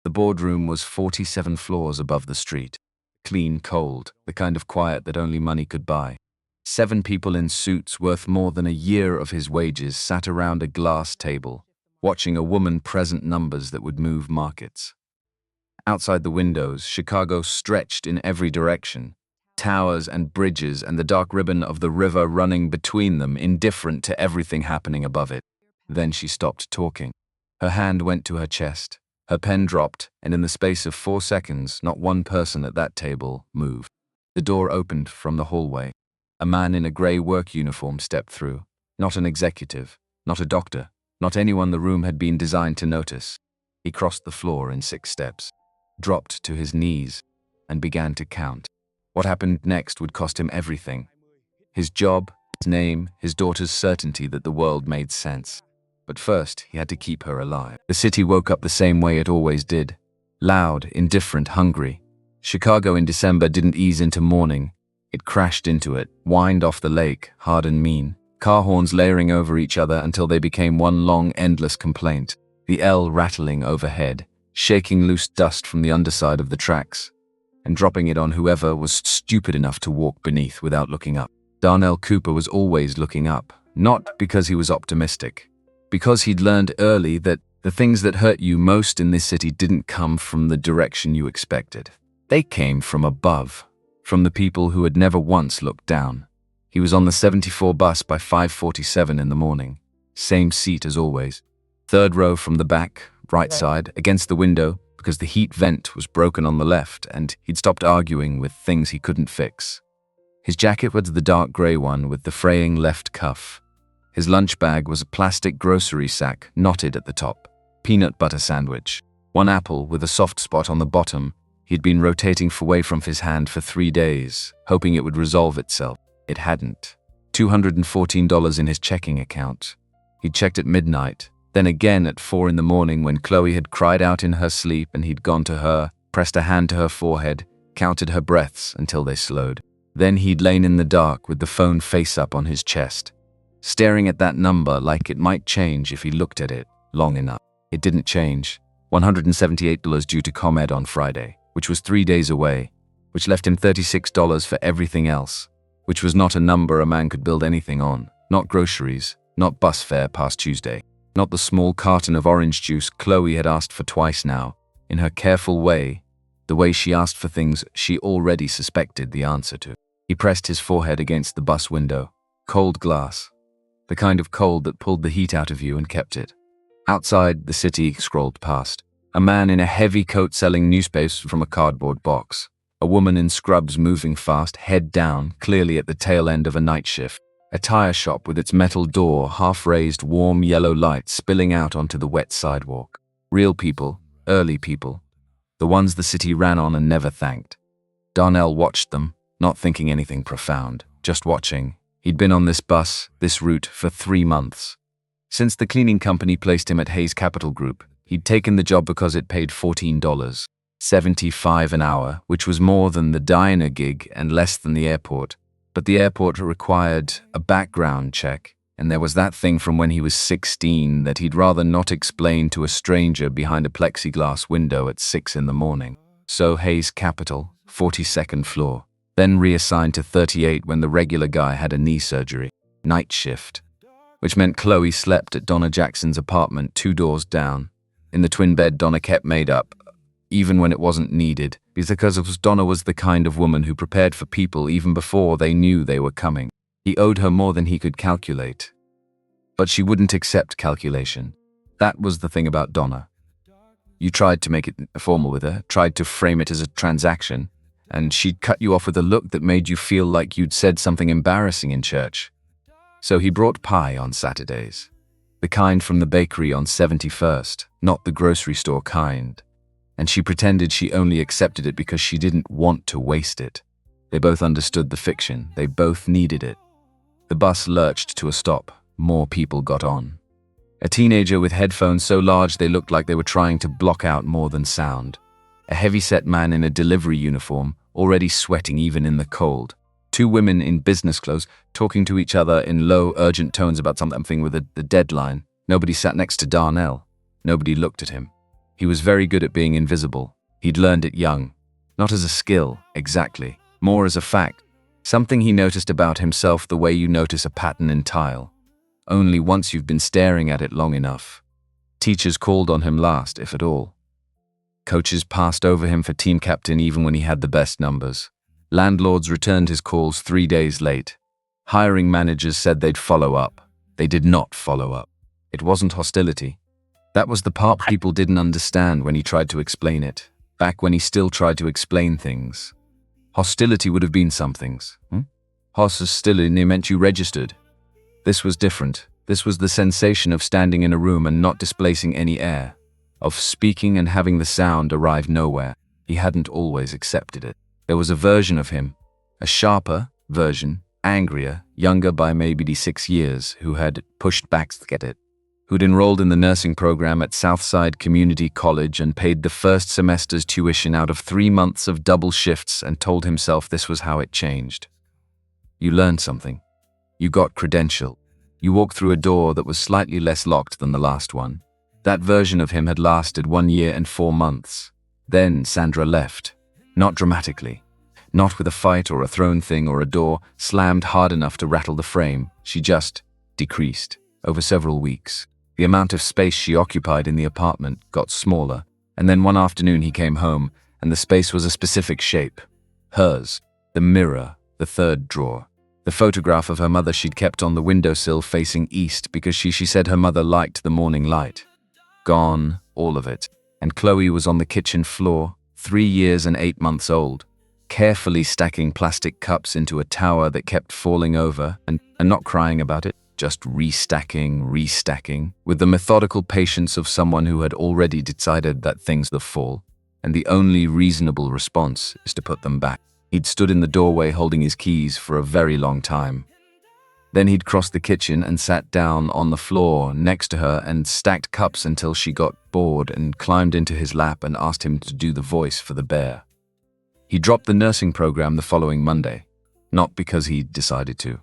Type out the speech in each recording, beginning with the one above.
The boardroom was 47 floors above the street. Clean, cold, the kind of quiet that only money could buy. 7 people in suits worth more than a year of his wages sat around a glass table, watching a woman present numbers that would move markets. Outside the windows, Chicago stretched in every direction. Towers and bridges and the dark ribbon of the river running between them, indifferent to everything happening above it. Then she stopped talking. Her hand went to her chest. Her pen dropped, and in the space of 4 seconds, not one person at that table moved. The door opened from the hallway. A man in a gray work uniform stepped through. Not an executive, not a doctor, not anyone the room had been designed to notice. He crossed the floor in 6 steps, dropped to his knees, and began to count. What happened next would cost him everything. His job, his name, his daughter's certainty that the world made sense. But first, he had to keep her alive. The city woke up the same way it always did. Loud, indifferent, hungry. Chicago in December didn't ease into morning. It crashed into it, whined off the lake, hard and mean. Car horns layering over each other until they became one long, endless complaint. The L rattling overhead, shaking loose dust from the underside of the tracks, and dropping it on whoever was stupid enough to walk beneath without looking up. Darnell Cooper was always looking up, not because he was optimistic, because he'd learned early that the things that hurt you most in this city didn't come from the direction you expected. They came from above, from the people who had never once looked down. He was on the 74 bus by 5:47 in the morning. Same seat as always. 3rd row from the back, right side, against the window, because the heat vent was broken on the left and he'd stopped arguing with things he couldn't fix. His jacket was the dark gray one with the fraying left cuff. His lunch bag was a plastic grocery sack knotted at the top. Peanut butter sandwich. 1 apple with a soft spot on the bottom. He'd been rotating away from his hand for 3 days, hoping it would resolve itself. It hadn't. $214 in his checking account. He checked at midnight, then again at 4 in the morning when Chloe had cried out in her sleep and he'd gone to her, pressed a hand to her forehead, counted her breaths until they slowed. Then he'd lain in the dark with the phone face up on his chest, staring at that number like it might change if he looked at it long enough. It didn't change. $178 due to ComEd on Friday, which was 3 days away, which left him $36 for everything else, which was not a number a man could build anything on. Not groceries, not bus fare past Tuesday, not the small carton of orange juice Chloe had asked for twice now, in her careful way, the way she asked for things she already suspected the answer to. He pressed his forehead against the bus window. Cold glass. The kind of cold that pulled the heat out of you and kept it. Outside, the city scrolled past. A man in a heavy coat selling newspapers from a cardboard box. A woman in scrubs moving fast, head down, clearly at the tail end of a night shift. A tire shop with its metal door, half-raised, warm yellow light spilling out onto the wet sidewalk. Real people, early people. The ones the city ran on and never thanked. Darnell watched them, not thinking anything profound, just watching. He'd been on this bus, this route, for 3 months. Since the cleaning company placed him at Hayes Capital Group, he'd taken the job because it paid $14.75 an hour, which was more than the diner gig and less than the airport. But the airport required a background check, and there was that thing from when he was 16 that he'd rather not explain to a stranger behind a plexiglass window at 6 in the morning. So Hayes Capital, 42nd floor, then reassigned to 38 when the regular guy had a knee surgery. Night shift. Which meant Chloe slept at Donna Jackson's apartment 2 doors down. In the twin bed Donna kept made up, even when it wasn't needed, because Donna was the kind of woman who prepared for people even before they knew they were coming. He owed her more than he could calculate. But she wouldn't accept calculation. That was the thing about Donna. You tried to make it formal with her, tried to frame it as a transaction, and she'd cut you off with a look that made you feel like you'd said something embarrassing in church. So he brought pie on Saturdays. The kind from the bakery on 71st, not the grocery store kind. And she pretended she only accepted it because she didn't want to waste it. They both understood the fiction. They both needed it. The bus lurched to a stop. More people got on. A teenager with headphones so large they looked like they were trying to block out more than sound. A heavy-set man in a delivery uniform, already sweating even in the cold. 2 women in business clothes talking to each other in low, urgent tones about something with the deadline. Nobody sat next to Darnell. Nobody looked at him. He was very good at being invisible. He'd learned it young. Not as a skill, exactly. More as a fact. Something he noticed about himself the way you notice a pattern in tile. Only once you've been staring at it long enough. Teachers called on him last, if at all. Coaches passed over him for team captain even when he had the best numbers. Landlords returned his calls 3 days late. Hiring managers said they'd follow up. They did not follow up. It wasn't hostility. That was the part people didn't understand when he tried to explain it, back when he still tried to explain things. Hostility would have been some things. Hostility meant you registered. This was different. This was the sensation of standing in a room and not displacing any air, of speaking and having the sound arrive nowhere. He hadn't always accepted it. There was a version of him, a sharper version, angrier, younger by maybe 6 years, who had pushed back to get it, who'd enrolled in the nursing program at Southside Community College and paid the first semester's tuition out of 3 months of double shifts and told himself this was how it changed. You learned something. You got credentialed. You walked through a door that was slightly less locked than the last one. That version of him had lasted 1 year and 4 months. Then Sandra left. Not dramatically. Not with a fight or a thrown thing or a door slammed hard enough to rattle the frame. She just decreased over several weeks. The amount of space she occupied in the apartment got smaller, and then one afternoon he came home, and the space was a specific shape. Hers. The mirror. The third drawer. The photograph of her mother she'd kept on the windowsill facing east because she said her mother liked the morning light. Gone, all of it. And Chloe was on the kitchen floor, 3 years and 8 months old, carefully stacking plastic cups into a tower that kept falling over and not crying about it, just restacking, with the methodical patience of someone who had already decided that things will fall, and the only reasonable response is to put them back. He'd stood in the doorway holding his keys for a very long time. Then he'd crossed the kitchen and sat down on the floor next to her and stacked cups until she got bored and climbed into his lap and asked him to do the voice for the bear. He dropped the nursing program the following Monday, not because he'd decided to,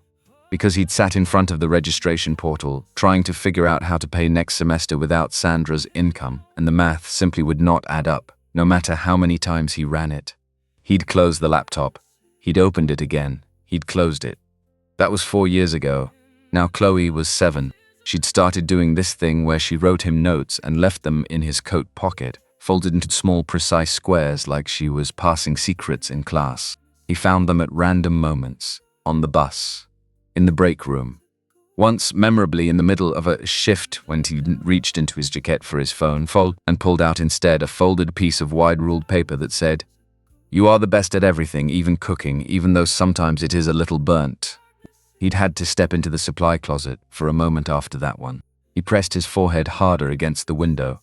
because he'd sat in front of the registration portal trying to figure out how to pay next semester without Sandra's income, and the math simply would not add up, no matter how many times he ran it. He'd closed the laptop. He'd opened it again. He'd closed it. That was 4 years ago. Now Chloe was 7. She'd started doing this thing where she wrote him notes and left them in his coat pocket, folded into small, precise squares like she was passing secrets in class. He found them at random moments, on the bus, in the break room. Once, memorably, in the middle of a shift when he reached into his jacket for his phone, and pulled out instead a folded piece of wide-ruled paper that said, "You are the best at everything, even cooking, even though sometimes it is a little burnt." He'd had to step into the supply closet for a moment after that one. He pressed his forehead harder against the window.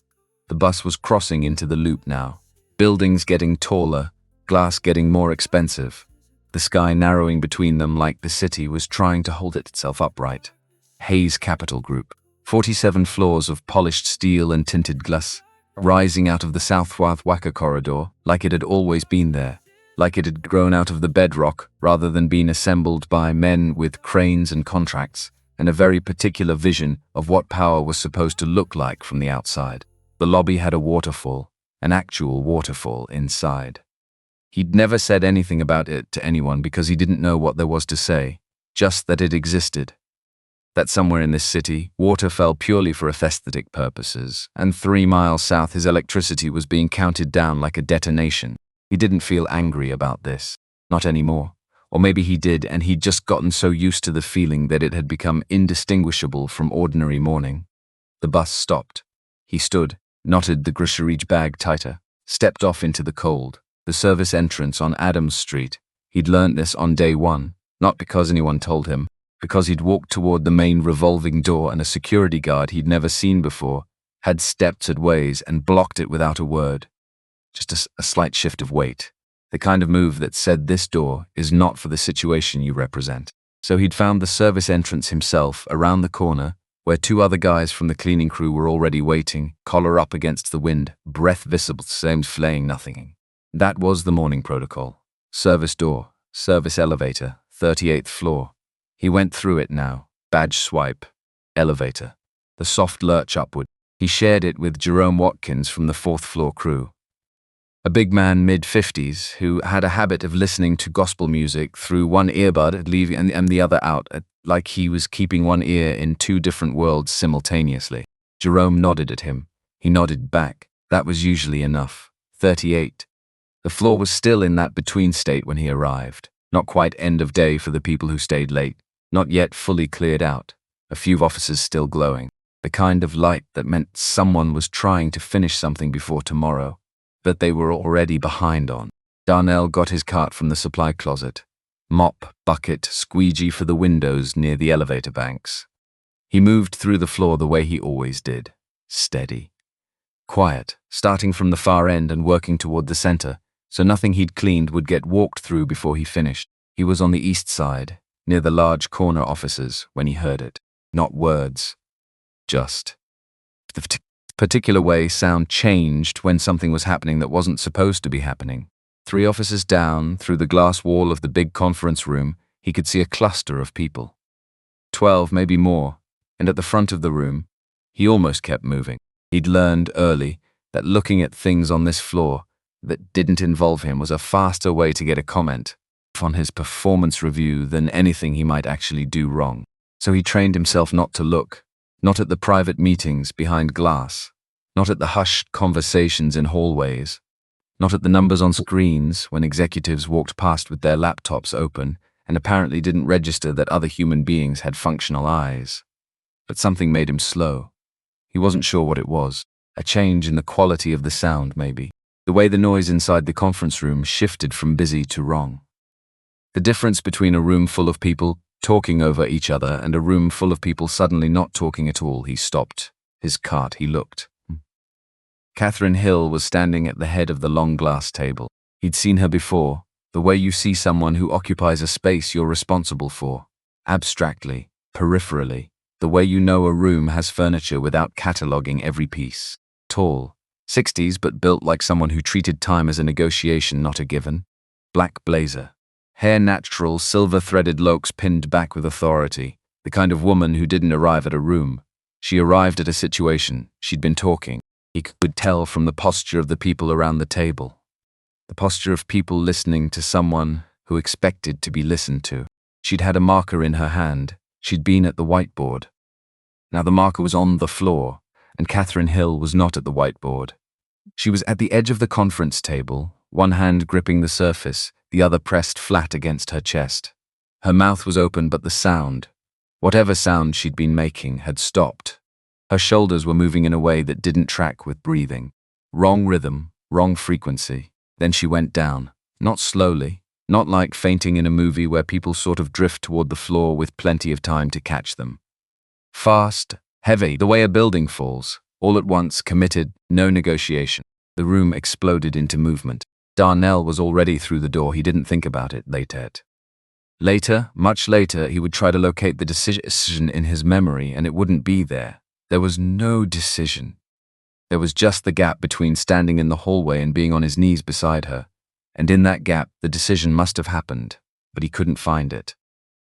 The bus was crossing into the loop now. Buildings getting taller, glass getting more expensive. The sky narrowing between them like the city was trying to hold itself upright. Hayes Capital Group. 47 floors of polished steel and tinted glass, rising out of the Southwarth Wacker corridor like it had always been there, like it had grown out of the bedrock rather than been assembled by men with cranes and contracts, and a very particular vision of what power was supposed to look like from the outside. The lobby had a waterfall, an actual waterfall inside. He'd never said anything about it to anyone because he didn't know what there was to say, just that it existed. That somewhere in this city, water fell purely for aesthetic purposes, and 3 miles south his electricity was being counted down like a detonation. He didn't feel angry about this. Not anymore. Or maybe he did, and he'd just gotten so used to the feeling that it had become indistinguishable from ordinary morning. The bus stopped. He stood, knotted the grocery bag tighter, stepped off into the cold, the service entrance on Adams Street. He'd learnt this on day 1, not because anyone told him, because he'd walked toward the main revolving door and a security guard he'd never seen before had stepped at ways and blocked it without a word. Just a slight shift of weight. The kind of move that said this door is not for the situation you represent. So he'd found the service entrance himself around the corner, where 2 other guys from the cleaning crew were already waiting, collar up against the wind, breath visible, same flaying nothing. That was the morning protocol. Service door, service elevator, 38th floor. He went through it now. Badge swipe. Elevator. The soft lurch upward. He shared it with Jerome Watkins from the fourth-floor crew, a big man mid-50s who had a habit of listening to gospel music through one earbud and leaving and the other out, like he was keeping one ear in two different worlds simultaneously. Jerome nodded at him. He nodded back. That was usually enough. 38. The floor was still in that between state when he arrived. Not quite end of day for the people who stayed late. Not yet fully cleared out. A few offices still glowing. The kind of light that meant someone was trying to finish something before tomorrow, but they were already behind on. Darnell got his cart from the supply closet. Mop, bucket, squeegee for the windows near the elevator banks. He moved through the floor the way he always did. Steady. Quiet, starting from the far end and working toward the center, so nothing he'd cleaned would get walked through before he finished. He was on the east side, near the large corner offices, when he heard it. Not words. Just. The particular way sound changed when something was happening that wasn't supposed to be happening. 3 offices down, through the glass wall of the big conference room, he could see a cluster of people. 12, maybe more, and at the front of the room, he almost kept moving. He'd learned early that looking at things on this floor that didn't involve him was a faster way to get a comment on his performance review than anything he might actually do wrong. So he trained himself not to look, not at the private meetings behind glass, not at the hushed conversations in hallways, not at the numbers on screens when executives walked past with their laptops open and apparently didn't register that other human beings had functional eyes. But something made him slow. He wasn't sure what it was. A change in the quality of the sound, maybe. The way the noise inside the conference room shifted from busy to wrong. The difference between a room full of people talking over each other and a room full of people suddenly not talking at all. He stopped. His cart, he looked. Catherine Hill was standing at the head of the long glass table. He'd seen her before, the way you see someone who occupies a space you're responsible for. Abstractly, peripherally, the way you know a room has furniture without cataloging every piece. Tall, 60s but built like someone who treated time as a negotiation, not a given. Black blazer. Hair natural, silver-threaded locks pinned back with authority. The kind of woman who didn't arrive at a room. She arrived at a situation. She'd been talking. He could tell from the posture of the people around the table. The posture of people listening to someone who expected to be listened to. She'd had a marker in her hand. She'd been at the whiteboard. Now the marker was on the floor, and Catherine Hill was not at the whiteboard. She was at the edge of the conference table, one hand gripping the surface, the other pressed flat against her chest. Her mouth was open, but the sound, whatever sound she'd been making, had stopped. Her shoulders were moving in a way that didn't track with breathing. Wrong rhythm, wrong frequency. Then she went down, not slowly, not like fainting in a movie where people sort of drift toward the floor with plenty of time to catch them. Fast, heavy, the way a building falls, all at once, committed, no negotiation. The room exploded into movement. Darnell was already through the door. He didn't think about it Later, much later, he would try to locate the decision in his memory, and it wouldn't be there. There was no decision. There was just the gap between standing in the hallway and being on his knees beside her. And in that gap, the decision must have happened, but he couldn't find it.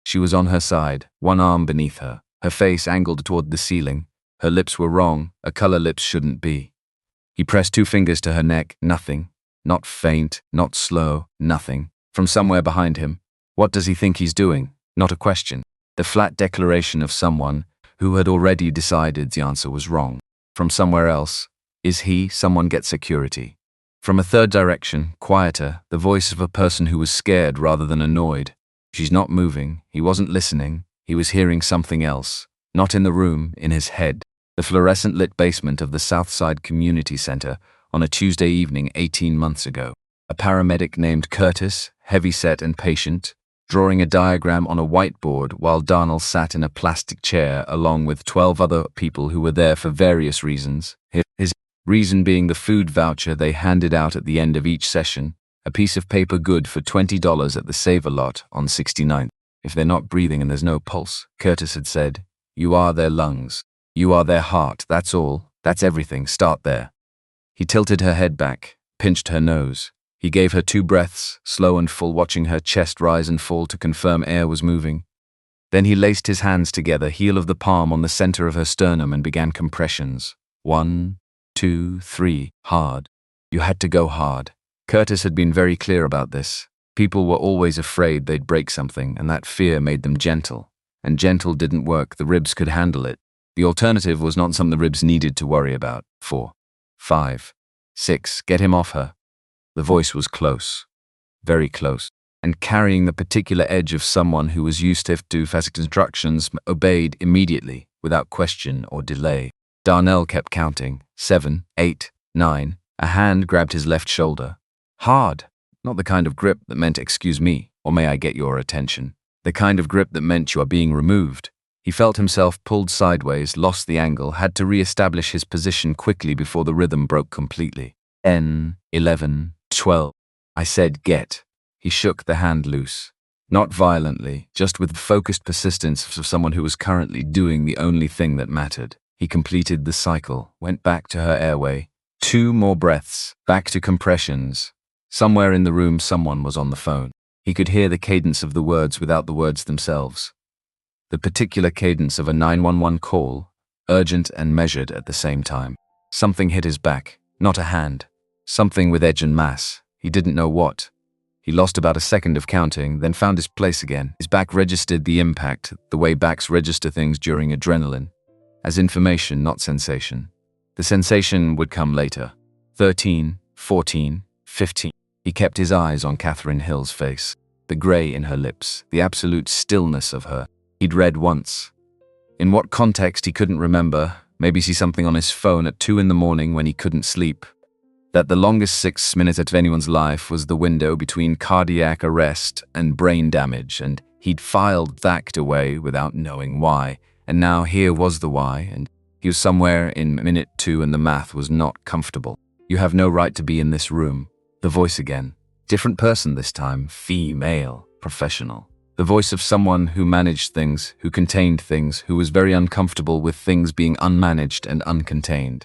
She was on her side, one arm beneath her, her face angled toward the ceiling. Her lips were wrong, a color lips shouldn't be. He pressed 2 fingers to her neck. Nothing. Not faint, not slow, nothing. From somewhere behind him. What does he think he's doing? Not a question. The flat declaration of someone who had already decided the answer was wrong. From somewhere else. Is he? Someone get security. From a third direction, quieter, the voice of a person who was scared rather than annoyed. She's not moving. He wasn't listening. He was hearing something else. Not in the room, in his head. The fluorescent lit basement of the Southside Community Center on a Tuesday evening 18 months ago. A paramedic named Curtis, heavy-set and patient, drawing a diagram on a whiteboard while Darnell sat in a plastic chair along with 12 other people who were there for various reasons. His reason being the food voucher they handed out at the end of each session, a piece of paper good for $20 at the Save-A-Lot on 69th. If they're not breathing and there's no pulse, Curtis had said, you are their lungs. You are their heart, that's all. That's everything, start there. He tilted her head back, pinched her nose. He gave her 2 breaths, slow and full, watching her chest rise and fall to confirm air was moving. Then he laced his hands together, heel of the palm on the center of her sternum, and began compressions. 1, 2, 3, hard. You had to go hard. Curtis had been very clear about this. People were always afraid they'd break something, and that fear made them gentle. And gentle didn't work. The ribs could handle it. The alternative was not something the ribs needed to worry about. 4, 5, 6, get him off her. The voice was close. Very close. And carrying the particular edge of someone who was used to physics instructions, obeyed immediately, without question or delay. Darnell kept counting. 7, 8, 9. A hand grabbed his left shoulder. Hard. Not the kind of grip that meant "excuse me" or "may I get your attention." The kind of grip that meant "you are being removed." He felt himself pulled sideways, lost the angle, had to re-establish his position quickly before the rhythm broke completely. 10, 11, 12. I said get. He shook the hand loose. Not violently, just with the focused persistence of someone who was currently doing the only thing that mattered. He completed the cycle, went back to her airway. 2 more breaths, back to compressions. Somewhere in the room someone was on the phone. He could hear the cadence of the words without the words themselves. The particular cadence of a 911 call, urgent and measured at the same time. Something hit his back, not a hand. Something with edge and mass. He didn't know what. He lost about a second of counting, then found his place again. His back registered the impact, the way backs register things during adrenaline. As information, not sensation. The sensation would come later. 13, 14, 15. He kept his eyes on Catherine Hill's face. The grey in her lips, the absolute stillness of her. He'd read once. In what context he couldn't remember, maybe see something on his phone at 2 in the morning when he couldn't sleep. That the longest 6 minutes of anyone's life was the window between cardiac arrest and brain damage, and he'd filed that away without knowing why. And now here was the why, and he was somewhere in minute 2 and the math was not comfortable. You have no right to be in this room. The voice again. Different person this time. Female. Professional. The voice of someone who managed things, who contained things, who was very uncomfortable with things being unmanaged and uncontained.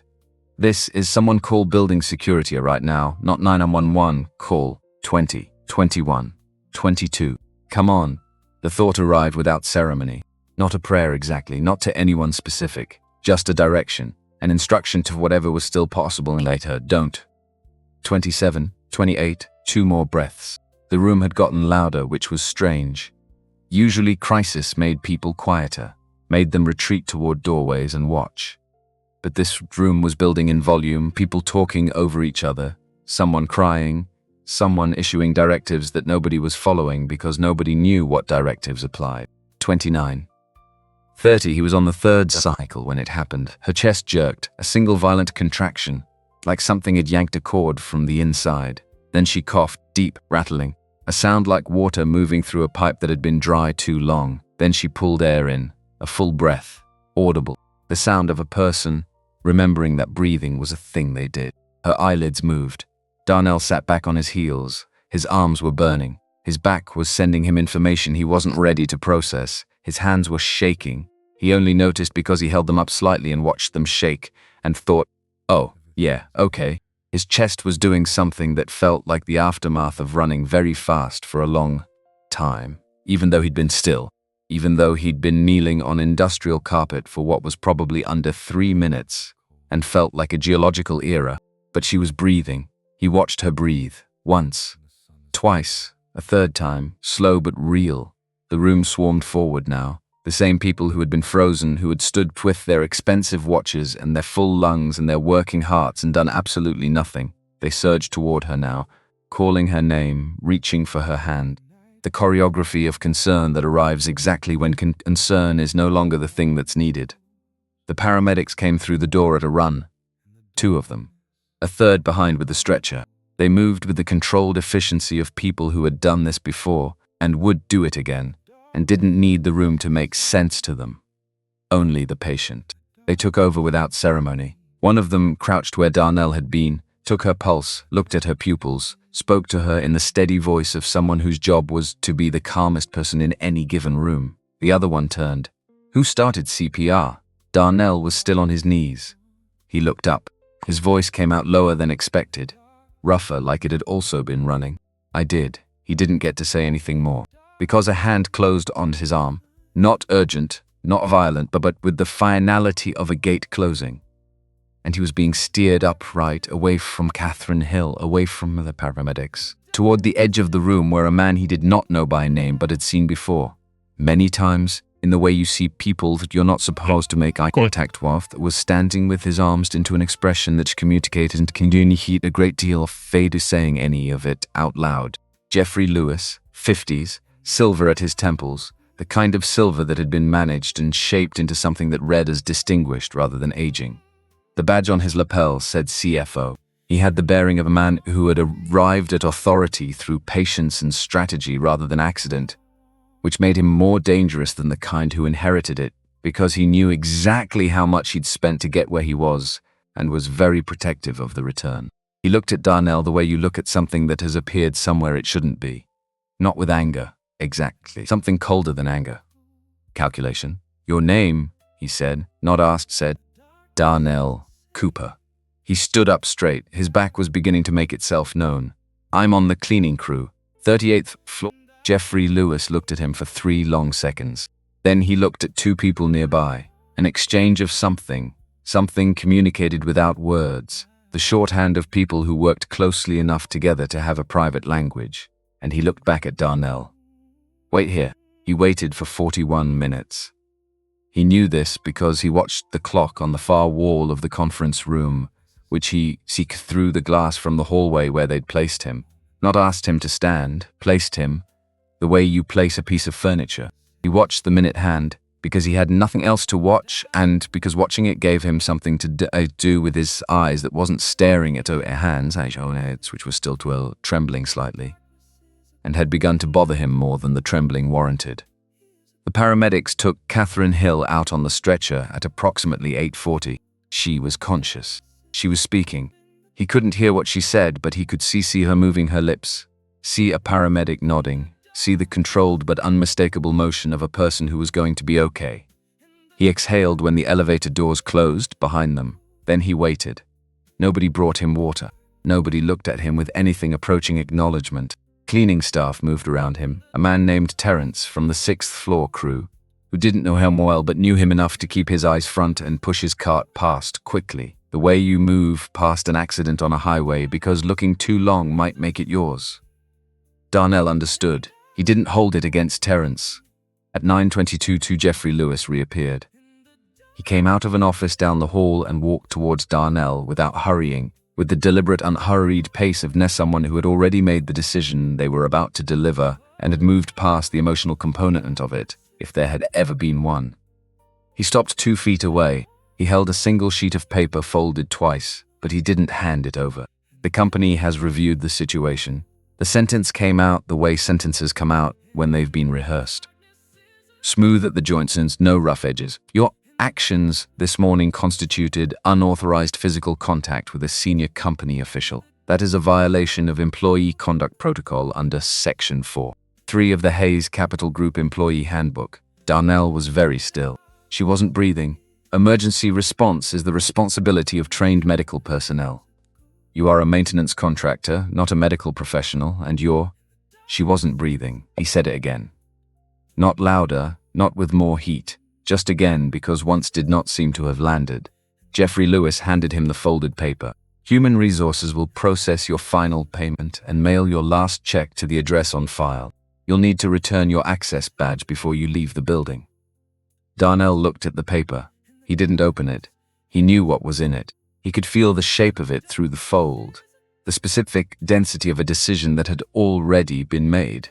This is someone call building security right now, not 911, call 20, 21, 22. Come on. The thought arrived without ceremony. Not a prayer exactly, not to anyone specific. Just a direction, an instruction to whatever was still possible and later, don't. 27, 28, 2 more breaths. The room had gotten louder, which was strange. Usually crisis made people quieter, made them retreat toward doorways and watch. But this room was building in volume, people talking over each other, someone crying, someone issuing directives that nobody was following because nobody knew what directives applied. 29. 30, he was on the 3rd cycle when it happened. Her chest jerked, a single violent contraction, like something had yanked a cord from the inside. Then she coughed, deep, rattling, a sound like water moving through a pipe that had been dry too long. Then she pulled air in, a full breath, audible, the sound of a person, remembering that breathing was a thing they did. Her eyelids moved. Darnell sat back on his heels. His arms were burning. His back was sending him information he wasn't ready to process. His hands were shaking. He only noticed because he held them up slightly and watched them shake, and thought, oh, yeah, okay. His chest was doing something that felt like the aftermath of running very fast for a long time, even though he'd been still, even though he'd been kneeling on industrial carpet for what was probably under 3 minutes, and felt like a geological era. But she was breathing. He watched her breathe, once, twice, a 3rd time, slow but real. The room swarmed forward now. The same people who had been frozen, who had stood with their expensive watches and their full lungs and their working hearts and done absolutely nothing. They surged toward her now, calling her name, reaching for her hand. The choreography of concern that arrives exactly when concern is no longer the thing that's needed. The paramedics came through the door at a run. 2 of them. A 3rd behind with the stretcher. They moved with the controlled efficiency of people who had done this before and would do it again, and didn't need the room to make sense to them. Only the patient. They took over without ceremony. One of them crouched where Darnell had been, took her pulse, looked at her pupils, spoke to her in the steady voice of someone whose job was to be the calmest person in any given room. The other one turned. Who started CPR? Darnell was still on his knees. He looked up. His voice came out lower than expected, rougher like it had also been running. I did. He didn't get to say anything more, because a hand closed on his arm, not urgent, not violent, but with the finality of a gate closing. and he was being steered upright, away from Catherine Hill, away from the paramedics, toward the edge of the room where a man he did not know by name but had seen before. Many times, in the way you see people that you're not supposed to make eye contact with, was standing with his arms into an expression that communicated and communicated a great deal of fade saying any of it out loud. Jeffrey Lewis, 50s, silver at his temples, the kind of silver that had been managed and shaped into something that read as distinguished rather than aging. The badge on his lapel said CFO. He had the bearing of a man who had arrived at authority through patience and strategy rather than accident, which made him more dangerous than the kind who inherited it, because he knew exactly how much he'd spent to get where he was, and was very protective of the return. He looked at Darnell the way you look at something that has appeared somewhere it shouldn't be. Not with anger, exactly. Something colder than anger. Calculation. Your name, he said, not asked, said. Darnell Cooper. He stood up straight. His back was beginning to make itself known. I'm on the cleaning crew. 38th floor. Jeffrey Lewis looked at him for 3 long seconds. Then he looked at 2 people nearby. An exchange of something communicated without words, the shorthand of people who worked closely enough together to have a private language. And he looked back at Darnell. Wait here. He waited for 41 minutes. He knew this because he watched the clock on the far wall of the conference room, which he saw through the glass from the hallway where they'd placed him. Not asked him to stand, placed him, the way you place a piece of furniture. He watched the minute hand because he had nothing else to watch, and because watching it gave him something to do with his eyes that wasn't staring at her hands, which were still trembling slightly, and had begun to bother him more than the trembling warranted. The paramedics took Catherine Hill out on the stretcher at approximately 8:40. She was conscious. She was speaking. He couldn't hear what she said, but he could see her moving her lips, see a paramedic nodding, see the controlled but unmistakable motion of a person who was going to be okay. He exhaled when the elevator doors closed behind them. Then he waited. Nobody brought him water. Nobody looked at him with anything approaching acknowledgement. Cleaning staff moved around him. A man named Terrence from the 6th floor crew, who didn't know him well but knew him enough to keep his eyes front and push his cart past quickly, the way you move past an accident on a highway because looking too long might make it yours. Darnell understood. He didn't hold it against Terrence. At 9:22, Jeffrey Lewis reappeared. He came out of an office down the hall and walked towards Darnell without hurrying, with the deliberate, unhurried pace of someone who had already made the decision they were about to deliver and had moved past the emotional component of it, if there had ever been one. He stopped 2 feet away. He held a single sheet of paper folded twice, but he didn't hand it over. The company has reviewed the situation. The sentence came out the way sentences come out when they've been rehearsed. Smooth at the joints and no rough edges. Your actions this morning constituted unauthorized physical contact with a senior company official. That is a violation of Employee Conduct Protocol under Section 4.3 of the Hayes Capital Group Employee Handbook. Darnell was very still. She wasn't breathing. Emergency response is the responsibility of trained medical personnel. You are a maintenance contractor, not a medical professional, and She wasn't breathing. He said it again. Not louder, not with more heat. Just again, because once did not seem to have landed. Jeffrey Lewis handed him the folded paper. Human Resources will process your final payment and mail your last check to the address on file. You'll need to return your access badge before you leave the building. Darnell looked at the paper. He didn't open it. He knew what was in it. He could feel the shape of it through the fold, the specific density of a decision that had already been made.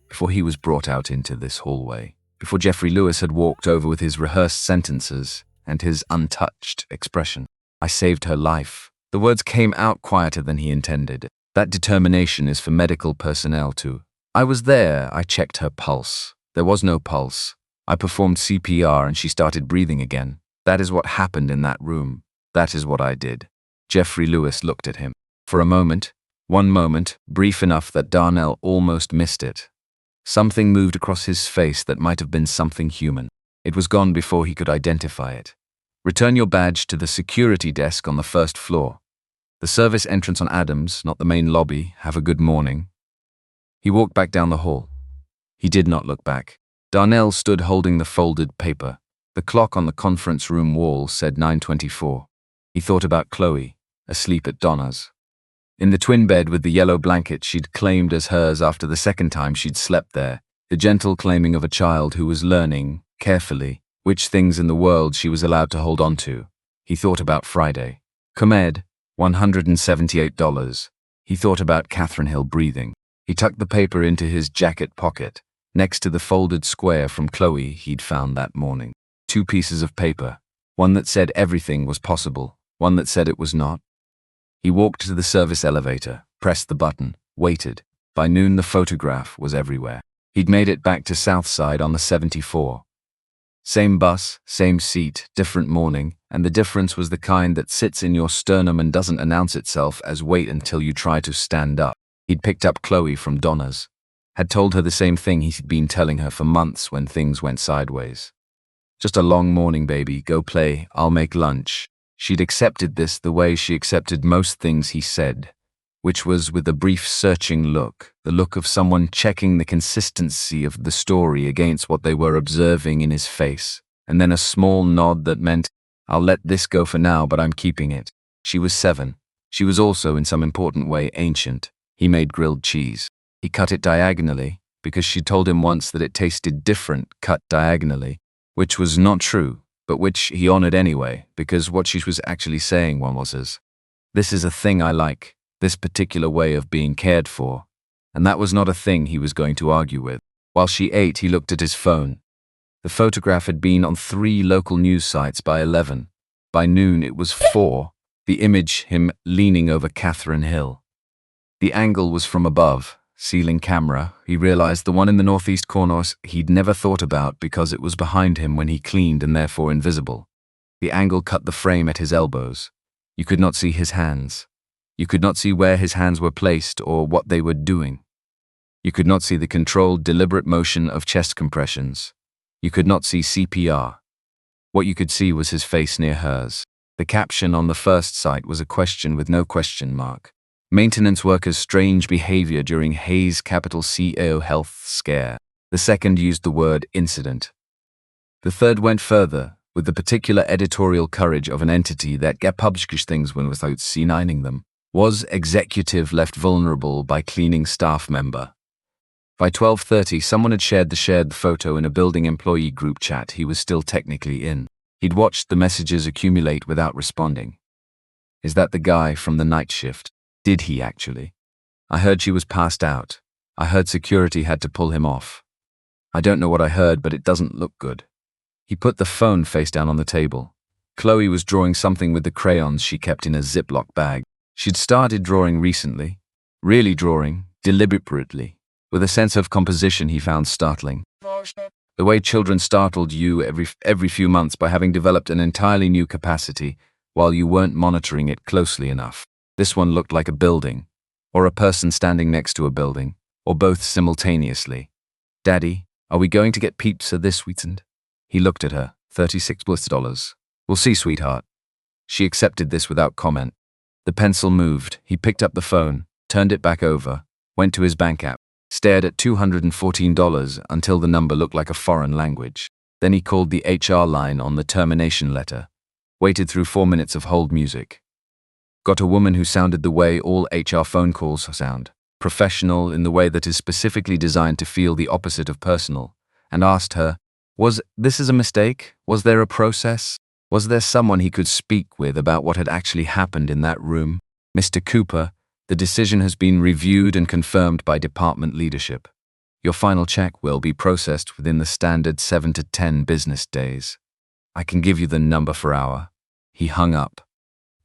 Before he was brought out into this hallway, before Jeffrey Lewis had walked over with his rehearsed sentences and his untouched expression. I saved her life. The words came out quieter than he intended. That determination is for medical personnel too. I was there. I checked her pulse. There was no pulse. I performed CPR and she started breathing again. That is what happened in that room. That is what I did. Jeffrey Lewis looked at him. For a moment, one moment, brief enough that Darnell almost missed it. Something moved across his face that might have been something human. It was gone before he could identify it. Return your badge to the security desk on the 1st floor. The service entrance on Adams, not the main lobby. Have a good morning. He walked back down the hall. He did not look back. Darnell stood holding the folded paper. The clock on the conference room wall said 9:24. He thought about Chloe, asleep at Donna's. In the twin bed with the yellow blanket she'd claimed as hers after the second time she'd slept there, the gentle claiming of a child who was learning, carefully, which things in the world she was allowed to hold on to. He thought about Friday. Comed, $178. He thought about Catherine Hill breathing. He tucked the paper into his jacket pocket, next to the folded square from Chloe he'd found that morning. 2 pieces of paper, one that said everything was possible, one that said it was not. He walked to the service elevator, pressed the button, waited. By noon the photograph was everywhere. He'd made it back to Southside on the 74. Same bus, same seat, different morning, and the difference was the kind that sits in your sternum and doesn't announce itself as wait until you try to stand up. He'd picked up Chloe from Donna's, had told her the same thing he'd been telling her for months when things went sideways. Just a long morning, baby, go play, I'll make lunch. She'd accepted this the way she accepted most things he said, which was with a brief searching look, the look of someone checking the consistency of the story against what they were observing in his face, and then a small nod that meant, I'll let this go for now, but I'm keeping it. She was 7. She was also in some important way ancient. He made grilled cheese. He cut it diagonally, because she told him once that it tasted different cut diagonally, which was not true, but which he honored anyway, because what she was actually saying was his. This is a thing I like, this particular way of being cared for, and that was not a thing he was going to argue with. While she ate, he looked at his phone. The photograph had been on 3 local news sites by 11. By noon it was 4, the image him leaning over Catherine Hill. The angle was from above, ceiling camera. He realized the one in the northeast corner he'd never thought about because it was behind him when he cleaned and therefore invisible. The angle cut the frame at his elbows. You could not see his hands. You could not see where his hands were placed or what they were doing. You could not see the controlled, deliberate motion of chest compressions. You could not see CPR. What you could see was his face near hers. The caption on the first site was a question with no question mark. Maintenance workers' strange behavior during Hayes Capital CEO health scare. The second used the word incident. The third went further, with the particular editorial courage of an entity that publishes things when without C9ing them. Was executive left vulnerable by cleaning staff member? By 12:30, someone had shared the photo in a building employee group chat he was still technically in. He'd watched the messages accumulate without responding. Is that the guy from the night shift? Did he actually? I heard she was passed out. I heard security had to pull him off. I don't know what I heard, but it doesn't look good. He put the phone face down on the table. Chloe was drawing something with the crayons she kept in a Ziploc bag. She'd started drawing recently. Really drawing, deliberately, with a sense of composition he found startling. The way children startled you every few months by having developed an entirely new capacity while you weren't monitoring it closely enough. This one looked like a building, or a person standing next to a building, or both simultaneously. Daddy, are we going to get pizza this weekend? He looked at her. $36. We'll see, sweetheart. She accepted this without comment. The pencil moved. He picked up the phone, turned it back over, went to his bank app, stared at $214 until the number looked like a foreign language. Then he called the HR line on the termination letter, waited through 4 minutes of hold music. Got a woman who sounded the way all HR phone calls sound, professional in the way that is specifically designed to feel the opposite of personal, and asked her, was this a mistake? Was there a process? Was there someone he could speak with about what had actually happened in that room? Mr. Cooper, the decision has been reviewed and confirmed by department leadership. Your final check will be processed within the standard 7 to 10 business days. I can give you the number per hour. He hung up.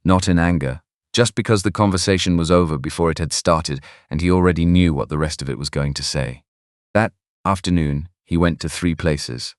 Not in anger, just because the conversation was over before it had started and he already knew what the rest of it was going to say. That afternoon, he went to 3 places.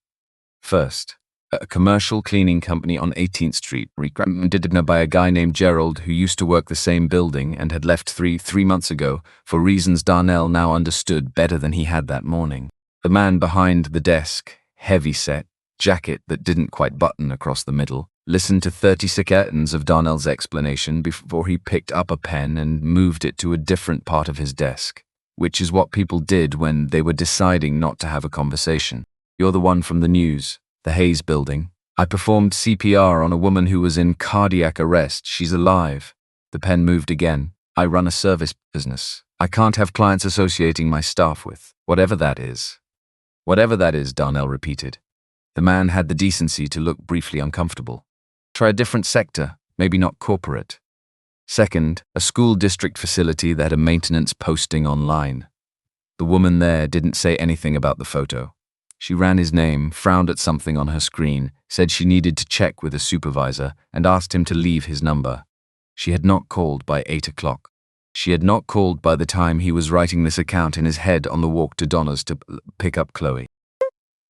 First, a commercial cleaning company on 18th Street, recommended by a guy named Gerald who used to work the same building and had left three months ago for reasons Darnell now understood better than he had that morning. The man behind the desk, heavy-set, jacket that didn't quite button across the middle, listened to 30 seconds of Darnell's explanation before he picked up a pen and moved it to a different part of his desk, which is what people did when they were deciding not to have a conversation. You're the one from the news, the Hayes building. I performed CPR on a woman who was in cardiac arrest. She's alive. The pen moved again. I run a service business. I can't have clients associating my staff with whatever that is. Whatever that is, Darnell repeated. The man had the decency to look briefly uncomfortable. Try a different sector, maybe not corporate. Second, a school district facility that had a maintenance posting online. The woman there didn't say anything about the photo. She ran his name, frowned at something on her screen, said she needed to check with a supervisor, and asked him to leave his number. She had not called by 8 o'clock. She had not called by the time he was writing this account in his head on the walk to Donna's to pick up Chloe.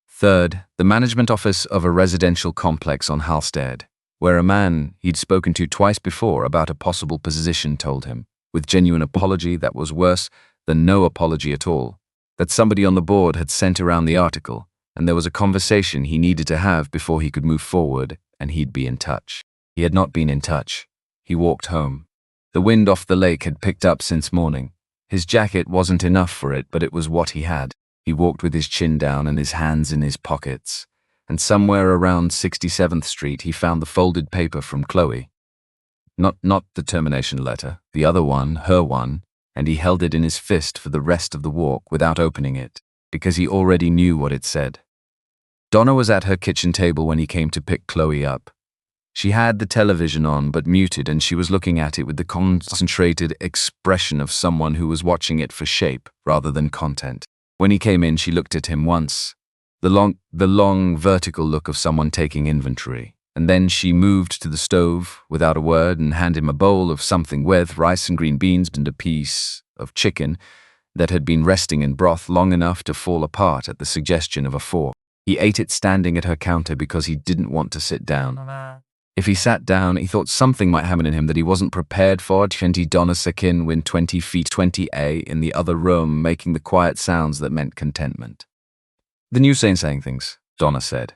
Third, the management office of a residential complex on Halstead, where a man he'd spoken to twice before about a possible position told him, with genuine apology that was worse than no apology at all, that somebody on the board had sent around the article, and there was a conversation he needed to have before he could move forward, and he'd be in touch. He had not been in touch. He walked home. The wind off the lake had picked up since morning. His jacket wasn't enough for it, but it was what he had. He walked with his chin down and his hands in his pockets, and somewhere around 67th Street he found the folded paper from Chloe. Not the termination letter, the other one, her one, and he held it in his fist for the rest of the walk without opening it, because he already knew what it said. Donna was at her kitchen table when he came to pick Chloe up. She had the television on but muted, and she was looking at it with the concentrated expression of someone who was watching it for shape rather than content. When he came in, she looked at him once, the long vertical look of someone taking inventory, and then she moved to the stove without a word and handed him a bowl of something with rice and green beans and a piece of chicken that had been resting in broth long enough to fall apart at the suggestion of a fork. He ate it standing at her counter because he didn't want to sit down. If he sat down, he thought something might happen in him that he wasn't prepared for. 20 Donna Sakin win 20 feet 20A in the other room, making the quiet sounds that meant contentment. The news ain't saying things, Donna said.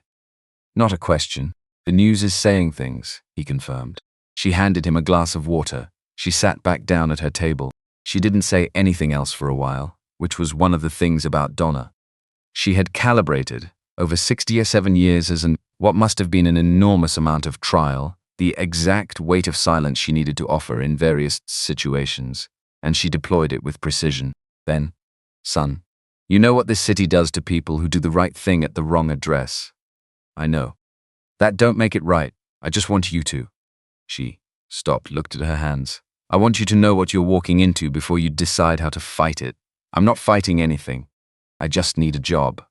Not a question. The news is saying things, he confirmed. She handed him a glass of water. She sat back down at her table. She didn't say anything else for a while, which was one of the things about Donna. She had calibrated, over 67 years as what must have been an enormous amount of trial, the exact weight of silence she needed to offer in various situations, and she deployed it with precision. Then, son, you know what this city does to people who do the right thing at the wrong address. I know. That don't make it right. I just want you to. She stopped, looked at her hands. I want you to know what you're walking into before you decide how to fight it. I'm not fighting anything. I just need a job.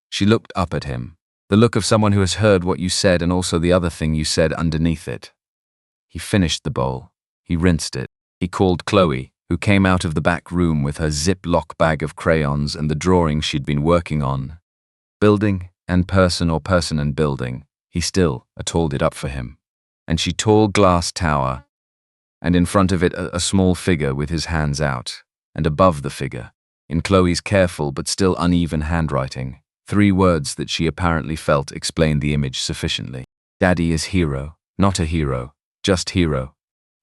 She looked up at him, the look of someone who has heard what you said and also the other thing you said underneath it. He finished the bowl. He rinsed it. He called Chloe, who came out of the back room with her Ziploc bag of crayons and the drawing she'd been working on. Building and person or person and building, he still tolled it up for him. And she tall glass tower, and in front of it a small figure with his hands out, and above the figure, in Chloe's careful but still uneven handwriting, 3 words that she apparently felt explained the image sufficiently. Daddy is hero, not a hero, just hero.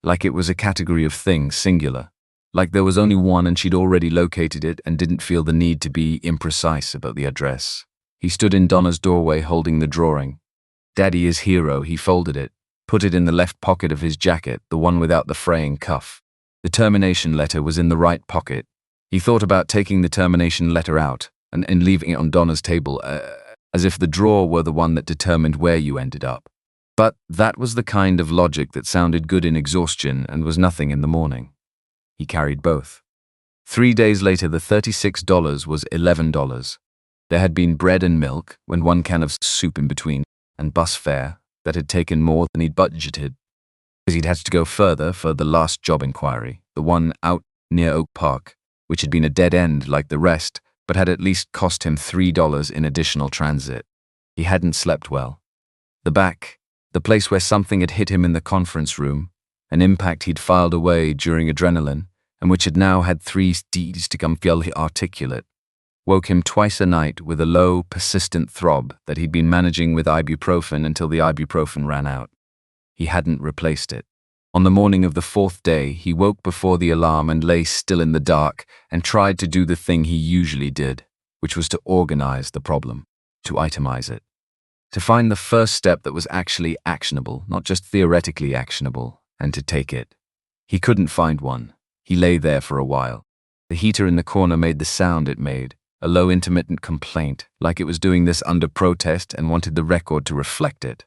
Like it was a category of thing, singular. Like there was only one and she'd already located it and didn't feel the need to be imprecise about the address. He stood in Donna's doorway holding the drawing. Daddy is hero, he folded it, put it in the left pocket of his jacket, the one without the fraying cuff. The termination letter was in the right pocket. He thought about taking the termination letter out and leaving it on Donna's table, as if the drawer were the one that determined where you ended up. But that was the kind of logic that sounded good in exhaustion and was nothing in the morning. He carried both. 3 days later, the $36 was $11. There had been bread and milk, and 1 can of soup in between, and bus fare that had taken more than he'd budgeted, because he'd had to go further for the last job inquiry, the one out near Oak Park, which had been a dead end like the rest, but had at least cost him $3 in additional transit. He hadn't slept well. The back, the place where something had hit him in the conference room, an impact he'd filed away during adrenaline, and which had now had 3 Ds to come feel articulate, woke him twice a night with a low, persistent throb that he'd been managing with ibuprofen until the ibuprofen ran out. He hadn't replaced it. On the morning of the 4th day, he woke before the alarm and lay still in the dark and tried to do the thing he usually did, which was to organize the problem, to itemize it. To find the first step that was actually actionable, not just theoretically actionable, and to take it. He couldn't find one. He lay there for a while. The heater in the corner made the sound it made, a low intermittent complaint, like it was doing this under protest and wanted the record to reflect it.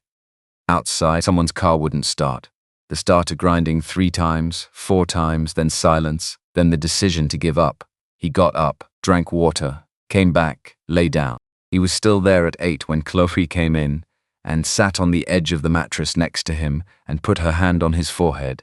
Outside, someone's car wouldn't start. The starter grinding 3 times, 4 times, then silence, then the decision to give up. He got up, drank water, came back, lay down. He was still there at 8 when Chloe came in and sat on the edge of the mattress next to him and put her hand on his forehead.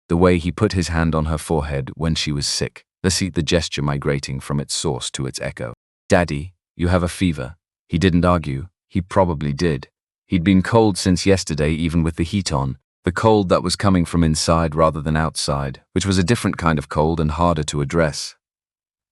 The way he put his hand on her forehead when she was sick, the gesture migrating from its source to its echo. "Daddy, you have a fever." He didn't argue. He probably did. He'd been cold since yesterday, even with the heat on. The cold that was coming from inside rather than outside, which was a different kind of cold and harder to address.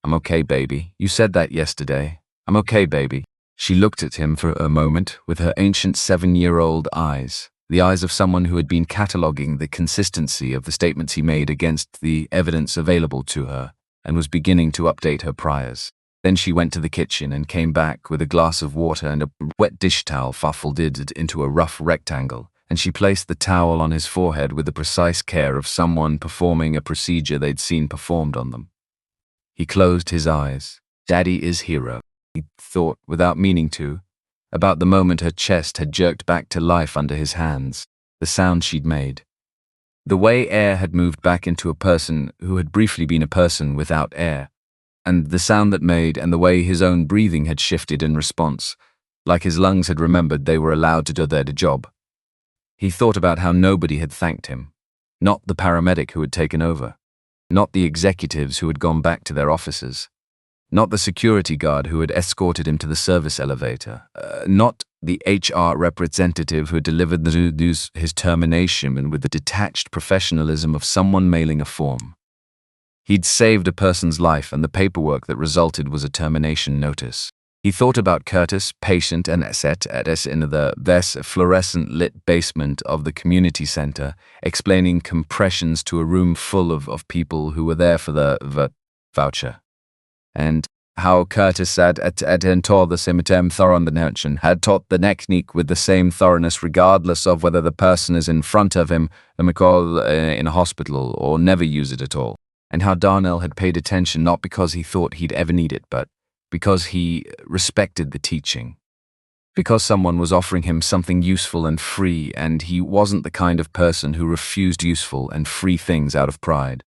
"I'm okay, baby. You said that yesterday. I'm okay, baby." She looked at him for a moment with her ancient 7-year-old eyes, the eyes of someone who had been cataloguing the consistency of the statements he made against the evidence available to her, and was beginning to update her priors. Then she went to the kitchen and came back with a glass of water and a wet dish towel folded it into a rough rectangle, and she placed the towel on his forehead with the precise care of someone performing a procedure they'd seen performed on them. He closed his eyes. Daddy is hero. He thought, without meaning to, about the moment her chest had jerked back to life under his hands, the sound she'd made. The way air had moved back into a person who had briefly been a person without air, and the sound that made and the way his own breathing had shifted in response, like his lungs had remembered they were allowed to do their job. He thought about how nobody had thanked him, not the paramedic who had taken over, not the executives who had gone back to their offices, not the security guard who had escorted him to the service elevator, not the HR representative who had delivered the news his termination and with the detached professionalism of someone mailing a form. He'd saved a person's life, and the paperwork that resulted was a termination notice. He thought about Curtis, patient and sat at us in the fluorescent-lit basement of the community center, explaining compressions to a room full of people who were there for the voucher. And how Curtis had taught the cemetery thoroughness had taught the technique with the same thoroughness regardless of whether the person is in front of him in a hospital or never use it at all. And how Darnell had paid attention not because he thought he'd ever need it, but because he respected the teaching. Because someone was offering him something useful and free, and he wasn't the kind of person who refused useful and free things out of pride.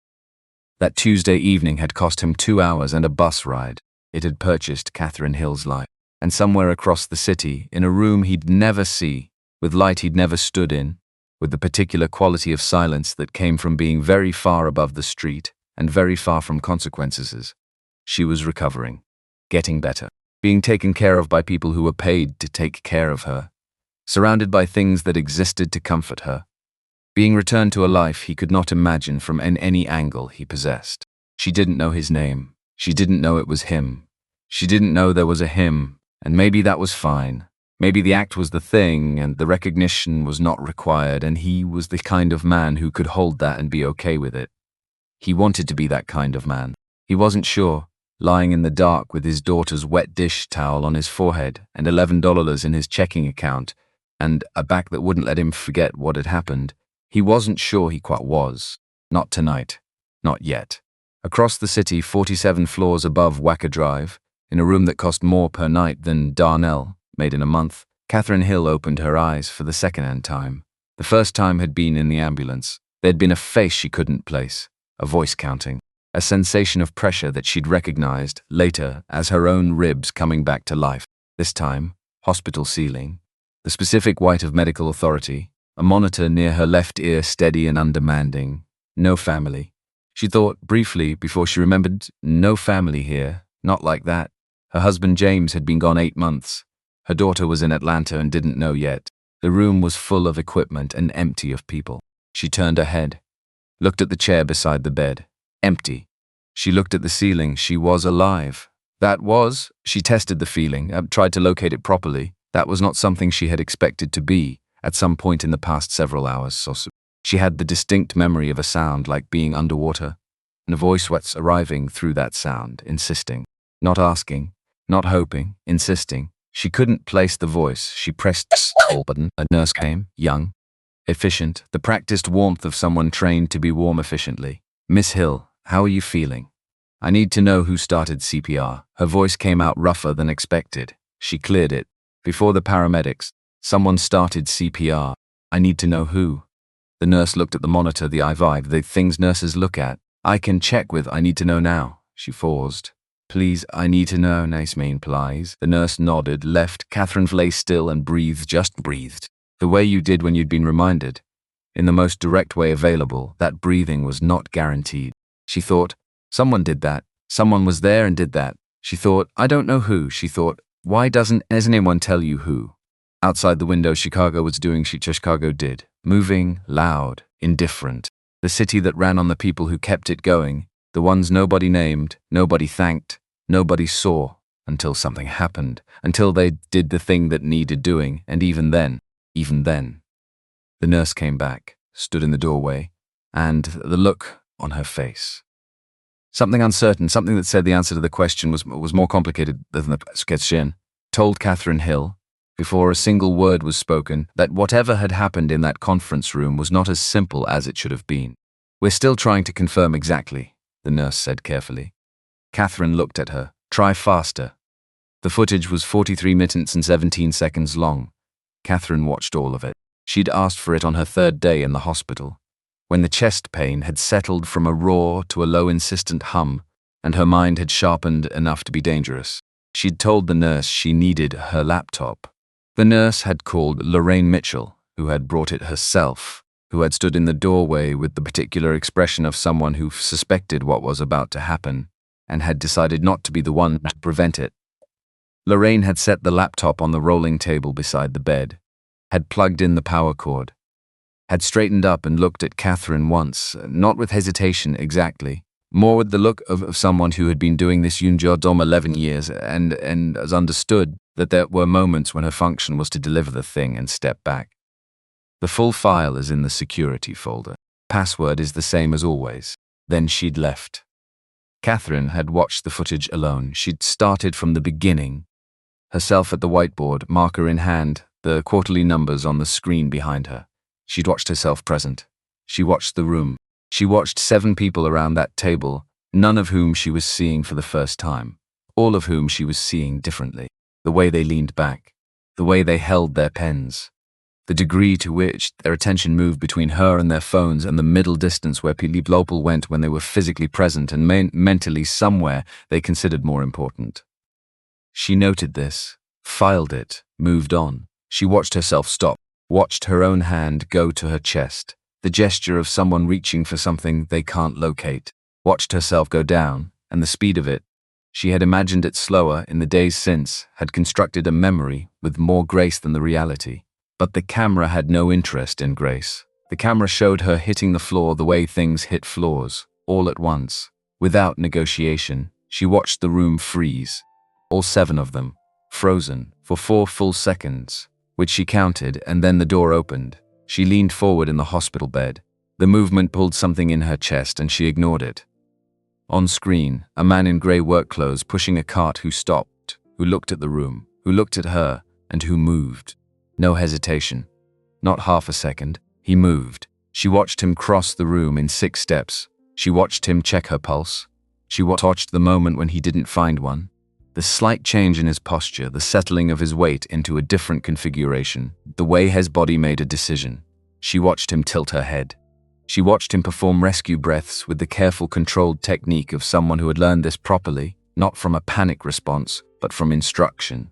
That Tuesday evening had cost him 2 hours and a bus ride. It had purchased Catherine Hill's life. And somewhere across the city, in a room he'd never see, with light he'd never stood in, with the particular quality of silence that came from being very far above the street and very far from consequences, she was recovering, getting better, being taken care of by people who were paid to take care of her, surrounded by things that existed to comfort her, being returned to a life he could not imagine from any angle he possessed. She didn't know his name. She didn't know it was him. She didn't know there was a him, and maybe that was fine. Maybe the act was the thing, and the recognition was not required, and he was the kind of man who could hold that and be okay with it. He wanted to be that kind of man. He wasn't sure, lying in the dark with his daughter's wet dish towel on his forehead and $11 in his checking account, and a back that wouldn't let him forget what had happened. He wasn't sure he quite was. Not tonight. Not yet. Across the city, 47 floors above Wacker Drive, in a room that cost more per night than Darnell made in a month, Catherine Hill opened her eyes for the second time. The first time had been in the ambulance. There'd been a face she couldn't place, a voice counting, a sensation of pressure that she'd recognized later as her own ribs coming back to life. This time, hospital ceiling, the specific white of medical authority, a monitor near her left ear steady and undemanding. No family. She thought briefly before she remembered, no family here, not like that. Her husband James had been gone 8 months. Her daughter was in Atlanta and didn't know yet. The room was full of equipment and empty of people. She turned her head, looked at the chair beside the bed. Empty. She looked at the ceiling. She was alive. She tested the feeling, tried to locate it properly. That was not something she had expected to be at some point in the past several hours. So she had the distinct memory of a sound like being underwater, and a voice was arriving through that sound, insisting, not asking, not hoping, insisting. She couldn't place the voice. She pressed the call button. A nurse came, young, efficient, the practiced warmth of someone trained to be warm efficiently. Miss Hill, how are you feeling? I need to know who started CPR. Her voice came out rougher than expected. She cleared it. Before the paramedics, someone started CPR. I need to know who. The nurse looked at the monitor, the IV, the things nurses look at. I can check with, I need to know now. She paused. Please, I need to know, Naismeen, please. The nurse nodded, left. Catherine lay still and breathed, just breathed. The way you did when you'd been reminded. In the most direct way available, that breathing was not guaranteed. She thought, someone did that. Someone was there and did that. She thought, I don't know who. She thought, why doesn't anyone tell you who? Outside the window, Chicago was doing Chicago did. Moving, loud, indifferent. The city that ran on the people who kept it going. The ones nobody named, nobody thanked, nobody saw, until something happened, until they did the thing that needed doing, and even then. The nurse came back, stood in the doorway, and the look on her face. Something uncertain, something that said the answer to the question was more complicated than the question, told Catherine Hill, before a single word was spoken, that whatever had happened in that conference room was not as simple as it should have been. We're still trying to confirm exactly, the nurse said carefully. Catherine looked at her. Try faster. The footage was 43 minutes and 17 seconds long. Catherine watched all of it. She'd asked for it on her third day in the hospital, when the chest pain had settled from a roar to a low insistent hum, and her mind had sharpened enough to be dangerous. She'd told the nurse she needed her laptop. The nurse had called Lorraine Mitchell, who had brought it herself, who had stood in the doorway with the particular expression of someone who suspected what was about to happen, and had decided not to be the one to prevent it. Lorraine had set the laptop on the rolling table beside the bed, had plugged in the power cord, had straightened up and looked at Catherine once, not with hesitation exactly, more with the look of someone who had been doing this job 11 years and has understood that there were moments when her function was to deliver the thing and step back. The full file is in the security folder. Password is the same as always. Then she'd left. Catherine had watched the footage alone. She'd started from the beginning, herself at the whiteboard, marker in hand, the quarterly numbers on the screen behind her. She'd watched herself present. She watched the room. She watched 7 people around that table, none of whom she was seeing for the first time, all of whom she was seeing differently. The way they leaned back, the way they held their pens, the degree to which their attention moved between her and their phones, and the middle distance where people went when they were physically present and mentally somewhere they considered more important. She noted this, filed it, moved on. She watched herself stop, watched her own hand go to her chest, the gesture of someone reaching for something they can't locate, watched herself go down, and the speed of it. She had imagined it slower in the days since, had constructed a memory with more grace than the reality. But the camera had no interest in grace. The camera showed her hitting the floor the way things hit floors, all at once. Without negotiation, she watched the room freeze. All 7 of them, frozen, for 4 full seconds, which she counted, and then the door opened. She leaned forward in the hospital bed. The movement pulled something in her chest and she ignored it. On screen, a man in grey work clothes pushing a cart who stopped, who looked at the room, who looked at her, and who moved. No hesitation. Not half a second. He moved. She watched him cross the room in 6 steps. She watched him check her pulse. She watched the moment when he didn't find one. The slight change in his posture, the settling of his weight into a different configuration, the way his body made a decision. She watched him tilt her head. She watched him perform rescue breaths with the careful, controlled technique of someone who had learned this properly, not from a panic response, but from instruction.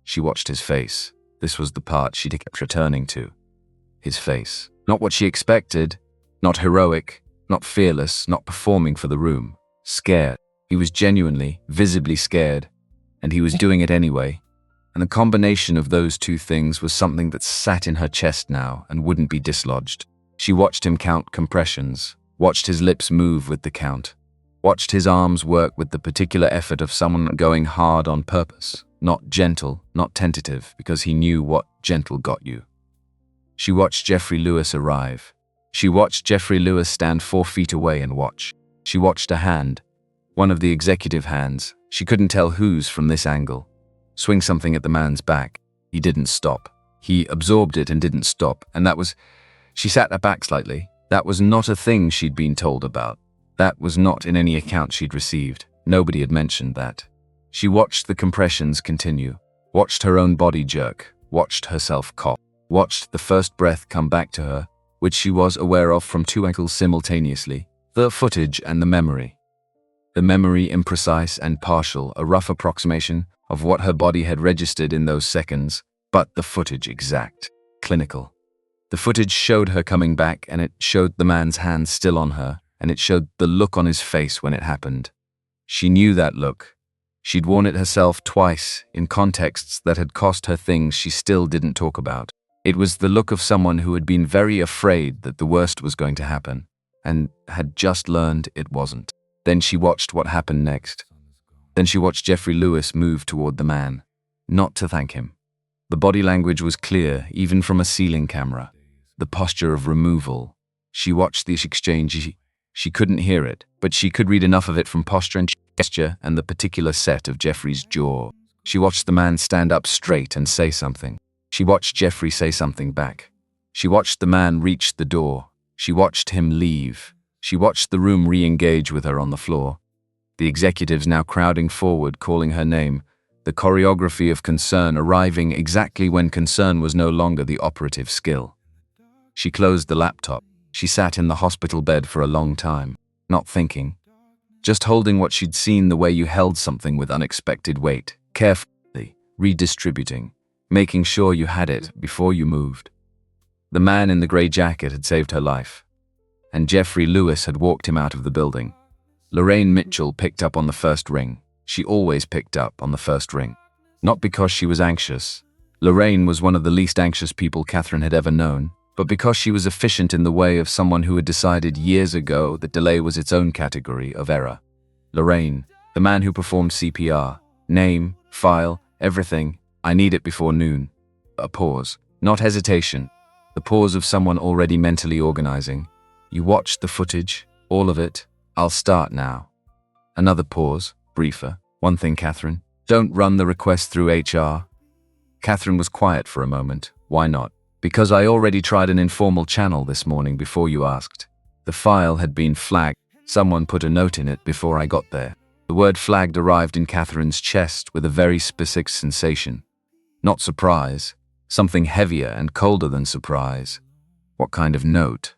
She watched his face. This was the part she kept returning to. His face. Not what she expected, not heroic, not fearless, not performing for the room. Scared. He was genuinely, visibly scared, and he was doing it anyway. And the combination of those 2 things was something that sat in her chest now and wouldn't be dislodged. She watched him count compressions, watched his lips move with the count, watched his arms work with the particular effort of someone going hard on purpose, not gentle, not tentative, because he knew what gentle got you. She watched Jeffrey Lewis arrive. She watched Jeffrey Lewis stand 4 feet away and watch. She watched a hand, one of the executive hands. She couldn't tell whose from this angle. swing something at the man's back. He didn't stop. He absorbed it and didn't stop, and that was... She sat back slightly. That was not a thing she'd been told about. That was not in any account she'd received. Nobody had mentioned that. She watched the compressions continue, watched her own body jerk, watched herself cough, watched the first breath come back to her, which she was aware of from two angles simultaneously, the footage and the memory. The memory imprecise and partial, a rough approximation of what her body had registered in those seconds, but the footage exact, clinical. The footage showed her coming back, and it showed the man's hands still on her, and it showed the look on his face when it happened. She knew that look. She'd worn it herself twice in contexts that had cost her things she still didn't talk about. It was the look of someone who had been very afraid that the worst was going to happen, and had just learned it wasn't. Then she watched what happened next. Then she watched Jeffrey Lewis move toward the man, not to thank him. The body language was clear, even from a ceiling camera. The posture of removal. She watched this exchange. She couldn't hear it, but she could read enough of it from posture and gesture and the particular set of Jeffrey's jaw. She watched the man stand up straight and say something. She watched Jeffrey say something back. She watched the man reach the door. She watched him leave. She watched the room re-engage with her on the floor. The executives now crowding forward, calling her name. The choreography of concern arriving exactly when concern was no longer the operative skill. She closed the laptop. She sat in the hospital bed for a long time, not thinking. Just holding what she'd seen the way you held something with unexpected weight, carefully, redistributing, making sure you had it before you moved. The man in the grey jacket had saved her life, and Jeffrey Lewis had walked him out of the building. Lorraine Mitchell picked up on the first ring. She always picked up on the first ring. Not because she was anxious. Lorraine was one of the least anxious people Catherine had ever known, but because she was efficient in the way of someone who had decided years ago that delay was its own category of error. Lorraine, the man who performed CPR, name, file, everything, I need it before noon. A pause, not hesitation, the pause of someone already mentally organizing. You watched the footage, all of it, I'll start now. Another pause, briefer. One thing, Catherine, don't run the request through HR. Catherine was quiet for a moment. Why not? Because I already tried an informal channel this morning before you asked. The file had been flagged. Someone put a note in it before I got there. The word flagged arrived in Catherine's chest with a very specific sensation. Not surprise. Something heavier and colder than surprise. What kind of note?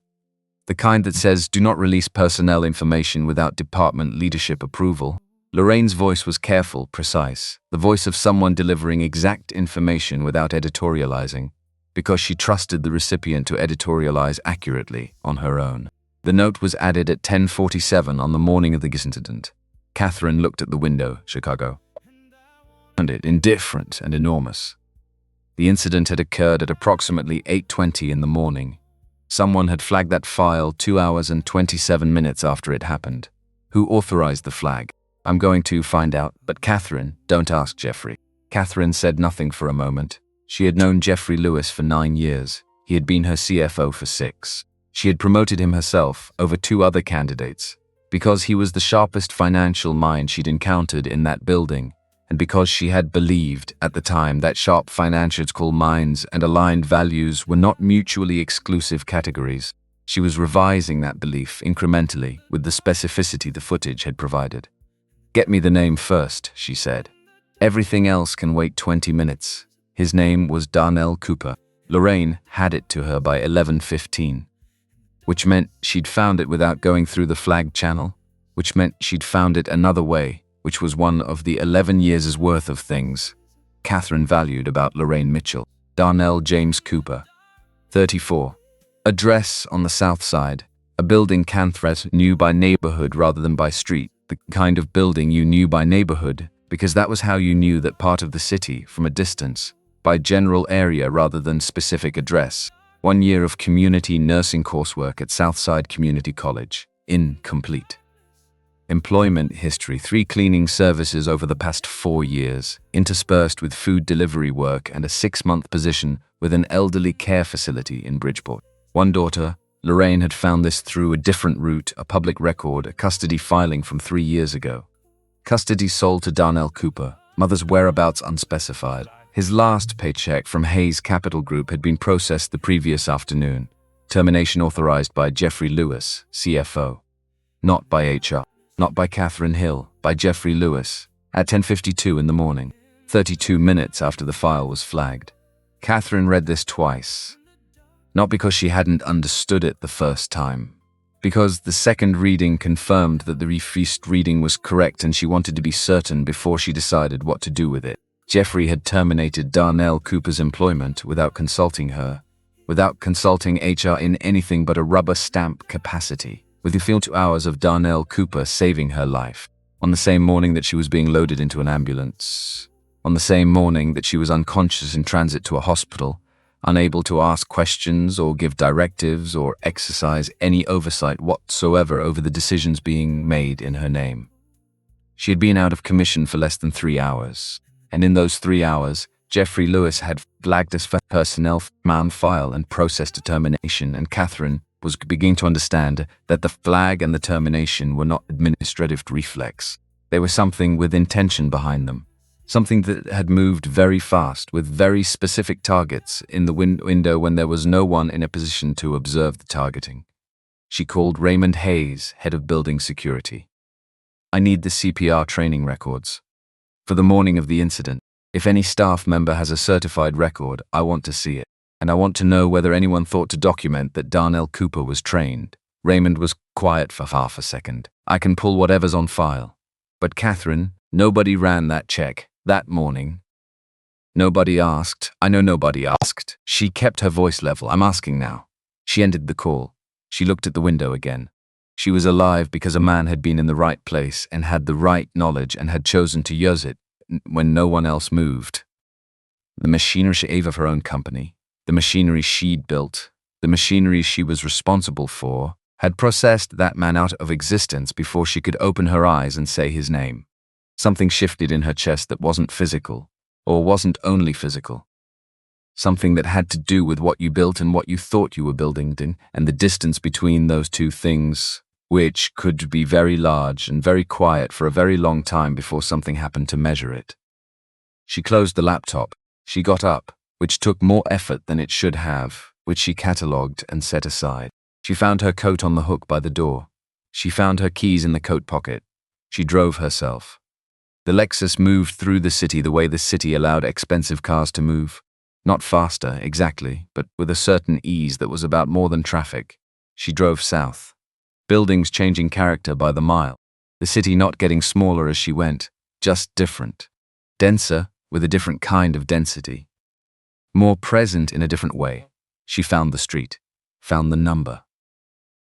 The kind that says, do not release personnel information without department leadership approval. Lorraine's voice was careful, precise. The voice of someone delivering exact information without editorializing, because she trusted the recipient to editorialize accurately on her own. The note was added at 10:47 on the morning of the incident. Catherine looked at the window, Chicago. Found it indifferent and enormous. The incident had occurred at approximately 8:20 in the morning. Someone had flagged that file 2 hours and 27 minutes after it happened. Who authorized the flag? I'm going to find out, but Catherine, don't ask Jeffrey. Catherine said nothing for a moment. She had known Jeffrey Lewis for 9 years. He had been her CFO for 6. She had promoted him herself over 2 other candidates, because he was the sharpest financial mind she'd encountered in that building, and because she had believed at the time that sharp financial minds and aligned values were not mutually exclusive categories. She was revising that belief incrementally with the specificity the footage had provided. Get me the name first, she said. Everything else can wait 20 minutes. His name was Darnell Cooper. Lorraine had it to her by 11:15, which meant she'd found it without going through the flagged channel, which meant she'd found it another way, which was one of the 11 years' worth of things Catherine valued about Lorraine Mitchell. Darnell James Cooper, 34. Address on the south side, a building Catherine knew by neighborhood rather than by street, the kind of building you knew by neighborhood, because that was how you knew that part of the city from a distance, by general area rather than specific address. 1 year of community nursing coursework at Southside Community College. Incomplete. Employment history: 3 cleaning services over the past 4 years, interspersed with food delivery work and a 6-month position with an elderly care facility in Bridgeport. 1 daughter. Lorraine had found this through a different route, a public record, a custody filing from 3 years ago. Custody sold to Darnell Cooper, Mother's whereabouts unspecified. His last paycheck from Hayes Capital Group had been processed the previous afternoon. Termination authorized by Jeffrey Lewis, CFO. Not by HR. Not by Catherine Hill, by Jeffrey Lewis, at 10:52 in the morning, 32 minutes after the file was flagged. Catherine read this twice. Not because she hadn't understood it the first time, because the second reading confirmed that the first reading was correct and she wanted to be certain before she decided what to do with it. Jeffrey had terminated Darnell Cooper's employment without consulting her, without consulting HR in anything but a rubber stamp capacity, within 2 hours of Darnell Cooper saving her life, on the same morning that she was being loaded into an ambulance, on the same morning that she was unconscious in transit to a hospital, unable to ask questions or give directives or exercise any oversight whatsoever over the decisions being made in her name. She had been out of commission for less than 3 hours, and in those 3 hours, Jeffrey Lewis had flagged us for personnel man file and processed a termination, and Catherine was beginning to understand that the flag and the termination were not administrative reflex. They were something with intention behind them, something that had moved very fast with very specific targets in the window when there was no one in a position to observe the targeting. She called Raymond Hayes, head of building security. I need the CPR training records. For the morning of the incident, if any staff member has a certified record, I want to see it. And I want to know whether anyone thought to document that Darnell Cooper was trained. Raymond was quiet for half a second. I can pull whatever's on file. But Catherine, nobody ran that check that morning. Nobody asked. I know nobody asked. She kept her voice level. I'm asking now. She ended the call. She looked at the window again. She was alive because a man had been in the right place and had the right knowledge and had chosen to use it when no one else moved. The machinery she gave of her own company, the machinery she'd built, the machinery she was responsible for, had processed that man out of existence before she could open her eyes and say his name. Something shifted in her chest that wasn't physical, or wasn't only physical. Something that had to do with what you built and what you thought you were building, and the distance between those two things, which could be very large and very quiet for a very long time before something happened to measure it. She closed the laptop. She got up, which took more effort than it should have, which she catalogued and set aside. She found her coat on the hook by the door. She found her keys in the coat pocket. She drove herself. The Lexus moved through the city the way the city allowed expensive cars to move. Not faster, exactly, but with a certain ease that was about more than traffic. She drove south. Buildings changing character by the mile. The city not getting smaller as she went, just different. Denser, with a different kind of density. More present in a different way. She found the street, found the number.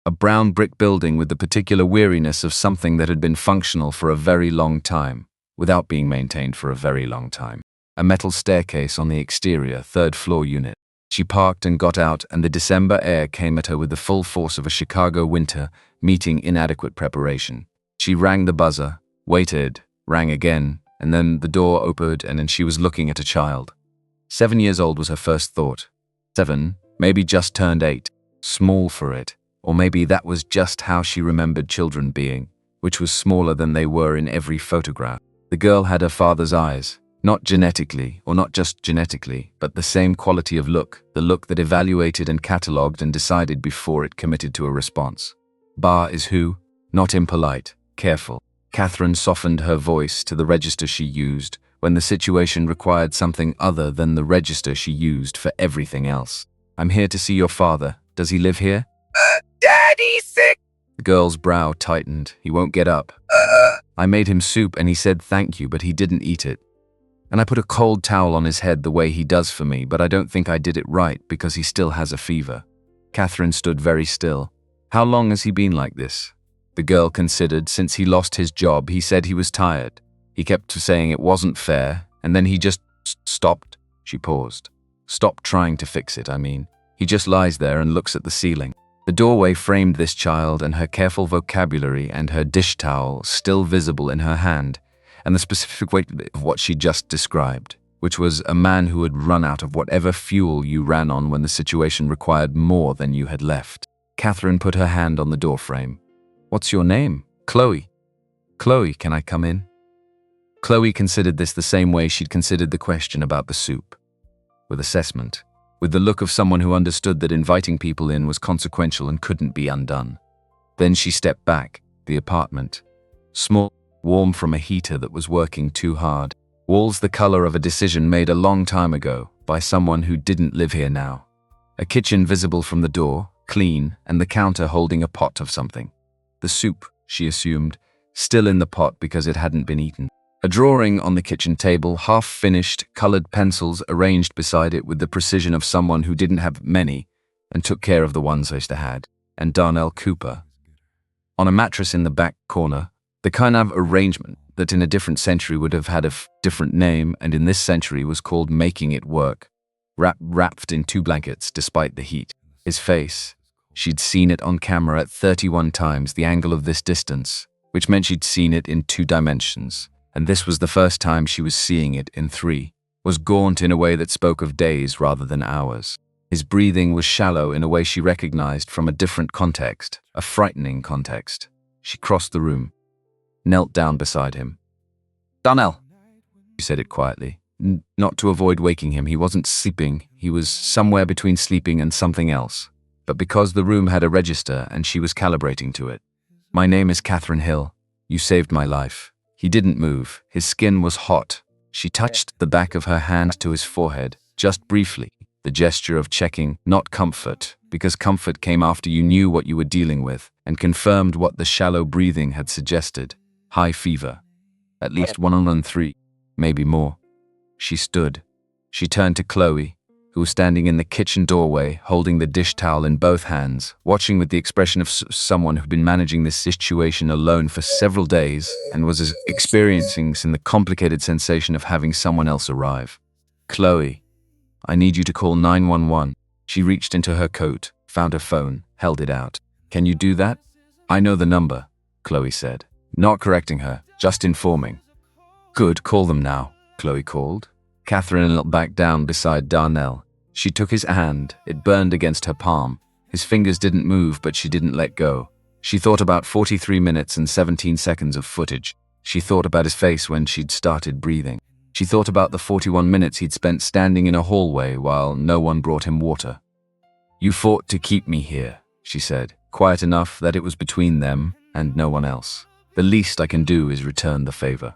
A brown brick building with the particular weariness of something that had been functional for a very long time, without being maintained for a very long time. A metal staircase on the exterior, third-floor unit. She parked and got out, and the December air came at her with the full force of a Chicago winter, meeting inadequate preparation. She rang the buzzer, waited, rang again, and then the door opened and she was looking at a child. 7 years old was her first thought. 7, maybe just turned 8. Small for it. Or maybe that was just how she remembered children being, which was smaller than they were in every photograph. The girl had her father's eyes. Not genetically, or not just genetically, but the same quality of look, the look that evaluated and catalogued and decided before it committed to a response. Bar is who? Not impolite, careful. Catherine softened her voice to the register she used when the situation required something other than the register she used for everything else. I'm here to see your father. Does he live here? Daddy's sick! The girl's brow tightened. He won't get up. I made him soup and he said thank you, but he didn't eat it. And I put a cold towel on his head the way he does for me, but I don't think I did it right because he still has a fever. Catherine stood very still. How long has he been like this? The girl considered. Since he lost his job, he said he was tired. He kept saying it wasn't fair, and then he just stopped. She paused. Stopped trying to fix it, I mean. He just lies there and looks at the ceiling. The doorway framed this child and her careful vocabulary and her dish towel still visible in her hand, and the specific weight of what she just described, which was a man who had run out of whatever fuel you ran on when the situation required more than you had left. Catherine put her hand on the doorframe. What's your name? Chloe. Chloe, can I come in? Chloe considered this the same way she'd considered the question about the soup. With assessment. With the look of someone who understood that inviting people in was consequential and couldn't be undone. Then she stepped back. The apartment. Small, warm from a heater that was working too hard. Walls the color of a decision made a long time ago by someone who didn't live here now. A kitchen visible from the door, clean, and the counter holding a pot of something. The soup, she assumed, still in the pot because it hadn't been eaten. A drawing on the kitchen table, half-finished, colored pencils arranged beside it with the precision of someone who didn't have many and took care of the ones they had. And Darnell Cooper. On a mattress in the back corner, the kind of arrangement that in a different century would have had a different name and in this century was called Making It Work. Wrapped in 2 blankets despite the heat. His face. She'd seen it on camera at 31 times the angle of this distance, which meant she'd seen it in 2 dimensions. And this was the first time she was seeing it in 3, was gaunt in a way that spoke of days rather than hours. His breathing was shallow in a way she recognized from a different context, a frightening context. She crossed the room, knelt down beside him. "Darnell," she said it quietly, not to avoid waking him. He wasn't sleeping, he was somewhere between sleeping and something else, but because the room had a register and she was calibrating to it. "My name is Catherine Hill. You saved my life." He didn't move. His skin was hot. She touched the back of her hand to his forehead, just briefly, the gesture of checking, not comfort, because comfort came after you knew what you were dealing with, and confirmed what the shallow breathing had suggested. High fever. At least 103, maybe more. She stood. She turned to Chloe, who was standing in the kitchen doorway, holding the dish towel in both hands, watching with the expression of someone who'd been managing this situation alone for several days and was experiencing the complicated sensation of having someone else arrive. "Chloe, I need you to call 911. She reached into her coat, found her phone, held it out. "Can you do that?" "I know the number," Chloe said, not correcting her, just informing. "Good, call them now," Chloe called. Catherine knelt back down beside Darnell. She took his hand. It burned against her palm. His fingers didn't move, but she didn't let go. She thought about 43 minutes and 17 seconds of footage. She thought about his face when she'd started breathing. She thought about the 41 minutes he'd spent standing in a hallway while no one brought him water. "You fought to keep me here," she said, quiet enough that it was between them and no one else. "The least I can do is return the favor."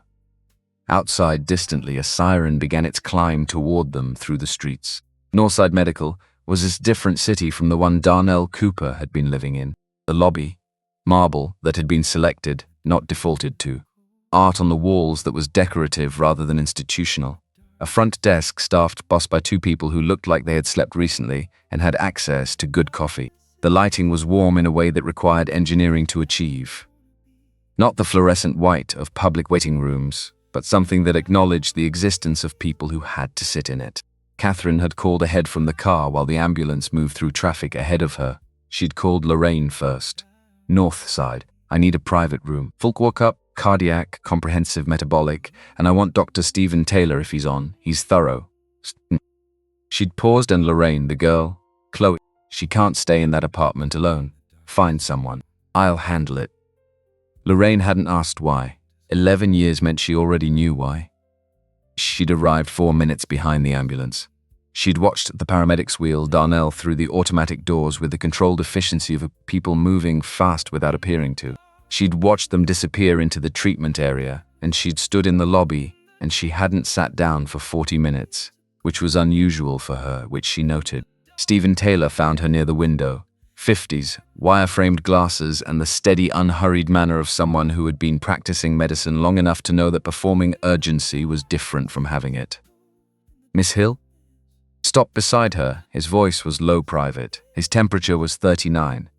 Outside, distantly, a siren began its climb toward them through the streets. Northside Medical was a different city from the one Darnell Cooper had been living in. The lobby, marble that had been selected, not defaulted to. Art on the walls that was decorative rather than institutional. A front desk staffed bossed by 2 people who looked like they had slept recently and had access to good coffee. The lighting was warm in a way that required engineering to achieve. Not the fluorescent white of public waiting rooms, but something that acknowledged the existence of people who had to sit in it. Catherine had called ahead from the car while the ambulance moved through traffic ahead of her. She'd called Lorraine first. "North side. I need a private room. Full workup, cardiac, comprehensive metabolic, and I want Dr. Stephen Taylor if he's on. He's thorough." She'd paused and Lorraine, the girl, "Chloe, she can't stay in that apartment alone. Find someone. I'll handle it." Lorraine hadn't asked why. 11 years meant she already knew why. She'd arrived 4 minutes behind the ambulance. She'd watched the paramedics wheel Darnell through the automatic doors with the controlled efficiency of people moving fast without appearing to. She'd watched them disappear into the treatment area, and she'd stood in the lobby, and she hadn't sat down for 40 minutes, which was unusual for her, which she noted. Stephen Taylor found her near the window. 50s, wire-framed glasses, and the steady, unhurried manner of someone who had been practicing medicine long enough to know that performing urgency was different from having it. "Miss Hill?" Stopped beside her. His voice was low private. His temperature was 39.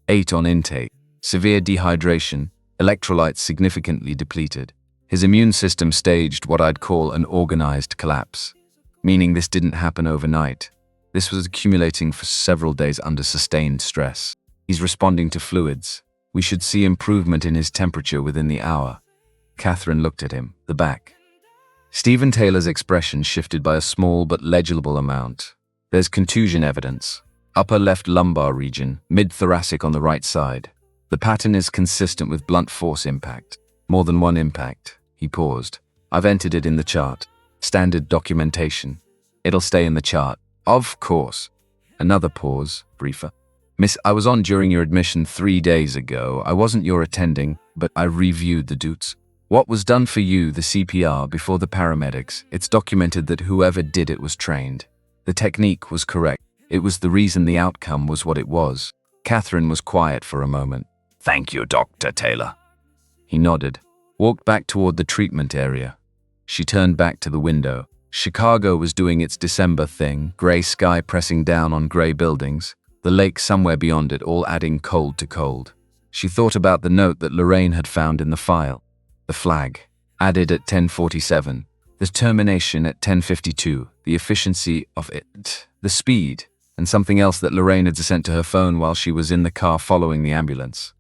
8 on intake. Severe dehydration. Electrolytes significantly depleted. His immune system staged what I'd call an organized collapse. Meaning this didn't happen overnight. This was accumulating for several days under sustained stress. He's responding to fluids. We should see improvement in his temperature within the hour. Catherine looked at him, the back. Stephen Taylor's expression shifted by a small but legible amount. There's contusion evidence. Upper left lumbar region, mid-thoracic on the right side. The pattern is consistent with blunt force impact. More than one impact. He paused. I've entered it in the chart. Standard documentation. It'll stay in the chart. Of course. Another pause, briefer. Miss, I was on during your admission 3 days ago. I wasn't your attending, but I reviewed the duties. What was done for you, the CPR, before the paramedics, it's documented that whoever did it was trained. The technique was correct. It was the reason the outcome was what it was. Catherine was quiet for a moment. Thank you, Dr. Taylor. He nodded, walked back toward the treatment area. She turned back to the window. Chicago was doing its December thing, gray sky pressing down on gray buildings, the lake somewhere beyond it all adding cold to cold. She thought about the note that Lorraine had found in the file. The flag, added at 10:47, the termination at 10:52, the efficiency of it, the speed, and something else that Lorraine had sent to her phone while she was in the car following the ambulance.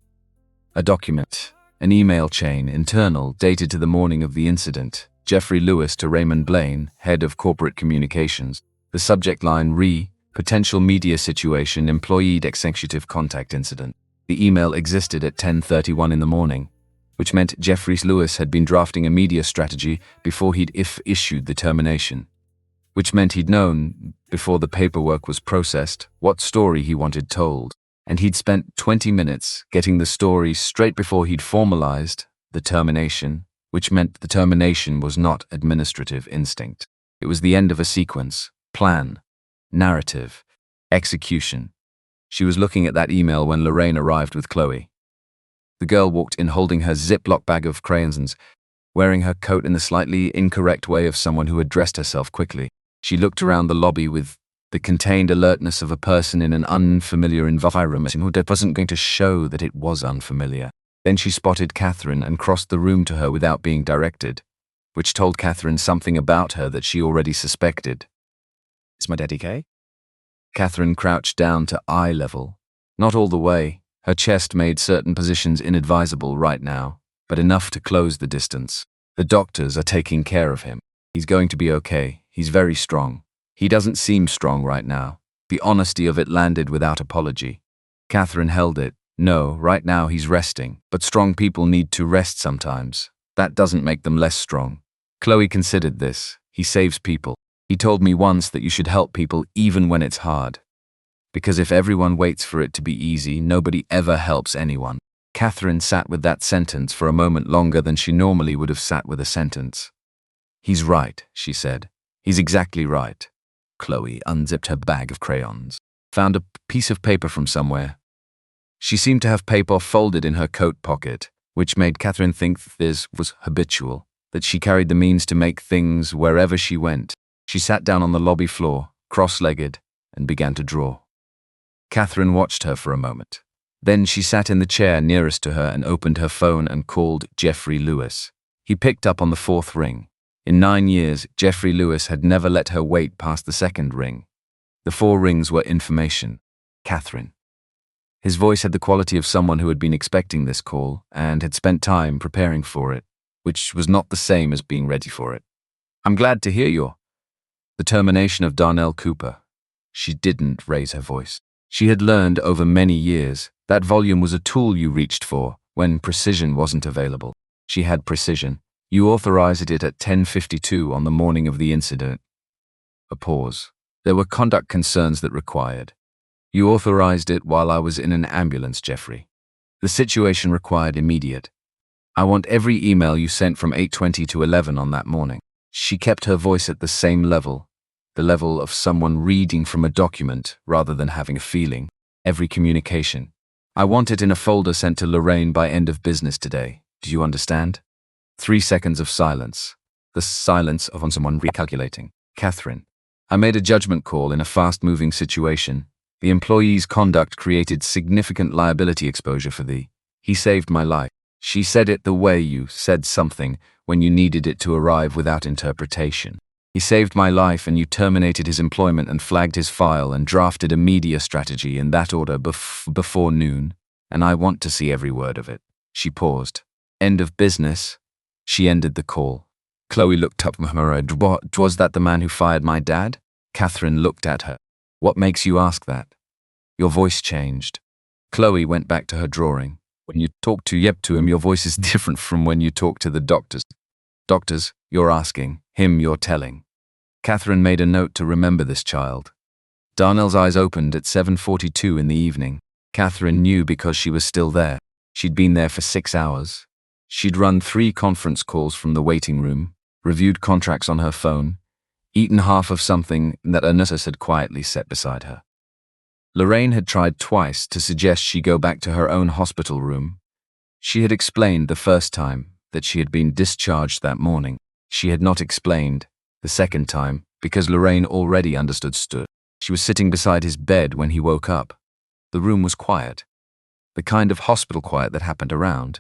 A document, an email chain, internal, dated to the morning of the incident. Jeffrey Lewis to Raymond Blaine, head of corporate communications. The subject line potential media situation, employee executive contact incident. The email existed at 10:31 in the morning, which meant Jeffrey Lewis had been drafting a media strategy before he'd issued the termination. Which meant he'd known, before the paperwork was processed, what story he wanted told. And he'd spent 20 minutes getting the story straight before he'd formalized the termination, which meant the termination was not administrative instinct. It was the end of a sequence, plan, narrative, execution. She was looking at that email when Lorraine arrived with Chloe. The girl walked in holding her Ziploc bag of crayons, wearing her coat in the slightly incorrect way of someone who had dressed herself quickly. She looked around the lobby with the contained alertness of a person in an unfamiliar environment who wasn't going to show that it was unfamiliar. Then she spotted Catherine and crossed the room to her without being directed, which told Catherine something about her that she already suspected. Is my daddy okay? Catherine crouched down to eye level. Not all the way. Her chest made certain positions inadvisable right now, but enough to close the distance. The doctors are taking care of him. He's going to be okay. He's very strong. He doesn't seem strong right now. The honesty of it landed without apology. Catherine held it. No, right now he's resting, but strong people need to rest sometimes. That doesn't make them less strong. Chloe considered this. He saves people. He told me once that you should help people even when it's hard. Because if everyone waits for it to be easy, nobody ever helps anyone. Catherine sat with that sentence for a moment longer than she normally would have sat with a sentence. He's right, she said. He's exactly right. Chloe unzipped her bag of crayons, found a piece of paper from somewhere. She seemed to have paper folded in her coat pocket, which made Catherine think this was habitual, that she carried the means to make things wherever she went. She sat down on the lobby floor, cross-legged, and began to draw. Catherine watched her for a moment. Then she sat in the chair nearest to her and opened her phone and called Jeffrey Lewis. He picked up on the 4th ring. In 9 years, Jeffrey Lewis had never let her wait past the 2nd ring. The 4 rings were information. Catherine. His voice had the quality of someone who had been expecting this call and had spent time preparing for it, which was not the same as being ready for it. I'm glad to hear the termination of Darnell Cooper. She didn't raise her voice. She had learned over many years that volume was a tool you reached for when precision wasn't available. She had precision. You authorized it at 10:52 on the morning of the incident. A pause. There were conduct concerns that required. You authorized it while I was in an ambulance, Jeffrey. The situation required immediate. I want every email you sent from 8:20 to 11 on that morning. She kept her voice at the same level, the level of someone reading from a document rather than having a feeling. Every communication. I want it in a folder sent to Lorraine by end of business today. Do you understand? 3 seconds of silence. The silence of someone recalculating. Catherine. I made a judgment call in a fast-moving situation. The employee's conduct created significant liability exposure for thee. He saved my life. She said it the way you said something when you needed it to arrive without interpretation. He saved my life and you terminated his employment and flagged his file and drafted a media strategy in that order before noon, and I want to see every word of it. She paused. End of business. She ended the call. Chloe looked up from her. Was that the man who fired my dad? Catherine looked at her. What makes you ask that? Your voice changed. Chloe went back to her drawing. When you talk to him, your voice is different from when you talk to the doctors. Doctors, you're asking. Him, you're telling. Catherine made a note to remember this child. Darnell's eyes opened at 7:42 in the evening. Catherine knew because she was still there. She'd been there for 6 hours. She'd run 3 conference calls from the waiting room, reviewed contracts on her phone, eaten half of something that a nurse had quietly set beside her. Lorraine had tried twice to suggest she go back to her own hospital room. She had explained the first time that she had been discharged that morning. She had not explained the second time because Lorraine already understood. She was sitting beside his bed when he woke up. The room was quiet, the kind of hospital quiet that happened around.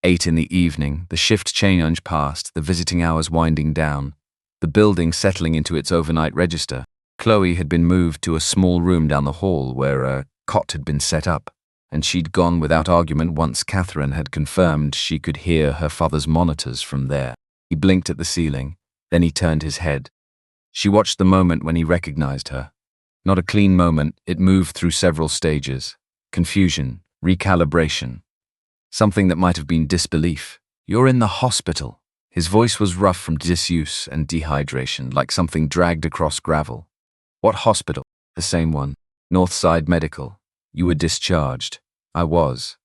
8 in the evening, the shift change passed, the visiting hours winding down, the building settling into its overnight register. Chloe had been moved to a small room down the hall where a cot had been set up, and she'd gone without argument once Catherine had confirmed she could hear her father's monitors from there. He blinked at the ceiling, then he turned his head. She watched the moment when he recognized her. Not a clean moment, it moved through several stages. Confusion, recalibration. Something that might have been disbelief. You're in the hospital. His voice was rough from disuse and dehydration, like something dragged across gravel. What hospital? The same one. Northside Medical. You were discharged. I was.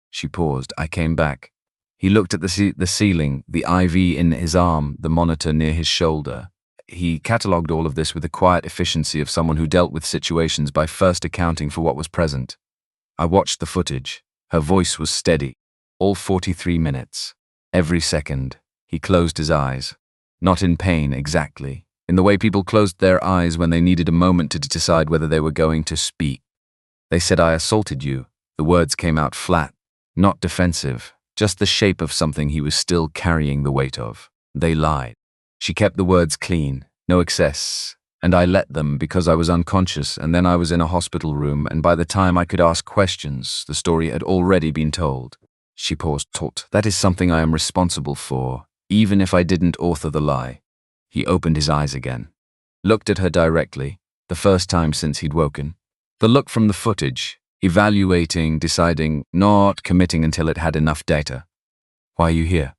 She paused. I came back. He looked at the ceiling, the IV in his arm, the monitor near his shoulder. He catalogued all of this with the quiet efficiency of someone who dealt with situations by first accounting for what was present. I watched the footage. Her voice was steady. All 43 minutes. Every second. He closed his eyes. Not in pain, exactly. In the way people closed their eyes when they needed a moment to decide whether they were going to speak. They said, I assaulted you. The words came out flat. Not defensive. Just the shape of something he was still carrying the weight of. They lied. She kept the words clean. No excess. And I let them because I was unconscious, and then I was in a hospital room, and by the time I could ask questions, the story had already been told. She paused. That is something I am responsible for, even if I didn't author the lie. He opened his eyes again. Looked at her directly, the first time since he'd woken. The look from the footage, evaluating, deciding, not committing until it had enough data. Why are you here?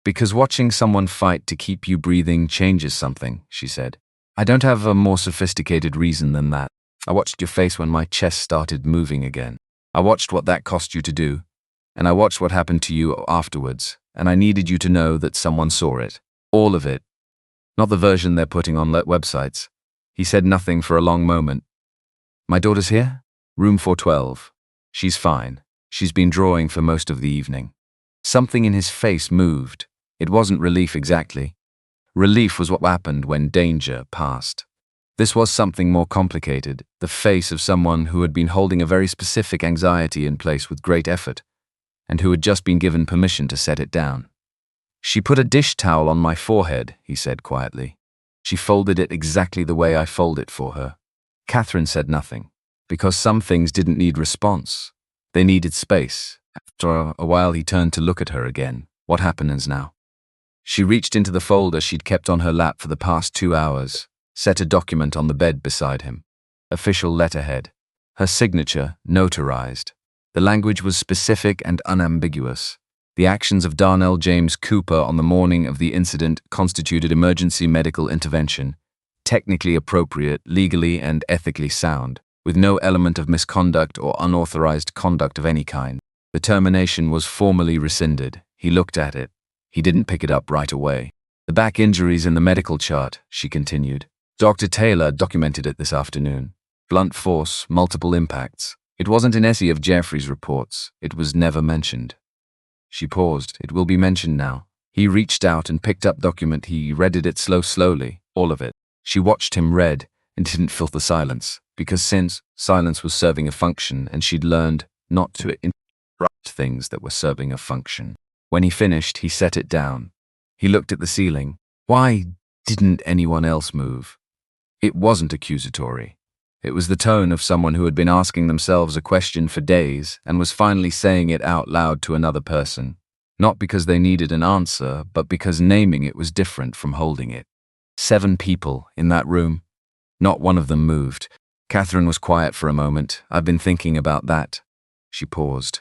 Because watching someone fight to keep you breathing changes something, she said. I don't have a more sophisticated reason than that. I watched your face when my chest started moving again. I watched what that cost you to do, and I watched what happened to you afterwards, and I needed you to know that someone saw it. All of it. Not the version they're putting on websites. He said nothing for a long moment. My daughter's here? Room 412. She's fine. She's been drawing for most of the evening. Something in his face moved. It wasn't relief exactly. Relief was what happened when danger passed. This was something more complicated, the face of someone who had been holding a very specific anxiety in place with great effort, and who had just been given permission to set it down. She put a dish towel on my forehead, he said quietly. She folded it exactly the way I fold it for her. Catherine said nothing, because some things didn't need response. They needed space. After a while he turned to look at her again. What happens now? She reached into the folder she'd kept on her lap for the past 2 hours, set a document on the bed beside him. Official letterhead. Her signature, notarized. The language was specific and unambiguous. The actions of Darnell James Cooper on the morning of the incident constituted emergency medical intervention, technically appropriate, legally and ethically sound, with no element of misconduct or unauthorized conduct of any kind. The termination was formally rescinded. He looked at it. He didn't pick it up right away. The back injuries in the medical chart, she continued. Dr. Taylor documented it this afternoon. Blunt force, multiple impacts. It wasn't in any of Jeffrey's reports. It was never mentioned. She paused. It will be mentioned now. He reached out and picked up document. He read it slowly, all of it. She watched him read and didn't feel the silence, because since silence was serving a function and she'd learned not to interrupt things that were serving a function. When he finished, he set it down. He looked at the ceiling. Why didn't anyone else move? It wasn't accusatory. It was the tone of someone who had been asking themselves a question for days and was finally saying it out loud to another person, not because they needed an answer, but because naming it was different from holding it. 7 people in that room. Not one of them moved. Catherine was quiet for a moment. I've been thinking about that. She paused.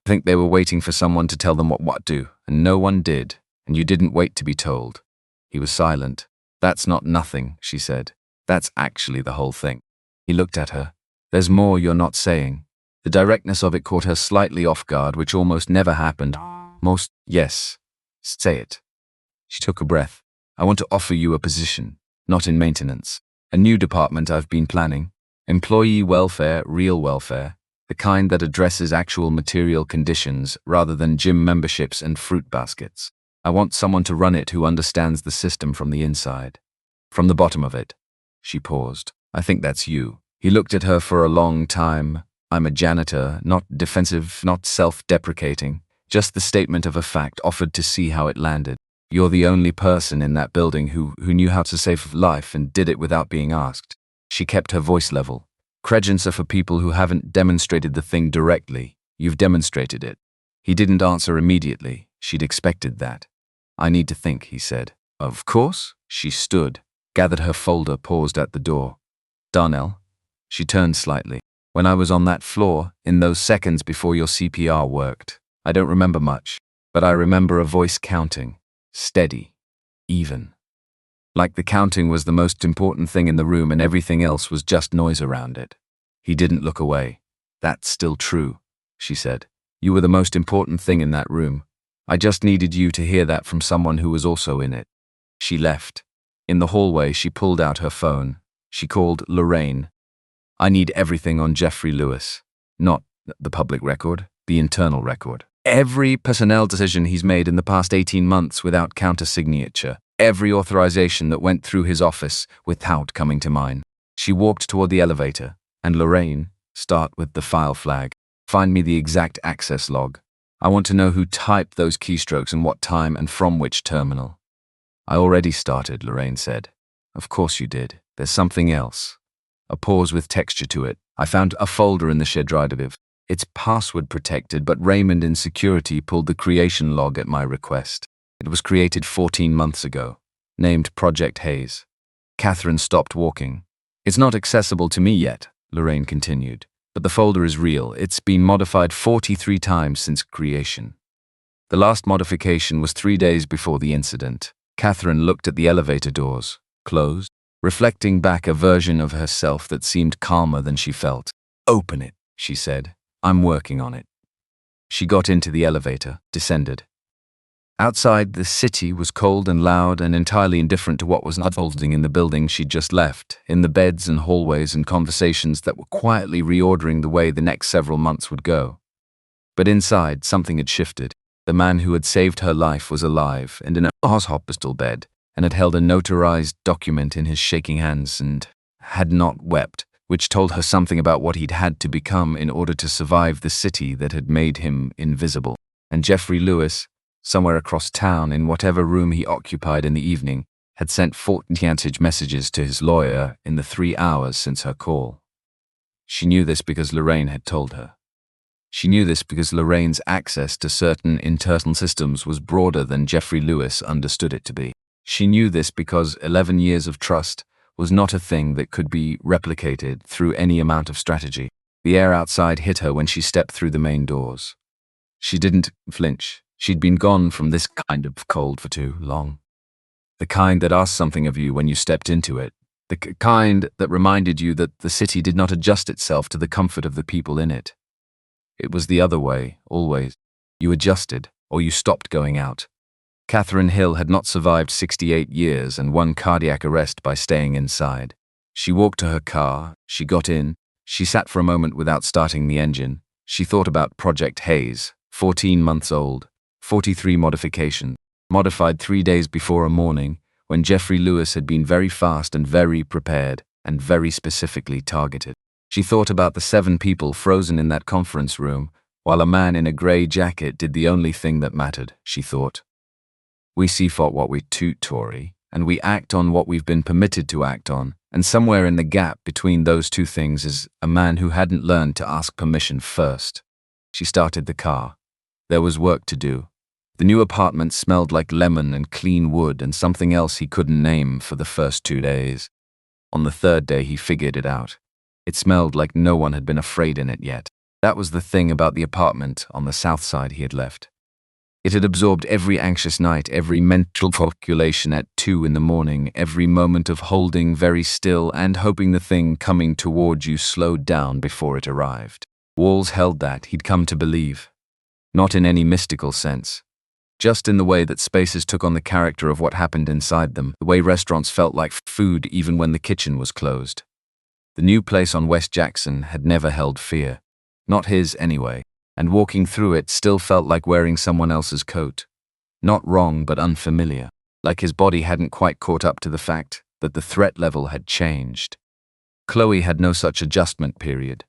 I think they were waiting for someone to tell them what to do, and no one did. And you didn't wait to be told. He was silent. That's not nothing, she said. That's actually the whole thing. He looked at her. There's more you're not saying. The directness of it caught her slightly off guard, which almost never happened. Yes. Say it. She took a breath. I want to offer you a position, not in maintenance. A new department I've been planning. Employee welfare, real welfare. The kind that addresses actual material conditions rather than gym memberships and fruit baskets. I want someone to run it who understands the system from the inside. From the bottom of it. She paused. I think that's you. He looked at her for a long time. I'm a janitor, not defensive, not self-deprecating. Just the statement of a fact offered to see how it landed. You're the only person in that building who knew how to save life and did it without being asked. She kept her voice level. Credence are for people who haven't demonstrated the thing directly. You've demonstrated it. He didn't answer immediately. She'd expected that. I need to think, he said. Of course. She stood, gathered her folder, paused at the door. Darnell. She turned slightly. When I was on that floor, in those seconds before your CPR worked, I don't remember much, but I remember a voice counting. Steady. Even. Like the counting was the most important thing in the room and everything else was just noise around it. He didn't look away. That's still true, she said. You were the most important thing in that room. I just needed you to hear that from someone who was also in it. She left. In the hallway, she pulled out her phone. She called Lorraine. I need everything on Jeffrey Lewis. Not the public record, the internal record. Every personnel decision he's made in the past 18 months without counter-signature. Every authorization that went through his office without coming to mine. She walked toward the elevator, and Lorraine, start with the file flag. Find me the exact access log. I want to know who typed those keystrokes and what time and from which terminal. I already started, Lorraine said. Of course you did. There's something else. A pause with texture to it. I found a folder in the shared drive. It's password protected, but Raymond in security pulled the creation log at my request. It was created 14 months ago, named Project Haze. Catherine stopped walking. It's not accessible to me yet, Lorraine continued, but the folder is real. It's been modified 43 times since creation. The last modification was 3 days before the incident. Catherine looked at the elevator doors, closed, reflecting back a version of herself that seemed calmer than she felt. Open it, she said. I'm working on it. She got into the elevator, descended. Outside, the city was cold and loud and entirely indifferent to what was unfolding in the building she'd just left, in the beds and hallways and conversations that were quietly reordering the way the next several months would go. But inside, something had shifted. The man who had saved her life was alive and in a hospital bed, and had held a notarized document in his shaking hands and had not wept, which told her something about what he'd had to become in order to survive the city that had made him invisible. And Jeffrey Lewis, somewhere across town in whatever room he occupied in the evening, had sent 14 messages to his lawyer in the 3 hours since her call. She knew this because Lorraine had told her. She knew this because Lorraine's access to certain internal systems was broader than Jeffrey Lewis understood it to be. She knew this because 11 years of trust was not a thing that could be replicated through any amount of strategy. The air outside hit her when she stepped through the main doors. She didn't flinch. She'd been gone from this kind of cold for too long. The kind that asked something of you when you stepped into it. The kind that reminded you that the city did not adjust itself to the comfort of the people in it. It was the other way, always. You adjusted, or you stopped going out. Catherine Hill had not survived 68 years and 1 cardiac arrest by staying inside. She walked to her car, she got in, she sat for a moment without starting the engine. She thought about Project Haze, 14 months old, 43 modifications, modified 3 days before a morning when Jeffrey Lewis had been very fast and very prepared and very specifically targeted. She thought about the 7 people frozen in that conference room while a man in a grey jacket did the only thing that mattered, she thought. We see for what we toot, Tory, and we act on what we've been permitted to act on, and somewhere in the gap between those two things is a man who hadn't learned to ask permission first. She started the car. There was work to do. The new apartment smelled like lemon and clean wood and something else he couldn't name for the first 2 days. On the 3rd day he figured it out. It smelled like no one had been afraid in it yet. That was the thing about the apartment on the south side he had left. It had absorbed every anxious night, every mental calculation at 2 in the morning, every moment of holding very still and hoping the thing coming toward you slowed down before it arrived. Walls held that, he'd come to believe. Not in any mystical sense. Just in the way that spaces took on the character of what happened inside them, the way restaurants felt like food even when the kitchen was closed. The new place on West Jackson had never held fear. Not his, anyway. And walking through it still felt like wearing someone else's coat. Not wrong, but unfamiliar. Like his body hadn't quite caught up to the fact that the threat level had changed. Chloe had no such adjustment period.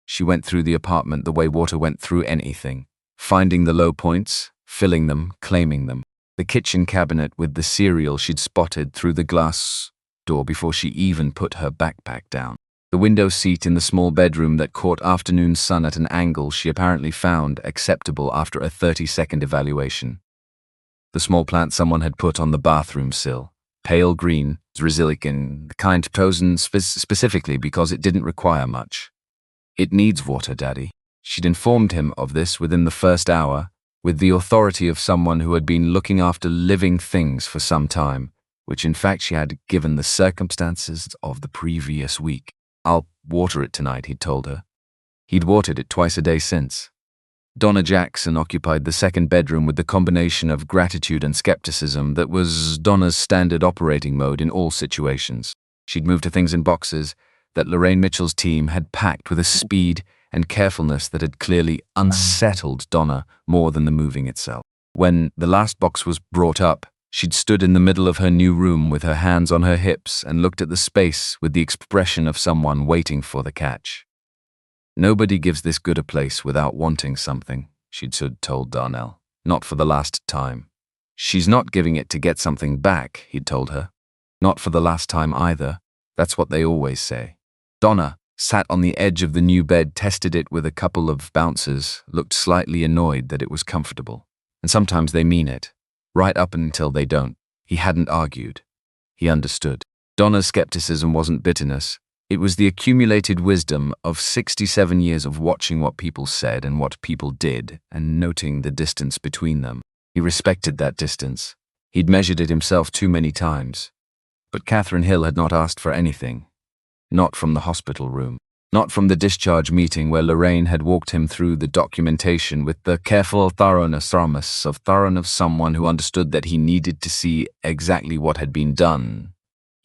She went through the apartment the way water went through anything, finding the low points, filling them, claiming them. The kitchen cabinet with the cereal she'd spotted through the glass door before she even put her backpack down. The window seat in the small bedroom that caught afternoon sun at an angle she apparently found acceptable after a 30-second evaluation. The small plant someone had put on the bathroom sill. Pale green, resilient, the kind chosen specifically because it didn't require much. It needs water, Daddy. She'd informed him of this within the first hour, with the authority of someone who had been looking after living things for some time, which in fact she had given the circumstances of the previous week. I'll water it tonight, he'd told her. He'd watered it twice a day since. Donna Jackson occupied the second bedroom with the combination of gratitude and skepticism that was Donna's standard operating mode in all situations. She'd moved her things in boxes that Lorraine Mitchell's team had packed with a speed and carefulness that had clearly unsettled Donna more than the moving itself. When the last box was brought up, she'd stood in the middle of her new room with her hands on her hips and looked at the space with the expression of someone waiting for the catch. Nobody gives this good a place without wanting something, she'd told Darnell. Not for the last time. She's not giving it to get something back, he'd told her. Not for the last time either. That's what they always say. Donna sat on the edge of the new bed, tested it with a couple of bounces, looked slightly annoyed that it was comfortable. And sometimes they mean it. Right up until they don't. He hadn't argued. He understood. Donna's skepticism wasn't bitterness. It was the accumulated wisdom of 67 years of watching what people said and what people did and noting the distance between them. He respected that distance. He'd measured it himself too many times. But Catherine Hill had not asked for anything. Not from the hospital room. Not from the discharge meeting where Lorraine had walked him through the documentation with the careful thoroughness of someone who understood that he needed to see exactly what had been done,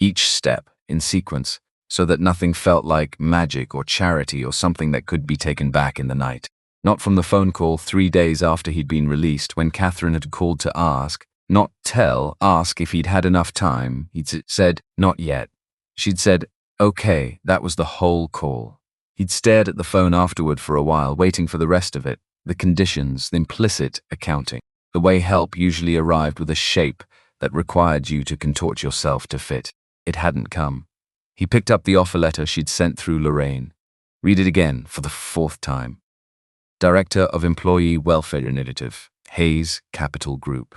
each step in sequence, so that nothing felt like magic or charity or something that could be taken back in the night. Not from the phone call 3 days after he'd been released when Catherine had called to ask, not tell, ask if he'd had enough time. He'd said, not yet. She'd said, okay, that was the whole call. He'd stared at the phone afterward for a while, waiting for the rest of it, the conditions, the implicit accounting, the way help usually arrived with a shape that required you to contort yourself to fit. It hadn't come. He picked up the offer letter she'd sent through Lorraine. Read it again for the 4th time. Director of Employee Welfare Initiative, Hayes Capital Group.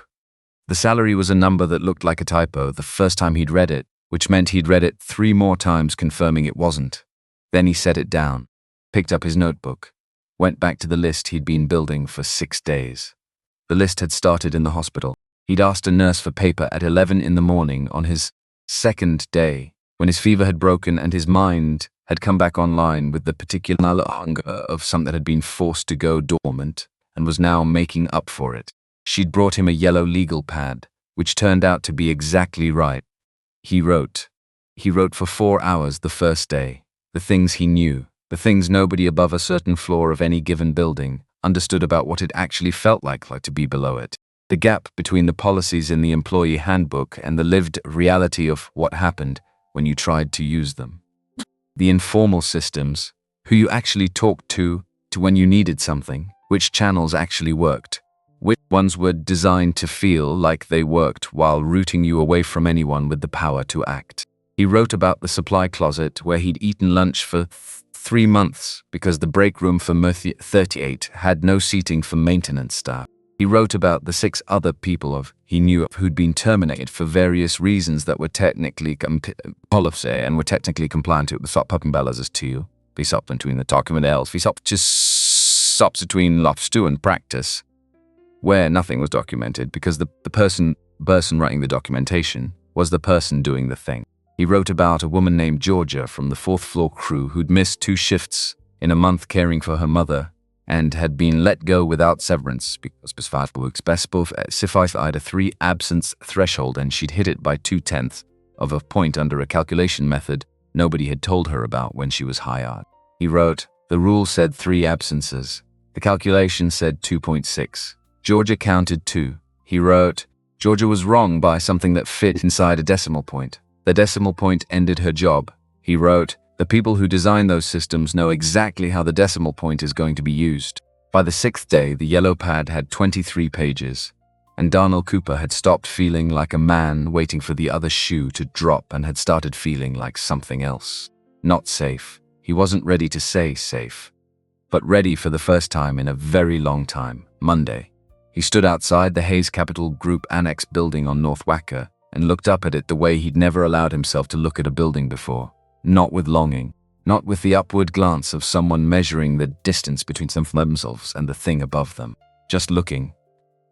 The salary was a number that looked like a typo the first time he'd read it, which meant he'd read it 3 more times confirming it wasn't. Then he set it down, picked up his notebook, went back to the list he'd been building for 6 days. The list had started in the hospital. He'd asked a nurse for paper at 11 in the morning on his 2nd day, when his fever had broken and his mind had come back online with the particular hunger of something that had been forced to go dormant and was now making up for it. She'd brought him a yellow legal pad, which turned out to be exactly right. He wrote. He wrote for 4 hours the first day. The things he knew, the things nobody above a certain floor of any given building understood about what it actually felt like to be below it. The gap between the policies in the employee handbook and the lived reality of what happened when you tried to use them. The informal systems, who you actually talked to when you needed something, which channels actually worked, which ones were designed to feel like they worked while rooting you away from anyone with the power to act. He wrote about the supply closet where he'd eaten lunch for 3 months because the break room for 38 had no seating for maintenance staff. He wrote about the 6 other people he knew of who'd been terminated for various reasons that were technically policy and were technically compliant with the uppenbellas as to be between the document else, be just between lobster and practice. where nothing was documented because the person writing the documentation was the person doing the thing. He wrote about a woman named Georgia from the fourth floor crew who'd missed 2 shifts in a month caring for her mother and had been let go without severance because specified a 3 absence threshold and she'd hit it by 0.2 of a point under a calculation method nobody had told her about when she was hired. He wrote, the rule said 3 absences. The calculation said 2.6. Georgia counted 2. He wrote, Georgia was wrong by something that fit inside a decimal point. The decimal point ended her job. He wrote, the people who design those systems know exactly how the decimal point is going to be used. By the 6th day, the yellow pad had 23 pages, and Darnell Cooper had stopped feeling like a man waiting for the other shoe to drop and had started feeling like something else. Not safe. He wasn't ready to say safe, but ready for the first time in a very long time. Monday. He stood outside the Hayes Capital Group Annex building on North Wacker and looked up at it the way he'd never allowed himself to look at a building before. Not with longing, not with the upward glance of someone measuring the distance between themselves and the thing above them. Just looking.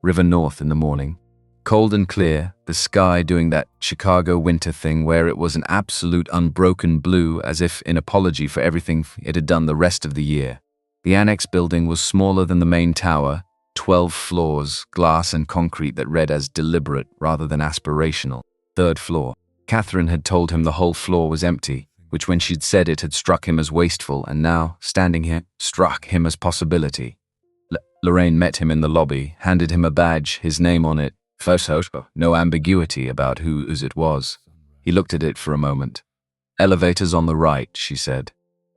River north in the morning. Cold and clear, the sky doing that Chicago winter thing where it was an absolute unbroken blue as if in apology for everything it had done the rest of the year. The annex building was smaller than the main tower, 12 floors, glass and concrete that read as deliberate rather than aspirational. 3rd floor. Catherine had told him the whole floor was empty, which when she'd said it had struck him as wasteful and now, standing here, struck him as possibility. Lorraine met him in the lobby, handed him a badge, his name on it. No ambiguity about whose it was. He looked at it for a moment. Elevator's on the right, she said.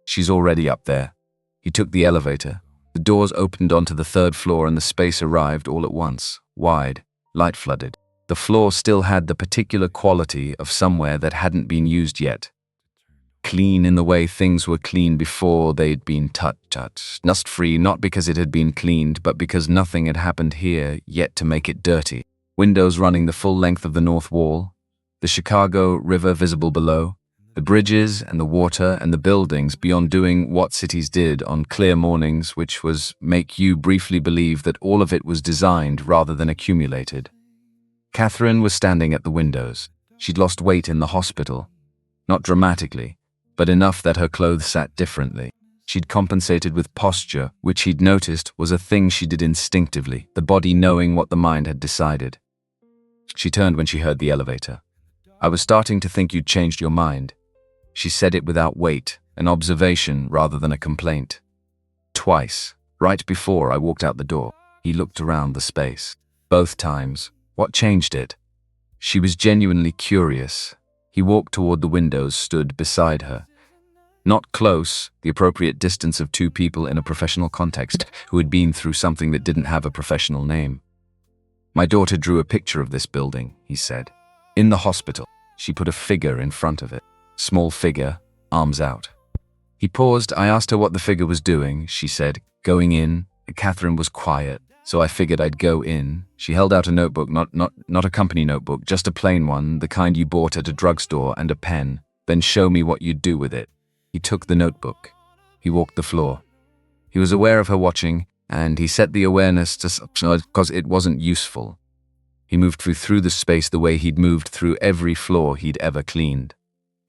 She's already up there. He took the elevator. The doors opened onto the 3rd floor and the space arrived all at once, wide, light-flooded. The floor still had the particular quality of somewhere that hadn't been used yet. Clean in the way things were clean before they'd been touched. Dust-free not because it had been cleaned, but because nothing had happened here yet to make it dirty. Windows running the full length of the north wall, the Chicago River visible below, the bridges and the water and the buildings beyond doing what cities did on clear mornings, which was make you briefly believe that all of it was designed rather than accumulated. Catherine was standing at the windows. She'd lost weight in the hospital. Not dramatically, but enough that her clothes sat differently. She'd compensated with posture, which he'd noticed was a thing she did instinctively, the body knowing what the mind had decided. She turned when she heard the elevator. I was starting to think you'd changed your mind. She said it without weight, an observation rather than a complaint. Twice, right before I walked out the door, he looked around the space. Both times. What changed it? She was genuinely curious. He walked toward the windows, stood beside her. Not close, the appropriate distance of 2 people in a professional context who had been through something that didn't have a professional name. My daughter drew a picture of this building, he said. In the hospital, she put a figure in front of it. Small figure, arms out. He paused. I asked her what the figure was doing. She said, going in. Catherine was quiet, so I figured I'd go in. She held out a notebook, not a company notebook, just a plain one, the kind you bought at a drugstore, and a pen. Then show me what you'd do with it. He took the notebook. He walked the floor. He was aware of her watching, and he set the awareness to because it wasn't useful. He moved through the space the way he'd moved through every floor he'd ever cleaned.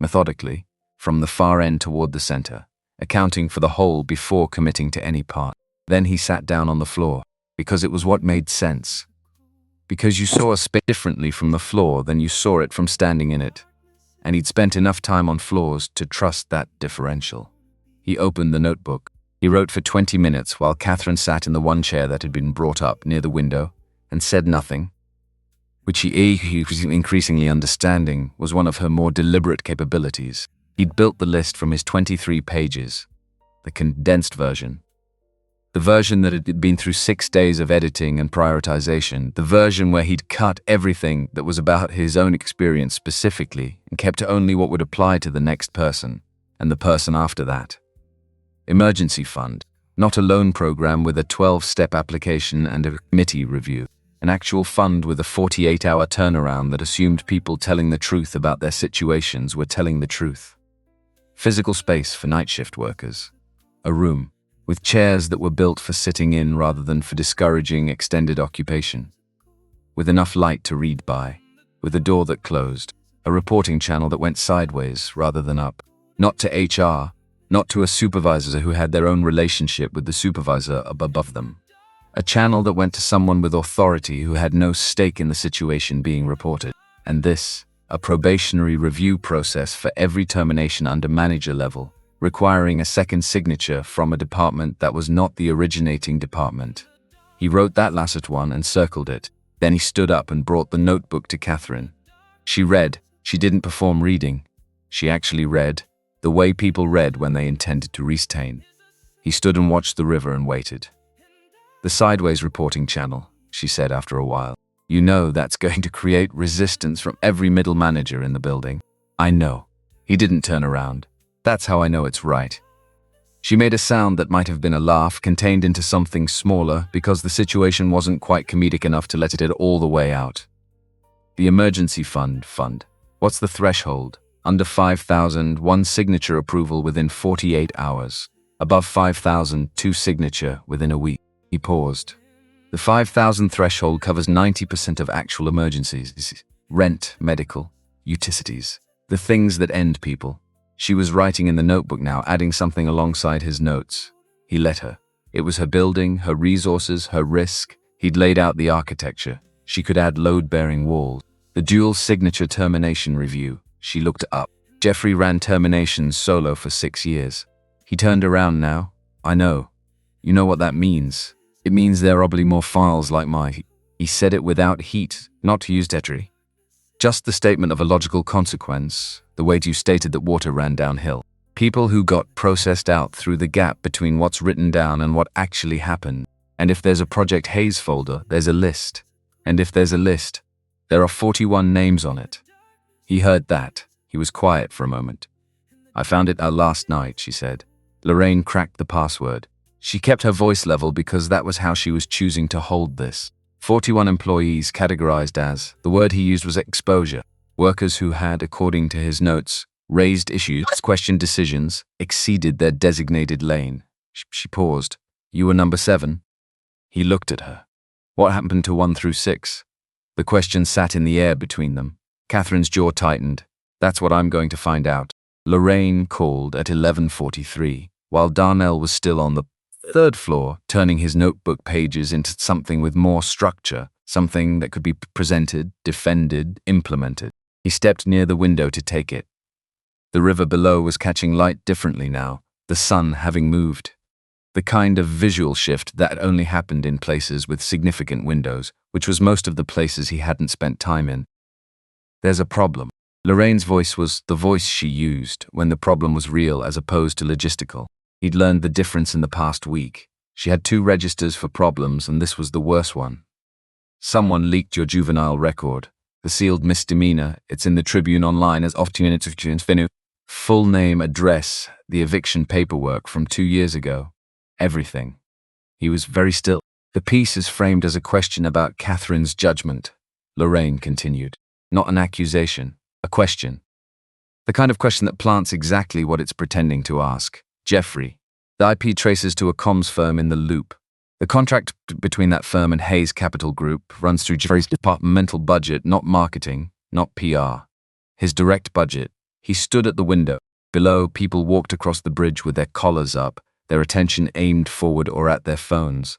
Methodically, from the far end toward the center, accounting for the whole before committing to any part. Then he sat down on the floor, because it was what made sense. Because you saw a space differently from the floor than you saw it from standing in it. And he'd spent enough time on floors to trust that differential. He opened the notebook. He wrote for 20 minutes while Catherine sat in the one chair that had been brought up near the window and said nothing, which he was increasingly understanding was one of her more deliberate capabilities. He'd built the list from his 23 pages, the condensed version. The version that had been through 6 days of editing and prioritization, the version where he'd cut everything that was about his own experience specifically and kept only what would apply to the next person and the person after that. Emergency fund, not a loan program with a 12-step application and a committee review. An actual fund with a 48-hour turnaround that assumed people telling the truth about their situations were telling the truth. Physical space for night shift workers. A room with chairs that were built for sitting in rather than for discouraging extended occupation, with enough light to read by, with a door that closed, a reporting channel that went sideways rather than up, not to HR, not to a supervisor who had their own relationship with the supervisor above them. A channel that went to someone with authority who had no stake in the situation being reported. And this, a probationary review process for every termination under manager level, requiring a second signature from a department that was not the originating department. He wrote that last one and circled it. Then he stood up and brought the notebook to Catherine. She read. She didn't perform reading. She actually read, the way people read when they intended to retain. He stood and watched the river and waited. The sideways reporting channel, she said after a while. You know that's going to create resistance from every middle manager in the building. I know. He didn't turn around. That's how I know it's right. She made a sound that might have been a laugh contained into something smaller because the situation wasn't quite comedic enough to let it all the way out. The emergency fund. What's the threshold? Under 5,000, 1 signature approval within 48 hours. Above 5,000, 2 signature within a week. He paused. The 5,000 threshold covers 90% of actual emergencies. Rent, medical, utilities. The things that end people. She was writing in the notebook now, adding something alongside his notes. He let her. It was her building, her resources, her risk. He'd laid out the architecture. She could add load-bearing walls. The dual signature termination review. She looked up. Jeffrey ran terminations solo for 6 years. He turned around now. I know. You know what that means. It means there are probably more files like mine. He said it without heat, not to use Tetri. Just the statement of a logical consequence, the way you stated that water ran downhill. People who got processed out through the gap between what's written down and what actually happened. And if there's a Project Hayes folder, there's a list. And if there's a list, there are 41 names on it. He heard that. He was quiet for a moment. I found it out last night, she said. Lorraine cracked the password. She kept her voice level because that was how she was choosing to hold this. 41 employees categorized as, the word he used was exposure. Workers who had, according to his notes, raised issues, questioned decisions, exceeded their designated lane. She paused. You were number 7? He looked at her. What happened to 1 through 6? The question sat in the air between them. Catherine's jaw tightened. That's what I'm going to find out. Lorraine called at 11:43, while Darnell was still on the 3rd floor, turning his notebook pages into something with more structure, something that could be presented, defended, implemented. He stepped near the window to take it. The river below was catching light differently now, the sun having moved. The kind of visual shift that only happened in places with significant windows, which was most of the places he hadn't spent time in. There's a problem. Lorraine's voice was the voice she used when the problem was real as opposed to logistical. He'd learned the difference in the past week. She had 2 registers for problems, and this was the worst one. Someone leaked your juvenile record. The sealed misdemeanor, it's in the Tribune online as full name, address, the eviction paperwork from 2 years ago. Everything. He was very still. The piece is framed as a question about Catherine's judgment, Lorraine continued. Not an accusation, a question. The kind of question that plants exactly what it's pretending to ask. Jeffrey. The IP traces to a comms firm in the Loop. The contract between that firm and Hayes Capital Group runs through Jeffrey's departmental budget, not marketing, not PR. His direct budget. He stood at the window. Below, people walked across the bridge with their collars up, their attention aimed forward or at their phones.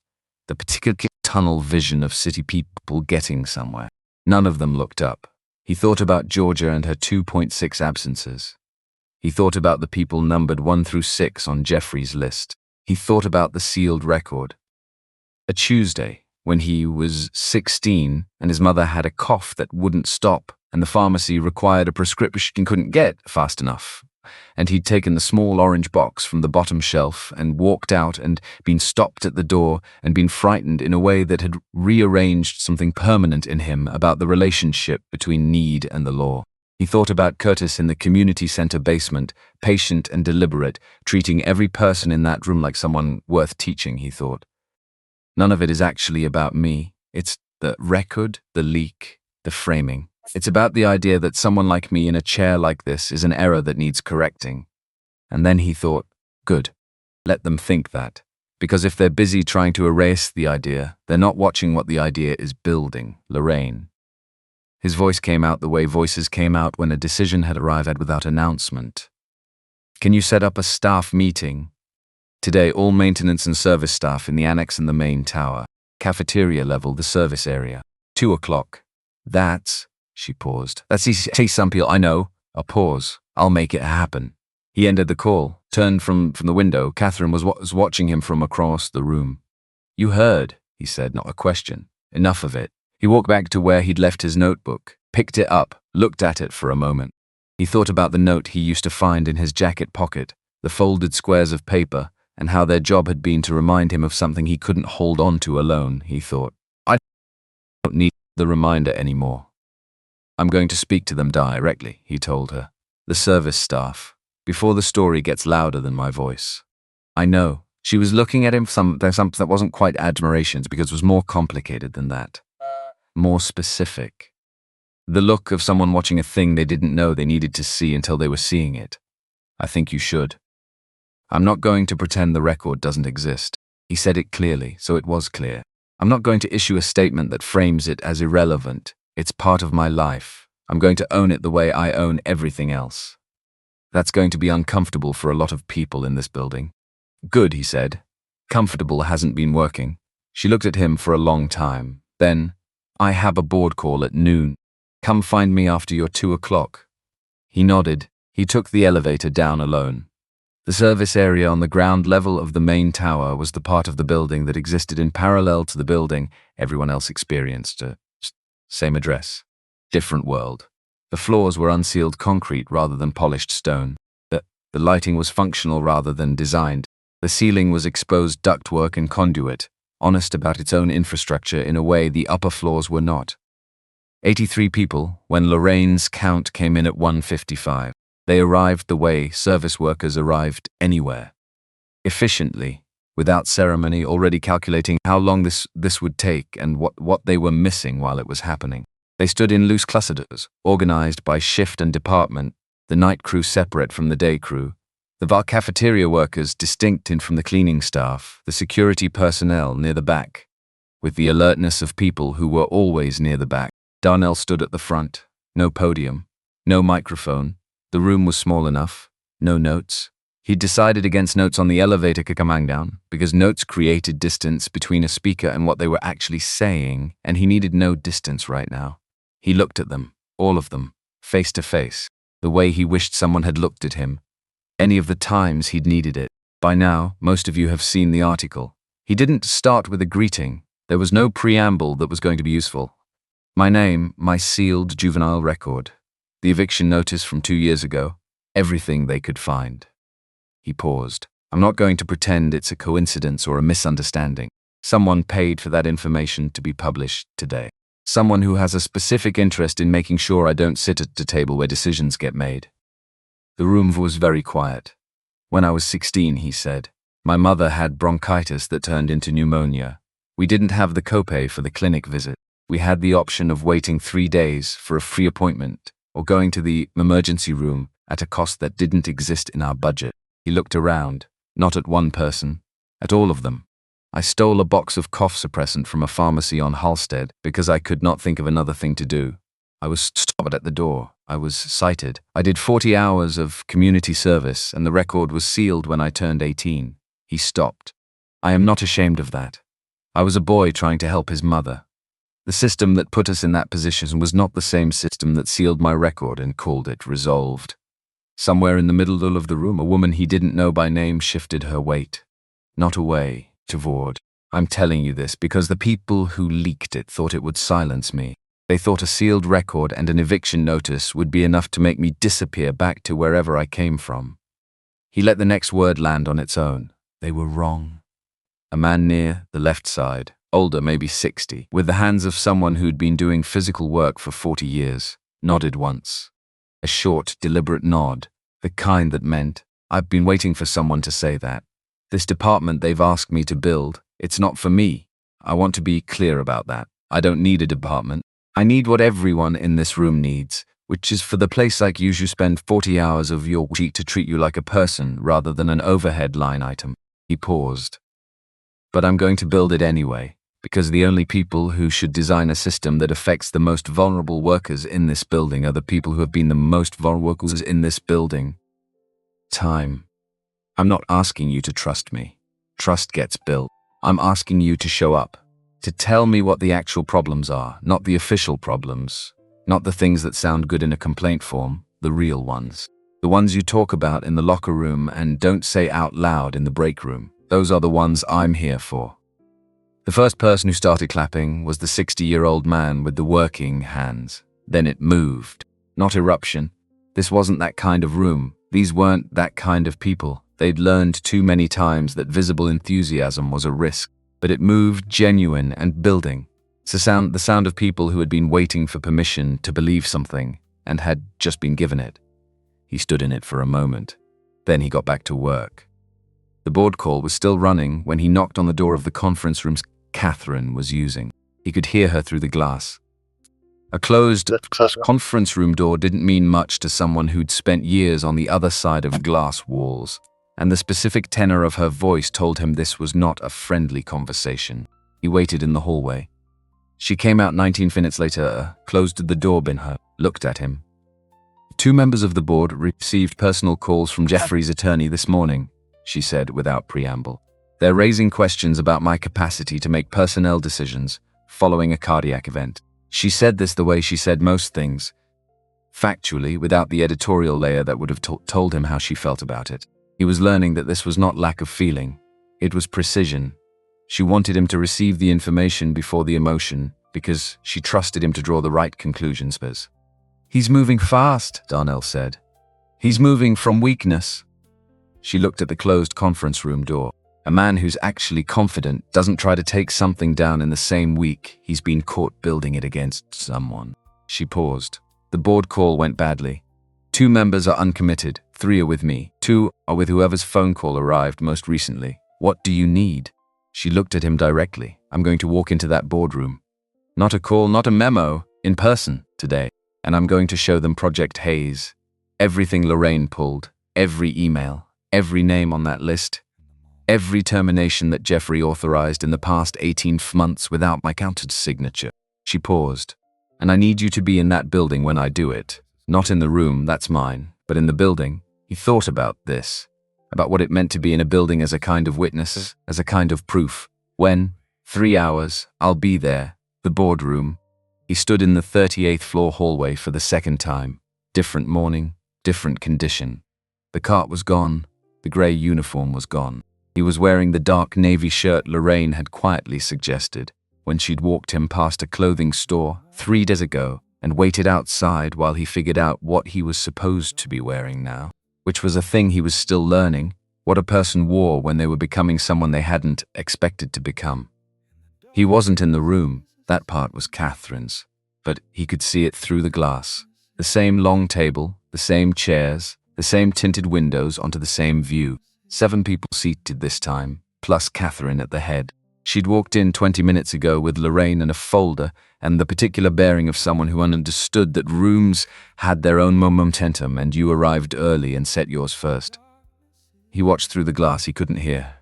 The particular tunnel vision of city people getting somewhere. None of them looked up. He thought about Georgia and her 2.6 absences. He thought about the people numbered 1 through 6 on Jeffrey's list. He thought about the sealed record. A Tuesday, when he was 16 and his mother had a cough that wouldn't stop and the pharmacy required a prescription he couldn't get fast enough. And he'd taken the small orange box from the bottom shelf and walked out and been stopped at the door and been frightened in a way that had rearranged something permanent in him about the relationship between need and the law. He thought about Curtis in the community center basement, patient and deliberate, treating every person in that room like someone worth teaching, he thought. None of it is actually about me. It's the record, the leak, the framing. It's about the idea that someone like me in a chair like this is an error that needs correcting. And then he thought, good, let them think that. Because if they're busy trying to erase the idea, they're not watching what the idea is building. Lorraine. His voice came out the way voices came out when a decision had arrived without announcement. Can you set up a staff meeting? Today, all maintenance and service staff in the annex and the main tower. Cafeteria level, the service area. 2 o'clock. That's, she paused. That's easy. Some people, I know. A pause. I'll make it happen. He ended the call, turned from the window. Catherine was watching him from across the room. You heard, he said, not a question. Enough of it. He walked back to where he'd left his notebook, picked it up, looked at it for a moment. He thought about the note he used to find in his jacket pocket, the folded squares of paper, and how their job had been to remind him of something he couldn't hold on to alone, he thought. I don't need the reminder anymore. I'm going to speak to them directly, he told her. The service staff. Before the story gets louder than my voice. I know. She was looking at him something that wasn't quite admiration because it was more complicated than that. More specific. The look of someone watching a thing they didn't know they needed to see until they were seeing it. I think you should. I'm not going to pretend the record doesn't exist. He said it clearly, so it was clear. I'm not going to issue a statement that frames it as irrelevant. It's part of my life. I'm going to own it the way I own everything else. That's going to be uncomfortable for a lot of people in this building. Good, he said. Comfortable hasn't been working. She looked at him for a long time. Then, I have a board call at noon. Come find me after your 2 o'clock. He nodded. He took the elevator down alone. The service area on the ground level of the main tower was the part of the building that existed in parallel to the building everyone else experienced. Same address. Different world. The floors were unsealed concrete rather than polished stone. The lighting was functional rather than designed. The ceiling was exposed ductwork and conduit, honest about its own infrastructure in a way the upper floors were not. 83 people, when Lorraine's count came in at 155. They arrived the way service workers arrived anywhere. Efficiently, without ceremony, already calculating how long this would take and what they were missing while it was happening. They stood in loose clusters, organized by shift and department, the night crew separate from the day crew, the cafeteria workers distinct from the cleaning staff, the security personnel near the back. With the alertness of people who were always near the back, Darnell stood at the front. No podium, no microphone. The room was small enough. No notes. He decided against notes on the elevator coming down, because notes created distance between a speaker and what they were actually saying, and he needed no distance right now. He looked at them, all of them, face to face, the way he wished someone had looked at him. Any of the times he'd needed it. By now, most of you have seen the article. He didn't start with a greeting. There was no preamble that was going to be useful. My name, my sealed juvenile record, the eviction notice from 2 years ago, everything they could find. He paused. I'm not going to pretend it's a coincidence or a misunderstanding. Someone paid for that information to be published today. Someone who has a specific interest in making sure I don't sit at the table where decisions get made. The room was very quiet. When I was 16, he said, my mother had bronchitis that turned into pneumonia. We didn't have the copay for the clinic visit. We had the option of waiting 3 days for a free appointment or going to the emergency room at a cost that didn't exist in our budget. He looked around, not at one person, at all of them. I stole a box of cough suppressant from a pharmacy on Halstead because I could not think of another thing to do. I was stopped at the door. I was cited. I did 40 hours of community service and the record was sealed when I turned 18. He stopped. I am not ashamed of that. I was a boy trying to help his mother. The system that put us in that position was not the same system that sealed my record and called it resolved. Somewhere in the middle of the room, a woman he didn't know by name shifted her weight. Not away, toward. I'm telling you this because the people who leaked it thought it would silence me. They thought a sealed record and an eviction notice would be enough to make me disappear back to wherever I came from. He let the next word land on its own. They were wrong. A man near the left side, older, maybe 60, with the hands of someone who'd been doing physical work for 40 years, nodded once. A short, deliberate nod, the kind that meant, I've been waiting for someone to say that. This department they've asked me to build, it's not for me. I want to be clear about that. I don't need a department. I need what everyone in this room needs, which is for the place like you to spend 40 hours of your week to treat you like a person rather than an overhead line item. He paused. But I'm going to build it anyway, because the only people who should design a system that affects the most vulnerable workers in this building are the people who have been the most vulnerable workers in this building. Time. I'm not asking you to trust me. Trust gets built. I'm asking you to show up, to tell me what the actual problems are, not the official problems, not the things that sound good in a complaint form, the real ones. The ones you talk about in the locker room and don't say out loud in the break room. Those are the ones I'm here for. The first person who started clapping was the 60-year-old man with the working hands. Then it moved. Not eruption. This wasn't that kind of room. These weren't that kind of people. They'd learned too many times that visible enthusiasm was a risk. But it moved, genuine and building. The sound of people who had been waiting for permission to believe something and had just been given it. He stood in it for a moment. Then he got back to work. The board call was still running when he knocked on the door of the conference rooms Catherine was using. He could hear her through the glass. A closed conference room door didn't mean much to someone who'd spent years on the other side of glass walls, and the specific tenor of her voice told him this was not a friendly conversation. He waited in the hallway. She came out 19 minutes later, closed the door behind her, looked at him. 2 members of the board received personal calls from Jeffrey's attorney this morning, she said without preamble. They're raising questions about my capacity to make personnel decisions following a cardiac event. She said this the way she said most things, factually, without the editorial layer that would have told him how she felt about it. He was learning that this was not lack of feeling, it was precision. She wanted him to receive the information before the emotion because she trusted him to draw the right conclusions. He's moving fast, Darnell said. He's moving from weakness. She looked at the closed conference room door. A man who's actually confident doesn't try to take something down in the same week he's been caught building it against someone. She paused. The board call went badly. 2 members are uncommitted. 3 are with me. 2 are with whoever's phone call arrived most recently. What do you need? She looked at him directly. I'm going to walk into that boardroom. Not a call, not a memo, in person today. And I'm going to show them Project Haze. Everything Lorraine pulled, every email, every name on that list, every termination that Jeffrey authorized in the past 18 months without my counter's signature. She paused. And I need you to be in that building when I do it. Not in the room, that's mine, but in the building. He thought about this, about what it meant to be in a building as a kind of witness, as a kind of proof. When, 3 hours, I'll be there, the boardroom. He stood in the 38th floor hallway for the second time. Different morning, different condition. The cart was gone. The grey uniform was gone. He was wearing the dark navy shirt Lorraine had quietly suggested when she'd walked him past a clothing store 3 days ago and waited outside while he figured out what he was supposed to be wearing now, which was a thing he was still learning, what a person wore when they were becoming someone they hadn't expected to become. He wasn't in the room. That part was Catherine's, but he could see it through the glass. The same long table, the same chairs, the same tinted windows onto the same view. 7 people seated this time, plus Catherine at the head. She'd walked in 20 minutes ago with Lorraine and a folder and the particular bearing of someone who understood that rooms had their own momentum and you arrived early and set yours first. He watched through the glass. He couldn't hear.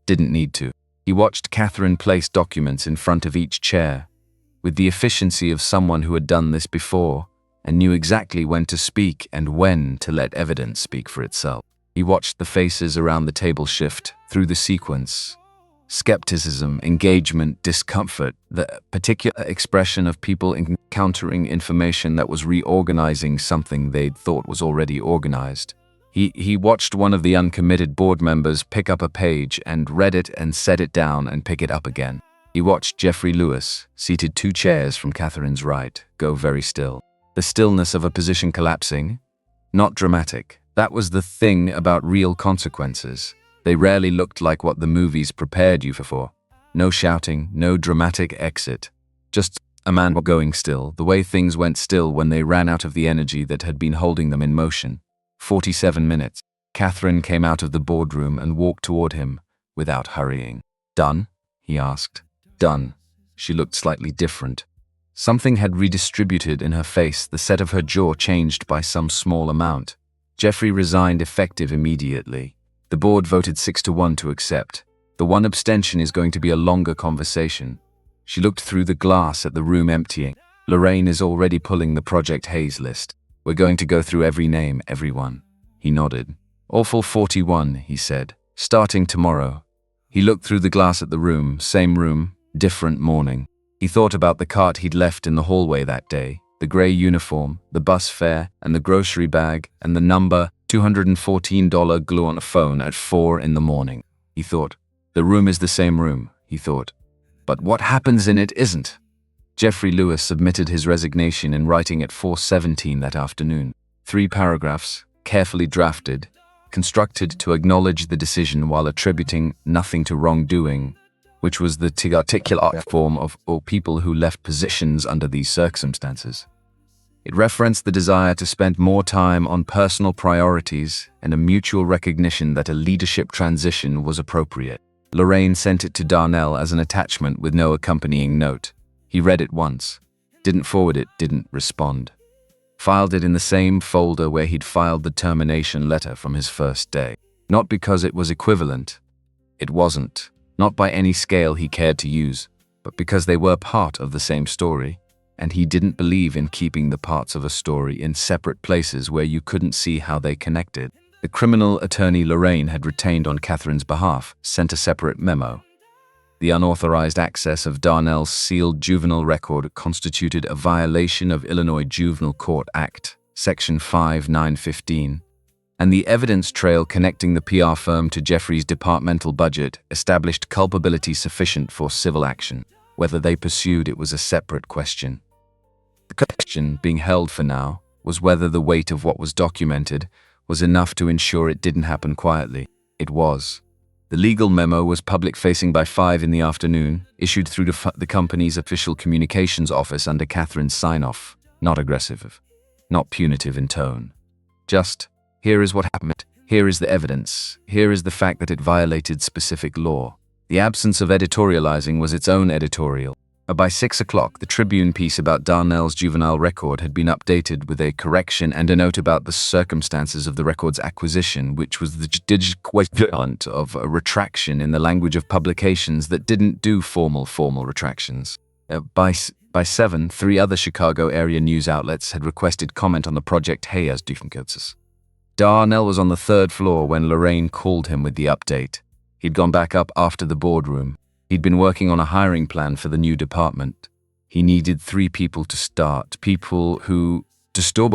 Didn't need to. He watched Catherine place documents in front of each chair, with the efficiency of someone who had done this before and knew exactly when to speak and when to let evidence speak for itself. He watched the faces around the table shift through the sequence. Skepticism, engagement, discomfort, the particular expression of people encountering information that was reorganizing something they'd thought was already organized. He watched one of the uncommitted board members pick up a page and read it and set it down and pick it up again. He watched Jeffrey Lewis, seated 2 chairs from Catherine's right, go very still. The stillness of a position collapsing. Not dramatic. That was the thing about real consequences. They rarely looked like what the movies prepared you for. No shouting, no dramatic exit. Just a man going still, the way things went still when they ran out of the energy that had been holding them in motion. 47 minutes. Catherine came out of the boardroom and walked toward him, without hurrying. Done? He asked. Done. She looked slightly different. Something had redistributed in her face, the set of her jaw changed by some small amount. Jeffrey resigned effective immediately. The board voted 6-1 to accept. The one abstention is going to be a longer conversation. She looked through the glass at the room emptying. Lorraine is already pulling the Project Haze list. We're going to go through every name, everyone. He nodded. Awful 41, he said. Starting tomorrow. He looked through the glass at the room, different morning. He thought about the cart he'd left in the hallway that day, the grey uniform, the bus fare, and the grocery bag, and the number $214 glue on a phone at 4 in the morning. He thought, the room is the same room, he thought. But what happens in it isn't. Jeffrey Lewis submitted his resignation in writing at 4:17 that afternoon. 3 paragraphs, carefully drafted, constructed to acknowledge the decision while attributing nothing to wrongdoing, which was the articulate form of all people who left positions under these circumstances. It referenced the desire to spend more time on personal priorities and a mutual recognition that a leadership transition was appropriate. Lorraine sent it to Darnell as an attachment with no accompanying note. He read it once, didn't forward it, didn't respond. Filed it in the same folder where he'd filed the termination letter from his first day. Not because it was equivalent. It wasn't. Not by any scale he cared to use, but because they were part of the same story, and he didn't believe in keeping the parts of a story in separate places where you couldn't see how they connected. The criminal attorney Lorraine had retained on Catherine's behalf sent a separate memo. The unauthorized access of Darnell's sealed juvenile record constituted a violation of Illinois Juvenile Court Act, Section 5915, and the evidence trail connecting the PR firm to Jeffrey's departmental budget established culpability sufficient for civil action. Whether they pursued it was a separate question. The question being held for now was whether the weight of what was documented was enough to ensure it didn't happen quietly. It was. The legal memo was public-facing by 5 in the afternoon, issued through the company's official communications office under Catherine's sign-off. Not aggressive, not punitive in tone. Just, here is what happened, here is the evidence, here is the fact that it violated specific law. The absence of editorializing was its own editorial. By 6 o'clock, the Tribune piece about Darnell's juvenile record had been updated with a correction and a note about the circumstances of the record's acquisition, which was the equivalent of a retraction in the language of publications that didn't do formal retractions. By 7, 3 other Chicago area news outlets had requested comment on the Project Hayes differences. Darnell was on the 3rd floor when Lorraine called him with the update. He'd gone back up after the boardroom. He'd been working on a hiring plan for the new department. He needed 3 people to start, people who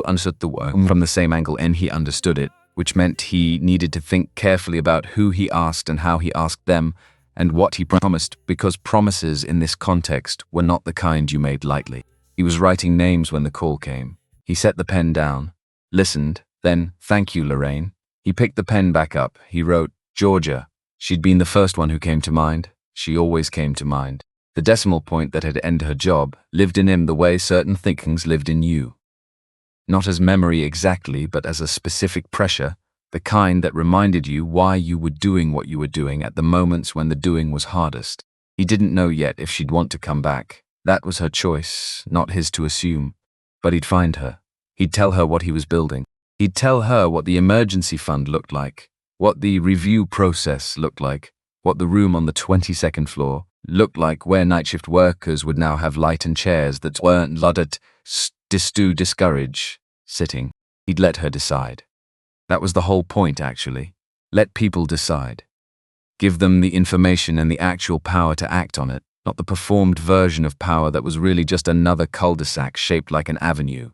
understood the work from the same angle and he understood it, which meant he needed to think carefully about who he asked and how he asked them and what he promised, because promises in this context were not the kind you made lightly. He was writing names when the call came. He set the pen down, listened, then, thank you, Lorraine. He picked the pen back up. He wrote, Georgia. She'd been the first one who came to mind. She always came to mind. The decimal point that had ended her job lived in him the way certain thinkings lived in you. Not as memory exactly, but as a specific pressure, the kind that reminded you why you were doing what you were doing at the moments when the doing was hardest. He didn't know yet if she'd want to come back. That was her choice, not his to assume. But he'd find her. He'd tell her what he was building. He'd tell her what the emergency fund looked like, what the review process looked like, what the room on the 22nd floor looked like, where night shift workers would now have light and chairs that weren't ludded, discourage sitting. He'd let her decide. That was the whole point, actually. Let people decide. Give them the information and the actual power to act on it, not the performed version of power that was really just another cul-de-sac shaped like an avenue.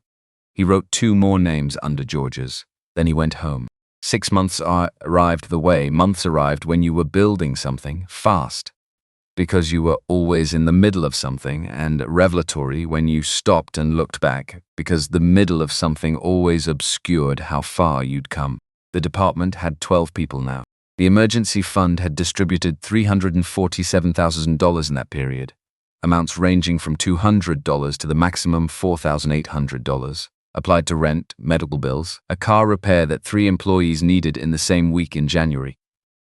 He wrote 2 more names under George's. Then he went home. 6 months arrived the way months arrived when you were building something fast, because you were always in the middle of something, and revelatory when you stopped and looked back, because the middle of something always obscured how far you'd come. The department had 12 people now. The emergency fund had distributed $347,000 in that period, amounts ranging from $200 to the maximum $4,800. Applied to rent, medical bills, a car repair that 3 employees needed in the same week in January,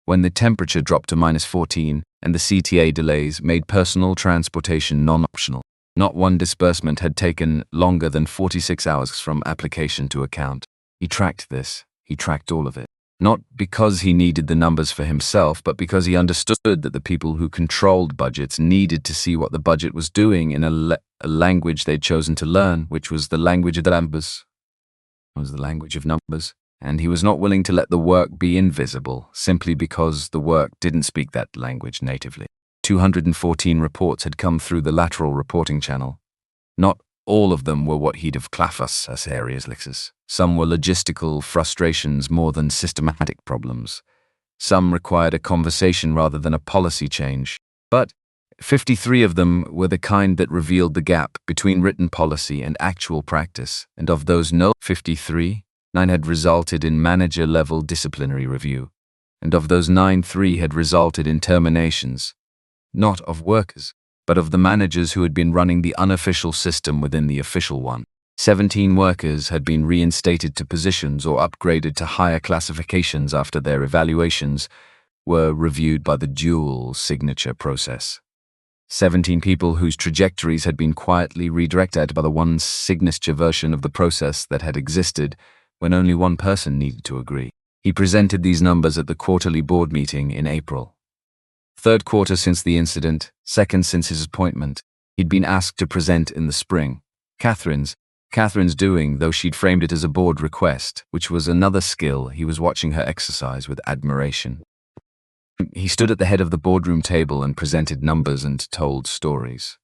when the temperature dropped to -14 and the CTA delays made personal transportation non-optional. Not one disbursement had taken longer than 46 hours from application to account. He tracked this. He tracked all of it. Not because he needed the numbers for himself, but because he understood that the people who controlled budgets needed to see what the budget was doing in a language they'd chosen to learn, which was the language of the numbers. It was the language of numbers, and he was not willing to let the work be invisible, simply because the work didn't speak that language natively. 214 reports had come through the lateral reporting channel. Not all of them were what he'd have classed as areas lixes. Some were logistical frustrations more than systematic problems. Some required a conversation rather than a policy change. But 53 of them were the kind that revealed the gap between written policy and actual practice, and of those 53, 9 had resulted in manager-level disciplinary review, and of those 9, 3 had resulted in terminations, not of workers, but of the managers who had been running the unofficial system within the official one. 17 workers had been reinstated to positions or upgraded to higher classifications after their evaluations were reviewed by the dual signature process. 17 people whose trajectories had been quietly redirected by the one signature version of the process that had existed when only one person needed to agree. He presented these numbers at the quarterly board meeting in April. Third quarter since the incident, second since his appointment. He'd been asked to present in the spring. Catherine's doing, though she'd framed it as a board request, which was another skill. He was watching her exercise with admiration. He stood at the head of the boardroom table and presented numbers and told stories.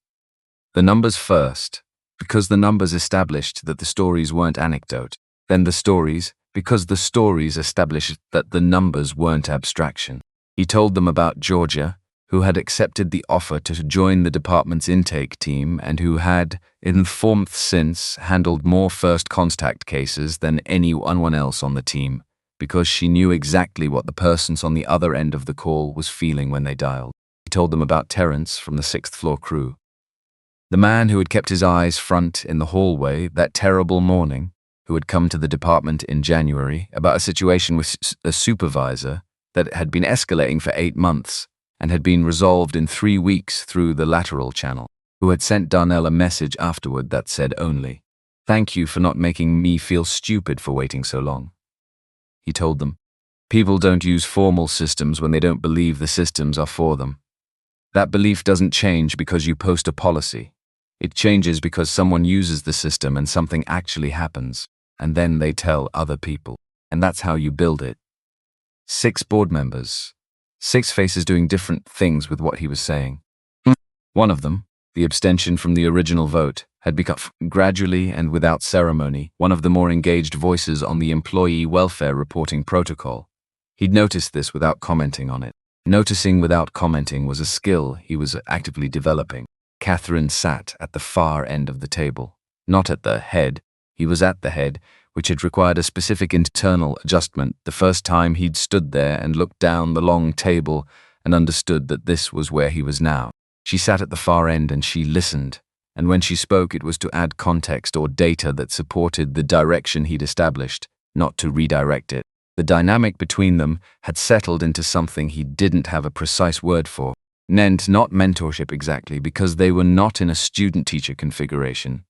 The numbers first, because the numbers established that the stories weren't anecdote. Then the stories, because the stories established that the numbers weren't abstraction. He told them about Georgia, who had accepted the offer to join the department's intake team and who had, in 4 months since, handled more first contact cases than anyone else on the team, because she knew exactly what the person on the other end of the call was feeling when they dialed. He told them about Terrence from the 6th floor crew. The man who had kept his eyes front in the hallway that terrible morning, who had come to the department in January about a situation with a supervisor that had been escalating for 8 months and had been resolved in 3 weeks through the lateral channel, who had sent Darnell a message afterward that said only, "Thank you for not making me feel stupid for waiting so long." He told them, people don't use formal systems when they don't believe the systems are for them. That belief doesn't change because you post a policy. It changes because someone uses the system and something actually happens, and then they tell other people. And that's how you build it. 6 board members, 6 faces doing different things with what he was saying. One of them, the abstention from the original vote, had become, gradually and without ceremony, one of the more engaged voices on the employee welfare reporting protocol. He'd noticed this without commenting on it. Noticing without commenting was a skill he was actively developing. Catherine sat at the far end of the table. Not at the head. He was at the head, which had required a specific internal adjustment the first time he'd stood there and looked down the long table and understood that this was where he was now. She sat at the far end and she listened, and when she spoke it was to add context or data that supported the direction he'd established, not to redirect it. The dynamic between them had settled into something he didn't have a precise word for. Meant not mentorship exactly, because they were not in a student-teacher configuration.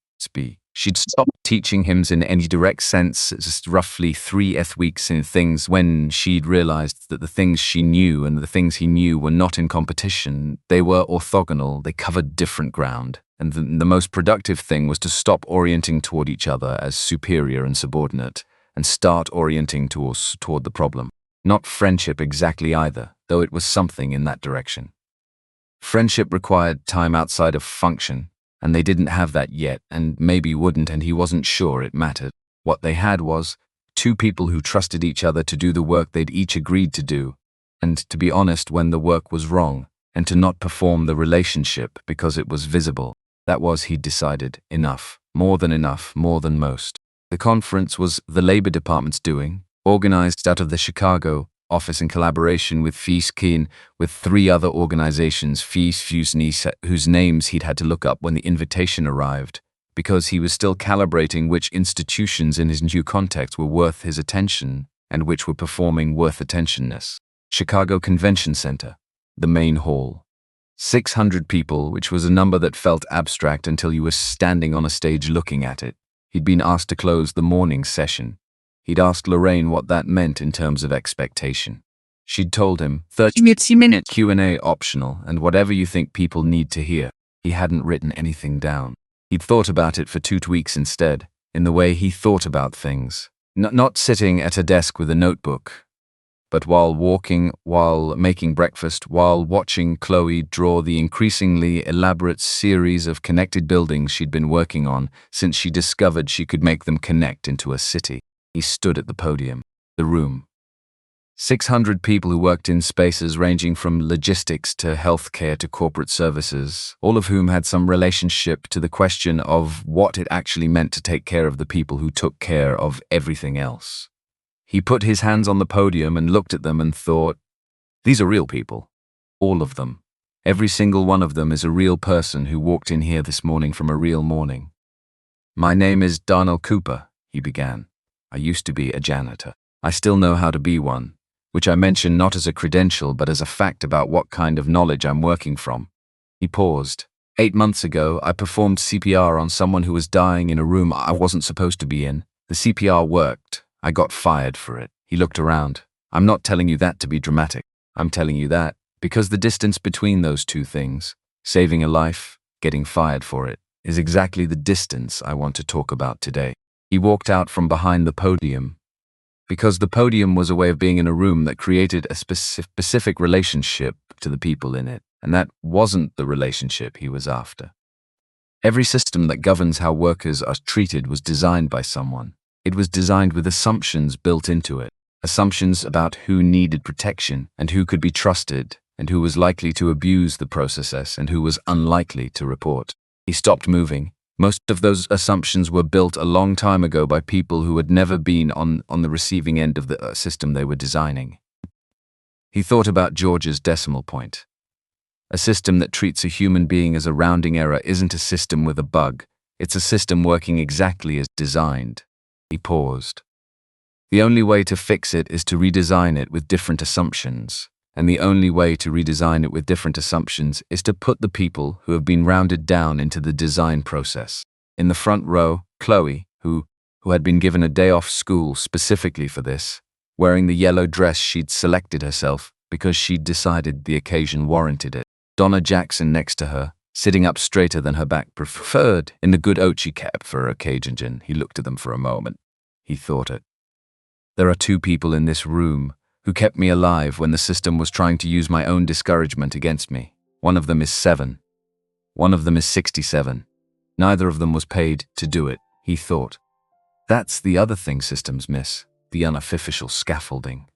She'd stopped teaching him in any direct sense just roughly 3 weeks in things when she'd realized that the things she knew and the things he knew were not in competition. They were orthogonal, they covered different ground. And the most productive thing was to stop orienting toward each other as superior and subordinate and start orienting toward the problem. Not friendship exactly either, though it was something in that direction. Friendship required time outside of function, and they didn't have that yet, and maybe wouldn't, and he wasn't sure it mattered. What they had was 2 people who trusted each other to do the work they'd each agreed to do, and to be honest when the work was wrong, and to not perform the relationship because it was visible. That was, he'd decided, enough, more than most. The conference was the Labor Department's doing, organized out of the Chicago office in collaboration with FISKIN, with 3 other organizations, whose names he'd had to look up when the invitation arrived, because he was still calibrating which institutions in his new context were worth his attention and which were performing worth attentionness. Chicago Convention Center, the main hall. 600 people, which was a number that felt abstract until you were standing on a stage looking at it. He'd been asked to close the morning session. He'd asked Lorraine what that meant in terms of expectation. She'd told him, 30 minutes Q&A optional, and whatever you think people need to hear. He hadn't written anything down. He'd thought about it for 2 weeks instead, in the way he thought about things. Not sitting at a desk with a notebook, but while walking, while making breakfast, while watching Chloe draw the increasingly elaborate series of connected buildings she'd been working on since she discovered she could make them connect into a city. He stood at the podium, the room. 600 people who worked in spaces ranging from logistics to healthcare to corporate services, all of whom had some relationship to the question of what it actually meant to take care of the people who took care of everything else. He put his hands on the podium and looked at them and thought, these are real people. All of them. Every single one of them is a real person who walked in here this morning from a real morning. My name is Darnell Cooper, he began. I used to be a janitor. I still know how to be one, which I mention not as a credential but as a fact about what kind of knowledge I'm working from. He paused. 8 months ago, I performed CPR on someone who was dying in a room I wasn't supposed to be in. The CPR worked. I got fired for it. He looked around. I'm not telling you that to be dramatic. I'm telling you that because the distance between those two things, saving a life, getting fired for it, is exactly the distance I want to talk about today. He walked out from behind the podium, because the podium was a way of being in a room that created a specific relationship to the people in it, and that wasn't the relationship he was after. Every system that governs how workers are treated was designed by someone. It was designed with assumptions built into it, assumptions about who needed protection and who could be trusted and who was likely to abuse the process and who was unlikely to report. He stopped moving. Most of those assumptions were built a long time ago by people who had never been on the receiving end of the system they were designing. He thought about George's decimal point. A system that treats a human being as a rounding error isn't a system with a bug. It's a system working exactly as designed. He paused. The only way to fix it is to redesign it with different assumptions. And the only way to redesign it with different assumptions is to put the people who have been rounded down into the design process. In the front row, Chloe, who had been given a day off school specifically for this, wearing the yellow dress she'd selected herself because she'd decided the occasion warranted it. Donna Jackson next to her, sitting up straighter than her back preferred, in the good oat she kept for her occasion. He looked at them for a moment. He thought it. There are 2 people in this room who kept me alive when the system was trying to use my own discouragement against me. One of them is 7. One of them is 67. Neither of them was paid to do it, he thought. That's the other thing systems miss, the unofficial scaffolding.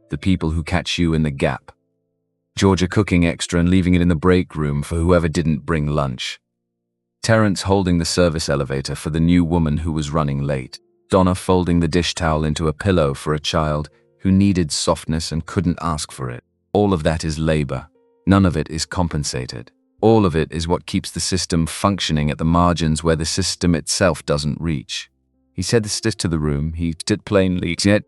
The people who catch you in the gap. Georgia cooking extra and leaving it in the break room for whoever didn't bring lunch. Terrence holding the service elevator for the new woman who was running late. Donna folding the dish towel into a pillow for a child who needed softness and couldn't ask for it. All of that is labor. None of it is compensated. All of it is what keeps the system functioning at the margins where the system itself doesn't reach. He said this to the room. He did plainly, yet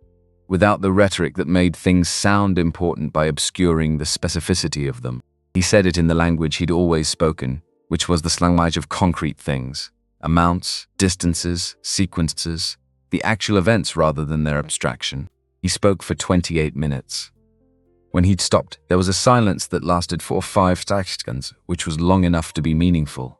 without the rhetoric that made things sound important by obscuring the specificity of them. He said it in the language he'd always spoken, which was the slang language of concrete things. Amounts, distances, sequences, the actual events rather than their abstraction. He spoke for 28 minutes. When he'd stopped, there was a silence that lasted 4 or 5 seconds, which was long enough to be meaningful.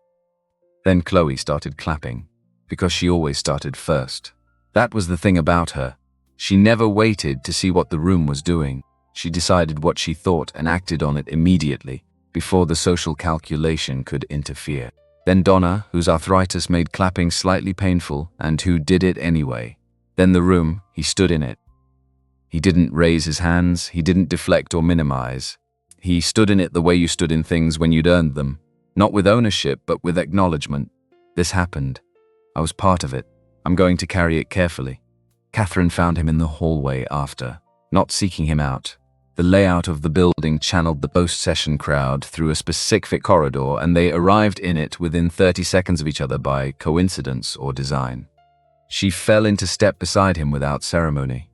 Then Chloe started clapping, because she always started first. That was the thing about her. She never waited to see what the room was doing. She decided what she thought and acted on it immediately, before the social calculation could interfere. Then Donna, whose arthritis made clapping slightly painful, and who did it anyway. Then the room, he stood in it. He didn't raise his hands, he didn't deflect or minimize. He stood in it the way you stood in things when you'd earned them. Not with ownership, but with acknowledgement. This happened. I was part of it. I'm going to carry it carefully. Catherine found him in the hallway after, not seeking him out. The layout of the building channeled the post-session crowd through a specific corridor, and they arrived in it within 30 seconds of each other by coincidence or design. She fell into step beside him without ceremony.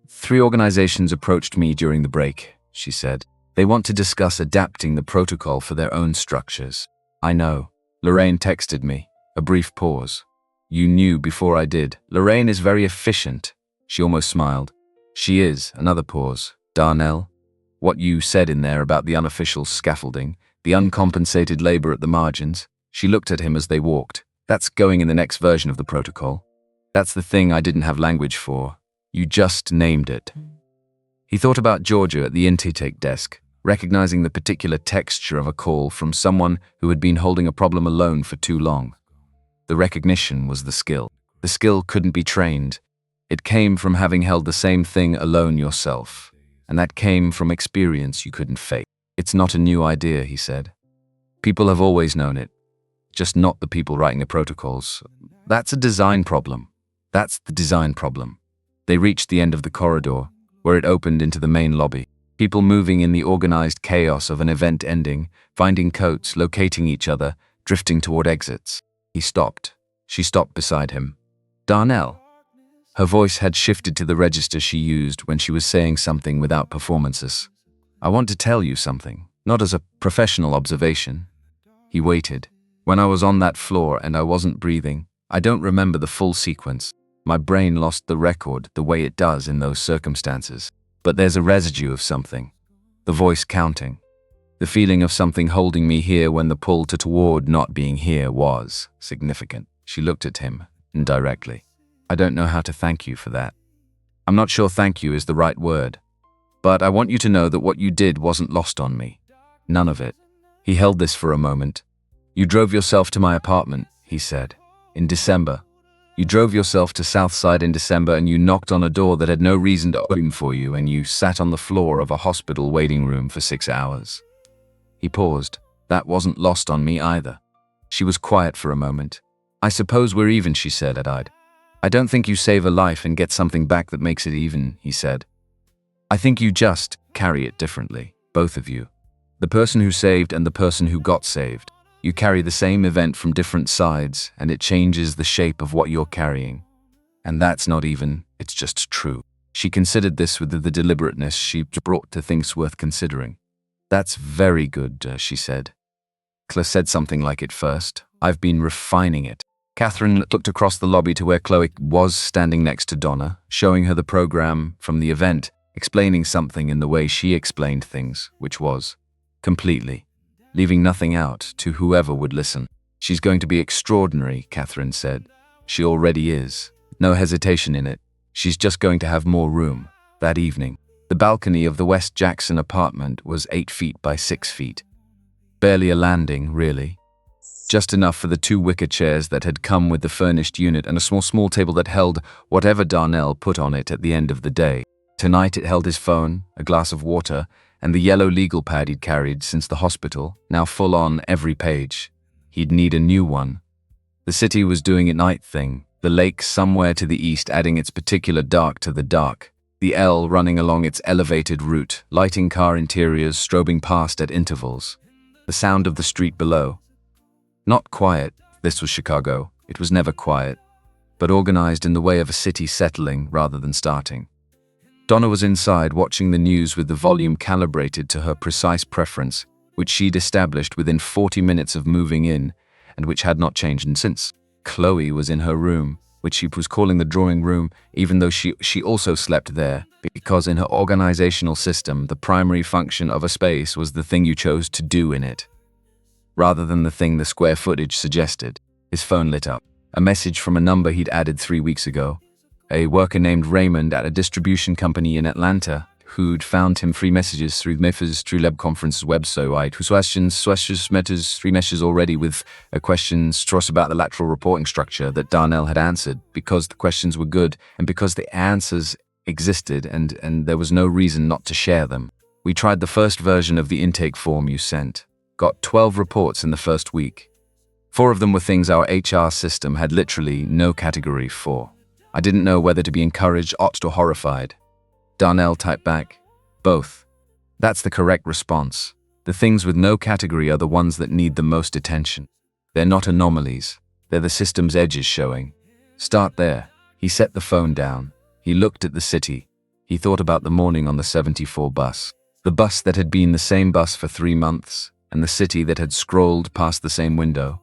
3 organizations approached me during the break, she said. They want to discuss adapting the protocol for their own structures. I know. Lorraine texted me. A brief pause. You knew before I did. Lorraine is very efficient. She almost smiled. She is. Another pause. Darnell? What you said in there about the unofficial scaffolding, the uncompensated labor at the margins. She looked at him as they walked. That's going in the next version of the protocol. That's the thing I didn't have language for. You just named it. He thought about Georgia at the intake desk, recognizing the particular texture of a call from someone who had been holding a problem alone for too long. The recognition was the skill. The skill couldn't be trained. It came from having held the same thing alone yourself, and that came from experience you couldn't fake. It's not a new idea, he said. People have always known it, just not the people writing the protocols. That's a design problem. That's the design problem. They reached the end of the corridor, where it opened into the main lobby. People moving in the organized chaos of an event ending, finding coats, locating each other, drifting toward exits. He stopped. She stopped beside him. Darnell. Her voice had shifted to the register she used when she was saying something without performances. I want to tell you something, not as a professional observation. He waited. When I was on that floor and I wasn't breathing, I don't remember the full sequence. My brain lost the record the way it does in those circumstances. But there's a residue of something. The voice counting. The feeling of something holding me here when the pull toward not being here was significant. She looked at him indirectly. I don't know how to thank you for that. I'm not sure thank you is the right word. But I want you to know that what you did wasn't lost on me. None of it. He held this for a moment. You drove yourself to my apartment, he said. In December. You drove yourself to Southside in December and you knocked on a door that had no reason to open for you and you sat on the floor of a hospital waiting room for 6 hours. He paused. That wasn't lost on me either. She was quiet for a moment. I suppose we're even, she said, I don't think you save a life and get something back that makes it even, he said. I think you just carry it differently, both of you. The person who saved and the person who got saved. You carry the same event from different sides, and it changes the shape of what you're carrying. And that's not even, it's just true. She considered this with the deliberateness she brought to things worth considering. That's very good, she said. Claire said something like it first. I've been refining it. Catherine looked across the lobby to where Chloe was standing next to Donna, showing her the program from the event, explaining something in the way she explained things, which was completely, leaving nothing out to whoever would listen. She's going to be extraordinary, Catherine said. She already is. No hesitation in it. She's just going to have more room. That evening, the balcony of the West Jackson apartment was 8 feet by 6 feet. Barely a landing, really. Just enough for the 2 wicker chairs that had come with the furnished unit and a small table that held whatever Darnell put on it at the end of the day. Tonight it held his phone, a glass of water, and the yellow legal pad he'd carried since the hospital, now full on every page. He'd need a new one. The city was doing its night thing, the lake somewhere to the east adding its particular dark to the dark, the L running along its elevated route, lighting car interiors strobing past at intervals. The sound of the street below. Not quiet, this was Chicago, it was never quiet, but organized in the way of a city settling rather than starting. Donna was inside watching the news with the volume calibrated to her precise preference, which she'd established within 40 minutes of moving in, and which had not changed since. Chloe was in her room, which she was calling the drawing room, even though she also slept there, because in her organizational system, the primary function of a space was the thing you chose to do in it, rather than the thing the square footage suggested. His phone lit up. A message from a number he'd added 3 weeks ago. A worker named Raymond at a distribution company in Atlanta who'd found him 3 messages through Memphis through Leb Conference's website, whose questions matters 3 messages already with a questions trust about the lateral reporting structure that Darnell had answered because the questions were good and because the answers existed and there was no reason not to share them. We tried the first version of the intake form you sent. Got 12 reports in the first week. 4 of them were things our HR system had literally no category for. I didn't know whether to be encouraged, outraged, or horrified. Darnell typed back, both. That's the correct response. The things with no category are the ones that need the most attention. They're not anomalies. They're the system's edges showing. Start there. He set the phone down. He looked at the city. He thought about the morning on the 74 bus. The bus that had been the same bus for 3 months, and the city that had scrolled past the same window.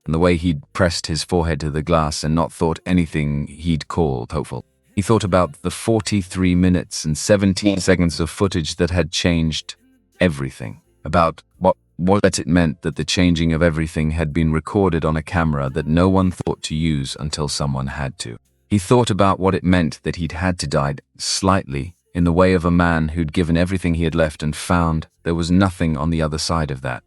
And the way he'd pressed his forehead to the glass and not thought anything he'd called hopeful. He thought about the 43 minutes and 17 seconds of footage that had changed everything. About what it meant that the changing of everything had been recorded on a camera that no one thought to use until someone had to. He thought about what it meant that he'd had to die slightly in the way of a man who'd given everything he had left and found there was nothing on the other side of that.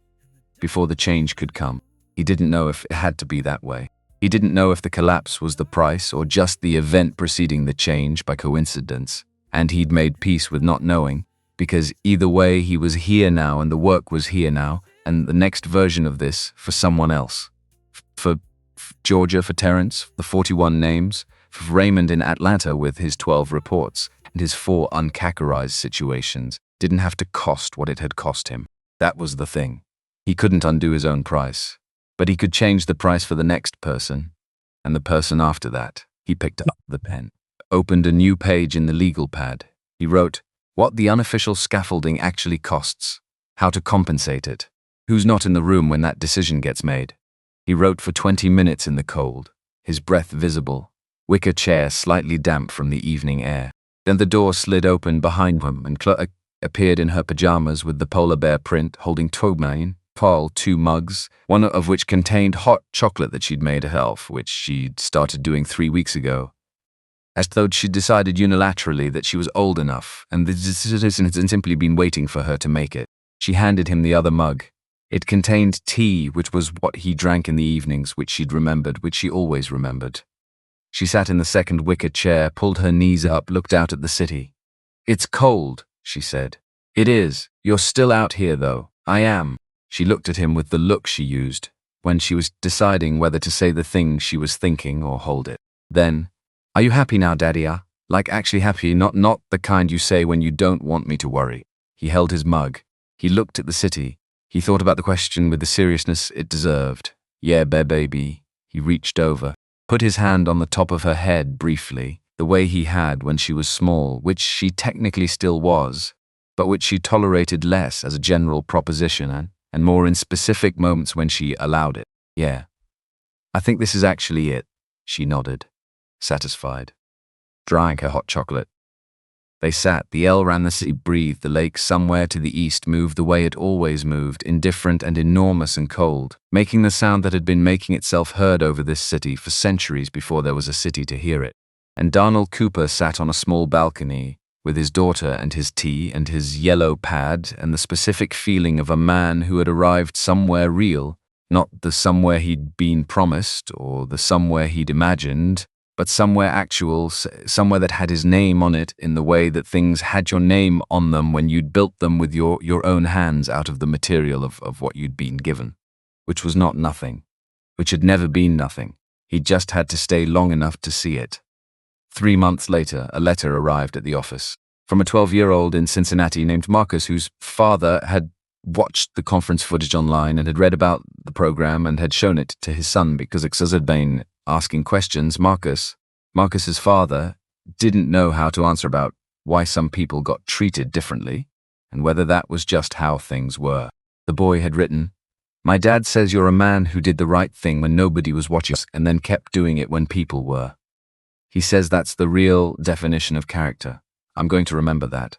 Before the change could come, he didn't know if it had to be that way. He didn't know if the collapse was the price or just the event preceding the change by coincidence, and he'd made peace with not knowing, because either way he was here now and the work was here now, and the next version of this for someone else. For Georgia, for Terrence, the 41 names, for Raymond in Atlanta with his 12 reports, and his 4 uncategorized situations didn't have to cost what it had cost him. That was the thing. He couldn't undo his own price, but he could change the price for the next person, and the person after that. He picked up the pen, opened a new page in the legal pad. He wrote what the unofficial scaffolding actually costs, how to compensate it, who's not in the room when that decision gets made. He wrote for 20 minutes in the cold, his breath visible, wicker chair slightly damp from the evening air. Then the door slid open behind him and Chloe appeared in her pajamas with the polar bear print, holding Paul 2 mugs, one of which contained hot chocolate that she'd made herself, which she'd started doing 3 weeks ago. As though she'd decided unilaterally that she was old enough, and the decision had simply been waiting for her to make it. She handed him the other mug. It contained tea, which was what he drank in the evenings, which she'd remembered, which she always remembered. She sat in the second wicker chair, pulled her knees up, looked out at the city. "It's cold," she said. "It is. You're still out here, though." "I am." She looked at him with the look she used when she was deciding whether to say the thing she was thinking or hold it. Then, "Are you happy now, Daddy? Like actually happy, not the kind you say when you don't want me to worry." He held his mug. He looked at the city. He thought about the question with the seriousness it deserved. "Yeah, baby." He reached over, put his hand on the top of her head briefly, the way he had when she was small, which she technically still was, but which she tolerated less as a general proposition and more in specific moments when she allowed it. "Yeah. I think this is actually it." She nodded, satisfied. Drank her hot chocolate. They sat. The L ran the city, breathed. The lake somewhere to the east moved the way it always moved, indifferent and enormous and cold, making the sound that had been making itself heard over this city for centuries before there was a city to hear it. And Darnell Cooper sat on a small balcony with his daughter and his tea and his yellow pad and the specific feeling of a man who had arrived somewhere real, not the somewhere he'd been promised or the somewhere he'd imagined, but somewhere actual, somewhere that had his name on it in the way that things had your name on them when you'd built them with your own hands out of the material of what you'd been given, which was not nothing, which had never been nothing. He'd just had to stay long enough to see it. 3 months later, a letter arrived at the office from a 12-year-old in Cincinnati named Marcus, whose father had watched the conference footage online and had read about the program and had shown it to his son because Xuz had been asking questions. Marcus's father didn't know how to answer about why some people got treated differently and whether that was just how things were. The boy had written, "My dad says you're a man who did the right thing when nobody was watching and then kept doing it when people were. He says that's the real definition of character. I'm going to remember that."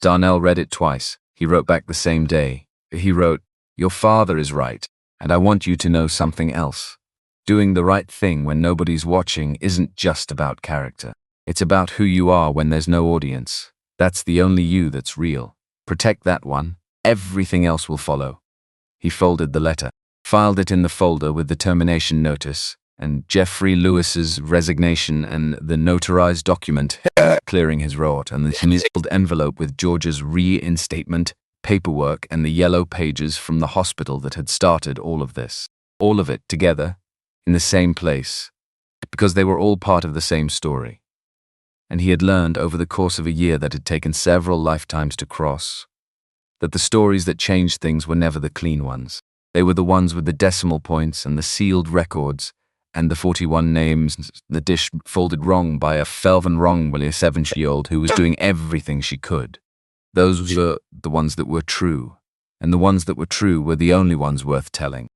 Darnell read it twice. He wrote back the same day. He wrote, "Your father is right, and I want you to know something else. Doing the right thing when nobody's watching isn't just about character. It's about who you are when there's no audience. That's the only you that's real. Protect that one. Everything else will follow." He folded the letter, filed it in the folder with the termination notice, and Jeffrey Lewis's resignation and the notarized document clearing his route, and the sealed envelope with George's reinstatement paperwork and the yellow pages from the hospital that had started all of this. All of it together, in the same place, because they were all part of the same story. And he had learned over the course of a year that had taken several lifetimes to cross, that the stories that changed things were never the clean ones. They were the ones with the decimal points and the sealed records and the 41 names, the dish folded wrong by a felven wrong will a 7-year-old who was doing everything she could. Those were the ones that were true, and the ones that were true were the only ones worth telling.